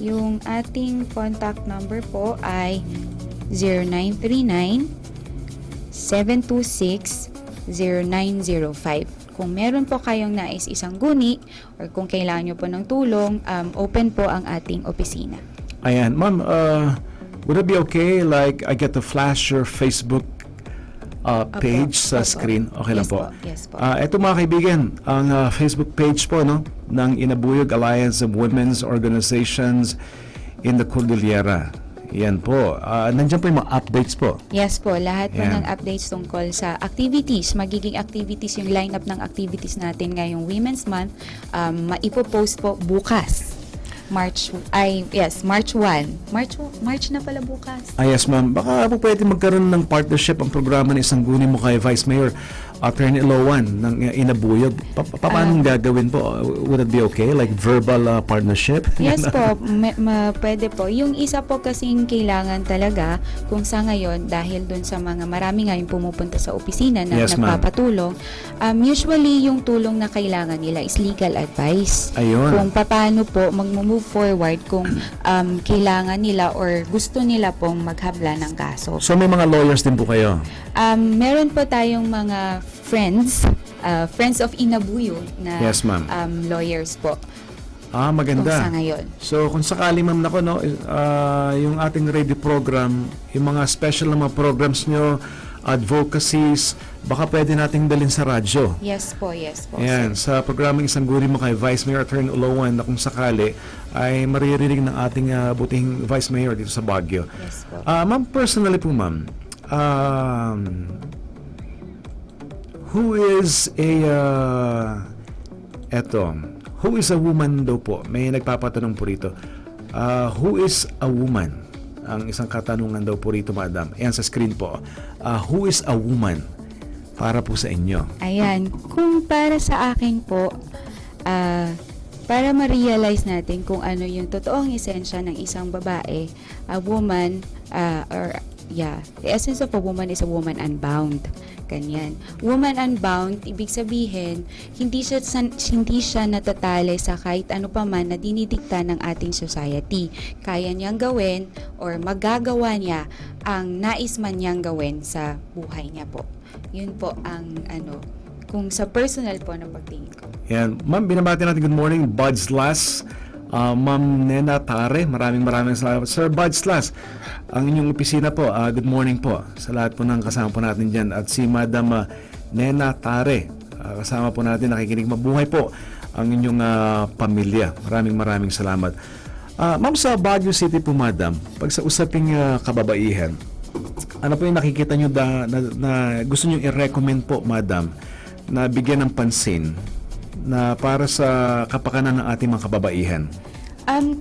Yung ating contact number po ay 0939-726-0905. Kung meron po kayong nais isang guni or kung kailangan nyo po ng tulong, open po ang ating opisina. Ayan. Ma'am, would it be okay like I get to flash your Facebook page sa screen? Okay lang po. Yes po. Ito mga kaibigan, ang Facebook page po ng Inabuyog Alliance of Women's Organizations in the Cordillera. Yan po. Nandiyan po yung mga updates po. Yes po, lahat po Yan. ng updates tungkol sa activities, magiging activities, yung lineup ng activities natin ngayong Women's Month, maipopost po bukas. March 1. March na pala bukas. Yes, ma'am. Baka po pwede magkaroon ng partnership ang programa ng isang guni mo kay Vice Mayor Attorney Lowan ng Inabuyog. Paano gagawin po? Would it be okay? Like verbal partnership? Yes po, pwede po. Yung isa po kasing kailangan talaga kung sa ngayon, dahil dun sa mga marami ngayon pumupunta sa opisina na Yes, ma'am. nagpapatulong, usually yung tulong na kailangan nila is legal advice. Ayun. Kung paano po mag-move forward kung kailangan nila or gusto nila pong maghabla ng kaso. So may mga lawyers din po kayo? Meron po tayong mga friends of Inabuyog na Yes, ma'am. lawyers po. Maganda. Kung sa ngayon. So, kung sakali, ma'am, nako, no, yung ating radio program, yung mga special na mga programs nyo, advocacies, baka pwede nating dalhin sa radyo. Yes po. Ayan, sa programang Isang Guri Mo kay Vice Mayor Attorney Oloan na kung sakali ay maririnig ng ating buting Vice Mayor dito sa Baguio. Yes po. Ma'am, personally po, ma'am, who is a woman daw po? May nagpapatanong po rito. Who is a woman? Ang isang katanungan daw po rito, madam. Ayan sa screen po. Who is a woman? Para po sa inyo. Ayan. Kung para sa akin po, para ma-realize natin kung ano yung totoong esensya ng isang babae, a woman, the essence of a woman is a woman unbound. Ganyan. Woman unbound, ibig sabihin, hindi siya natatali sa kahit ano pa man na dinidikta ng ating society. Kaya niyang gawin or magagawa niya ang nais man niyang gawin sa buhay niya po. Yun po ang kung sa personal po na pagtingin ko. Yan. Ma'am, binabati natin good morning, Buds Las. Ma'am Nena Tare, maraming salamat. Sir Buds Las, ang inyong opisina po, good morning po sa lahat po ng kasama po natin dyan. At si Madam Nena Tare, kasama po natin, nakikinig, mabuhay po ang inyong pamilya. Maraming salamat. Ma'am, sa Baguio City po, Madam, pag sa usaping kababaihan, ano po yung nakikita nyo na gusto nyo i-recommend po, Madam, na bigyan ng pansin na para sa kapakanan ng ating mga kababaihan?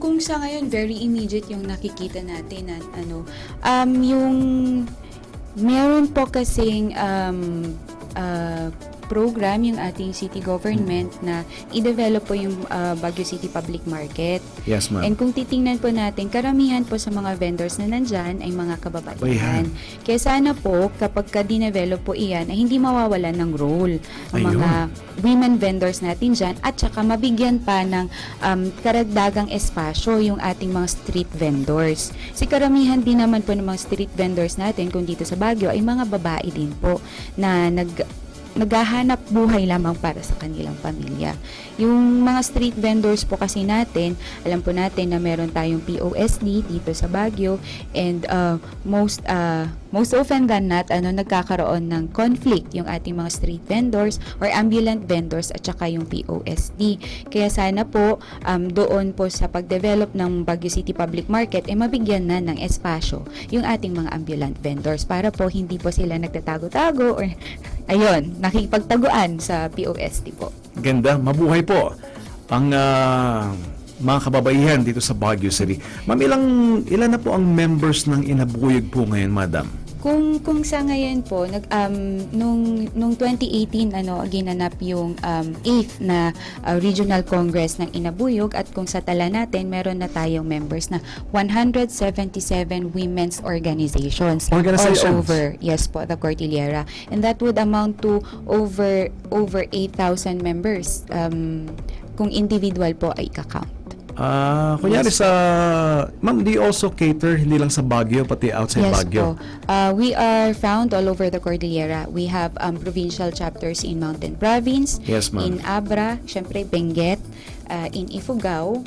Kung sa ngayon, very immediate yung nakikita natin na yung meron po kasing program yung ating city government na i-develop po yung Baguio City Public Market. Yes, ma'am. And kung titingnan po natin, karamihan po sa mga vendors na nandyan ay mga kababaihan. Kaya sana po, kapag ka-develop po iyan, ay hindi mawawalan ng role ang mga women vendors natin dyan at saka mabigyan pa ng karagdagang espasyo yung ating mga street vendors. Si karamihan din naman po ng mga street vendors natin kung dito sa Baguio ay mga babae din po na naghahanap buhay lamang para sa kanilang pamilya. Yung mga street vendors po kasi natin, alam po natin na meron tayong POSD dito sa Baguio and most often than not, nagkakaroon ng conflict yung ating mga street vendors or ambulant vendors at saka yung POSD. Kaya sana po doon po sa pag-develop ng Baguio City Public Market ay mabigyan na ng espasyo yung ating mga ambulant vendors para po hindi po sila nagtatago-tago or nakipagtaguan sa POSD po. Ganda, mabuhay po ang mga kababaihan dito sa Baguio City. Ma'am, ilan na po ang members ng Inabuyog po ngayon, Madam? Kung sa ngayon po, nung 2018 ginanap yung 8th na Regional Congress ng Inabuyog at kung sa tala natin, meron na tayong members na 177 women's organizations. All over, yes po, the Cordillera. And that would amount to over 8,000 members kung individual po ay kakount. Kunyari ma'am, do you also cater hindi lang sa Baguio pati outside Baguio? Yes po. We are found all over the Cordillera. We have provincial chapters in Mountain Province, in Abra, syempre Benguet, in Ifugao,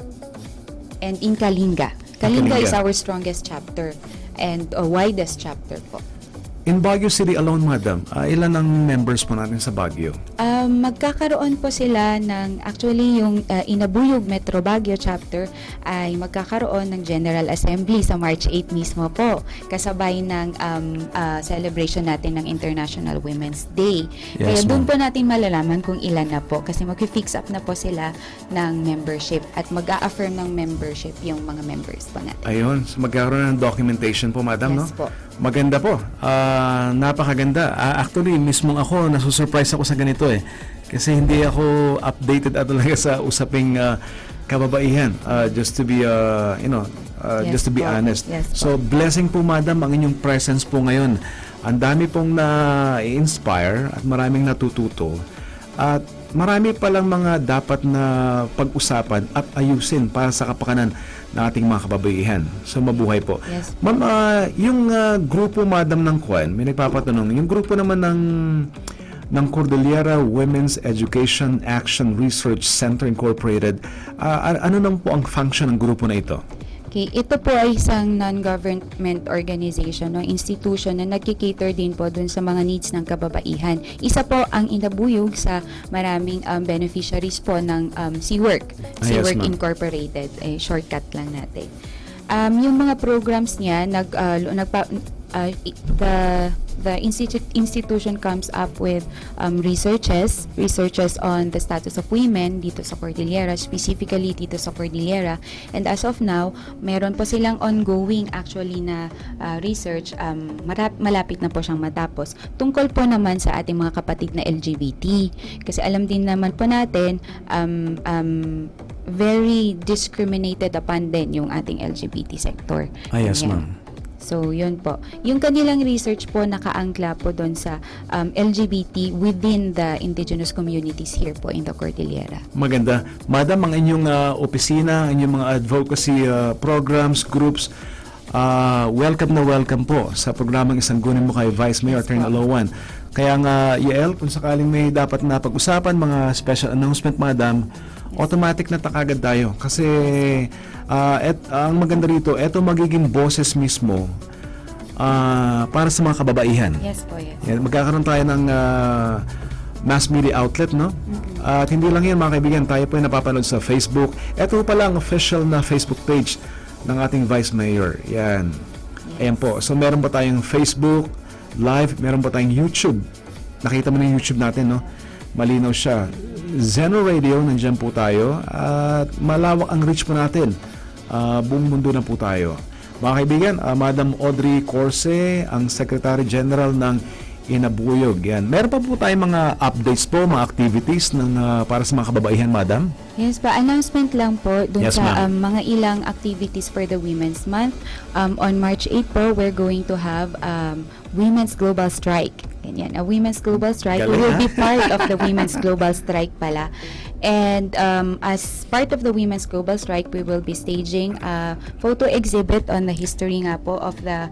and in Kalinga. Kalinga is our strongest chapter and widest chapter po. In Baguio City alone, Madam, ilan ang members po natin sa Baguio? Magkakaroon po sila ng, actually yung Inabuyog Metro Baguio chapter ay magkakaroon ng General Assembly sa March 8 mismo po, kasabay ng celebration natin ng International Women's Day. Kaya doon po natin malalaman kung ilan na po kasi mag-fix up na po sila ng membership at mag-a-affirm ng membership yung mga members po natin. Ayun, so magkakaroon ng documentation po, Madam, yes, no? Po. Maganda po. Napakaganda. Actually, mismong ako, nasusurprise ako sa ganito eh. Kasi hindi ako updated at talaga sa usaping kababaihan. Just to be, just to be honest. Yes, so, blessing po, Madam, ang inyong presence po ngayon. Ang dami pong na-inspire at maraming natututo. At marami palang mga dapat na pag-usapan at ayusin para sa kapakanan ng ating mga kababaihan. So, mabuhay po. Yes. Ma'am, yung grupo, Madam, ng Kwan, may nagpapatanong, yung grupo naman ng ng Cordillera Women's Education Action Research Center Incorporated. Ano nang po ang function ng grupo na ito? Okay, ito po ay isang non-government organization o institution na nagkikater din po dun sa mga needs ng kababaihan. Isa po ang inabuyog sa maraming beneficiaries po ng SeaWork. SeaWork ma'am. Incorporated. Shortcut lang natin. Yung mga programs niya, the institution comes up with researches on the status of women dito sa Cordillera, specifically dito sa Cordillera. And as of now, meron po silang ongoing actually na research, malapit na po siyang matapos. Tungkol po naman sa ating mga kapatid na LGBT. Kasi alam din naman po natin, very discriminated upon din yung ating LGBT sector. Yes, Ganyan. ma'am. So, yun po. Yung kanilang research po nakaangkla po doon sa LGBT within the indigenous communities here po in the Cordillera. Maganda. Madam, ang inyong opisina, ang inyong mga advocacy programs, groups, welcome na welcome po sa programang Isang Gunin Mo kay Vice Mayor Attorney Aloan. Kaya nga, Yael, kung sakaling may dapat na pag-usapan, mga special announcement, Madam, automatic na takagad tayo. Kasi ang maganda rito, eto magiging boses mismo para sa mga kababaihan. Yes po, yes. Yan, magkakaroon tayo ng mass media outlet, no? At hindi lang yan, mga kaibigan, tayo po ay napapanood sa Facebook. Ito pala ang official na Facebook page ng ating Vice Mayor. Yan. Ayan po. So meron pa tayong Facebook Live, meron pa tayong YouTube. Nakita mo na yung YouTube natin, no? Malinaw siya. Zeno Radio, nandiyan po tayo. At malawak ang reach po natin. Buong mundo na po tayo. Mga kaibigan, Madam Audrey Corse, ang Secretary General ng Inabuyog. Yan. Meron pa po tayong mga updates po, mga activities para sa mga kababaihan, Madam? Yes pa, announcement lang po dun Yes, sa ma'am. mga ilang activities for the Women's Month. On March 8 po, we're going to have Women's Global Strike. Ganyan, a Women's Global Strike. We will be part of the Women's Global Strike pala. And as part of the Women's Global Strike, we will be staging a photo exhibit on the history nga po of the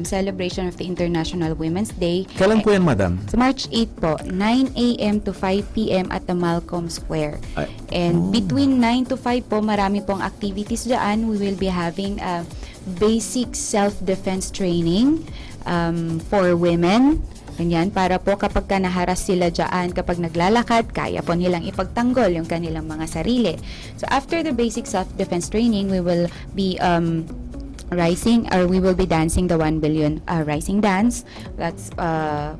celebration of the International Women's Day. Kailan po yan, Madam? Sa March 8 po, 9 a.m. to 5 p.m. at the Malcolm Square. And between 9 to 5 po, marami pong activities dyan. We will be having a basic self-defense training for women. Ganyan, para po kapag ka naharas sila dyan, kapag naglalakad, kaya po nilang ipagtanggol yung kanilang mga sarili. So after the basic self-defense training, we will be we will be dancing the 1 billion rising dance. That's 1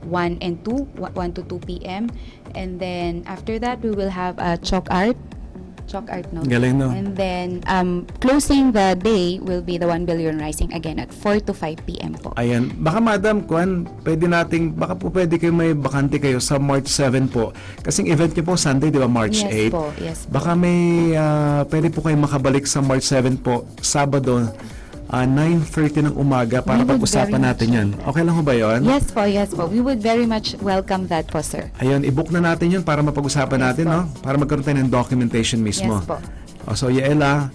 to 2 p.m. And then after that, we will have a chalk art, no? Galing, no? And then closing the day will be the 1 billion rising again at 4 to 5 p.m. po. Ayan. Baka, Madam, baka po pwede kayo may bakante kayo sa March 7 po. Kasing event niyo po Sunday, di ba? March 8. Po, yes po. Baka may pwede po kayo makabalik sa March 7 po, Sabado, 9:30 ng umaga para We would pag-usapan very natin yan. Okay lang ho ba yun? Yes po. We would very much welcome that po, sir. Ayun, i-book na natin yun para mapag-usapan natin, no? Para magkaroon tayo ng documentation mismo. Yes po. So, Yaela,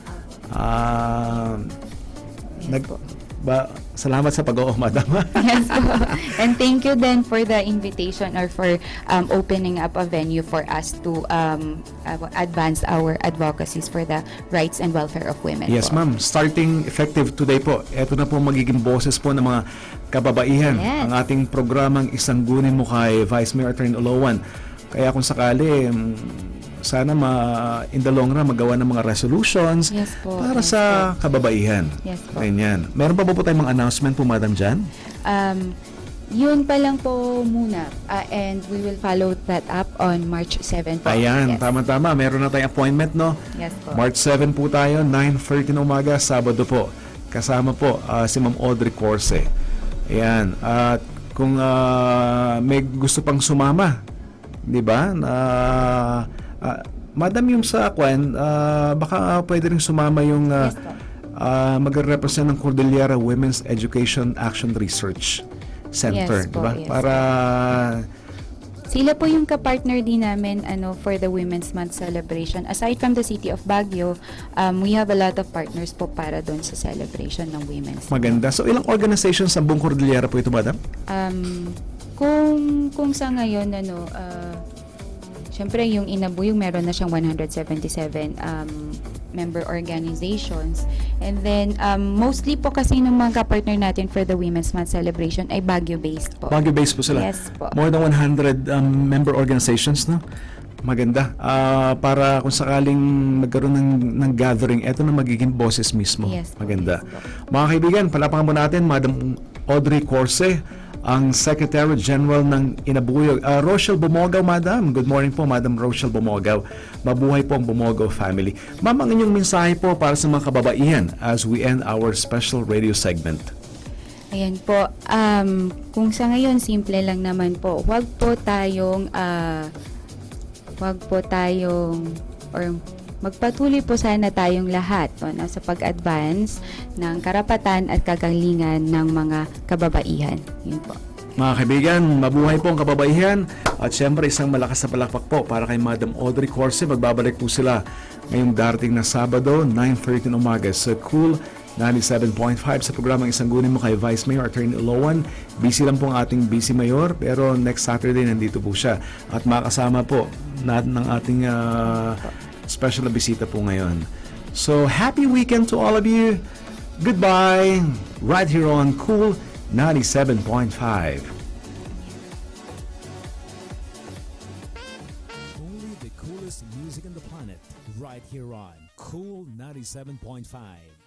salamat sa pag-oo, Madam. Yes po. And thank you then for the invitation or for opening up a venue for us to advance our advocacies for the rights and welfare of women. Yes, po. ma'am. Starting effective today po, ito na po magiging boses po ng mga kababaihan. Yes. Ang ating programang Isang Gunin Mo kay Vice Mayor Attorney Aloan. Kaya kung sakali, sana in the long run magawa ng mga resolutions Yes po, para yes sa kababaihan. Yes po. Ganyan. Meron pa po tayong mga announcement po, Madam, dyan? Yun pa lang po muna. And we will follow that up on March 7 po. Ayan, Yes. tama-tama. Meron na tayong appointment, no? Yes po. March 7 po tayo, 9:30 ng umaga, Sabado po. Kasama po si Ma'am Audrey Corse. Ayan. At kung may gusto pang sumama, di ba? Madam, yung sa Kwan, baka pwede rin sumama yung mag-represent ng Cordillera Women's Education Action Research Center, Yes di ba? po, yes. Para Sila po yung kapartner din namin for the Women's Month celebration. Aside from the City of Baguio, we have a lot of partners po para doon sa celebration ng Women's Month. maganda. So, ilang organizations sa buong Cordillera po ito, Madam? Kung sa ngayon, syempre yung Inabuyog meron na siyang 177 member organizations. And then, mostly po kasi ng mga partner natin for the Women's Month celebration ay Baguio-based po. Baguio-based po sila? Yes po. More than 100 member organizations, no? Maganda. Para kung sakaling magkaroon ng gathering, eto na magiging boses mismo. Yes po, Maganda. Mga kaibigan, palapakan po natin, Madam Audrey Corse, ang Secretary General ng Inabuyog. Rochelle Bumogaw, Madam. Good morning po, Madam Rochelle Bumogaw. Mabuhay po ang Bumogaw family. Ma'am, ang inyong mensahe po para sa mga kababaihan as we end our special radio segment. Ayan po. Kung sa ngayon, simple lang naman po. Huwag po tayong or magpatuloy po sana tayong lahat sa pag-advance ng karapatan at kagalingan ng mga kababaihan. Yun po. Mga kaibigan, mabuhay po ang kababaihan at syempre isang malakas na palakpak po para kay Madam Audrey Corse. Magbabalik po sila ngayong darating na Sabado, 9:30 ng umaga sa Cool 97.5 sa programang Isang Gunin Mo kay Vice Mayor Attorney Loan. Busy lang po ang ating busy mayor pero next Saturday nandito po siya at makasama po natin ng ating special na bisita po ngayon. So, happy weekend to all of you. Goodbye. Right here on Cool 97.5. Only the coolest music on the planet. Right here on Cool 97.5.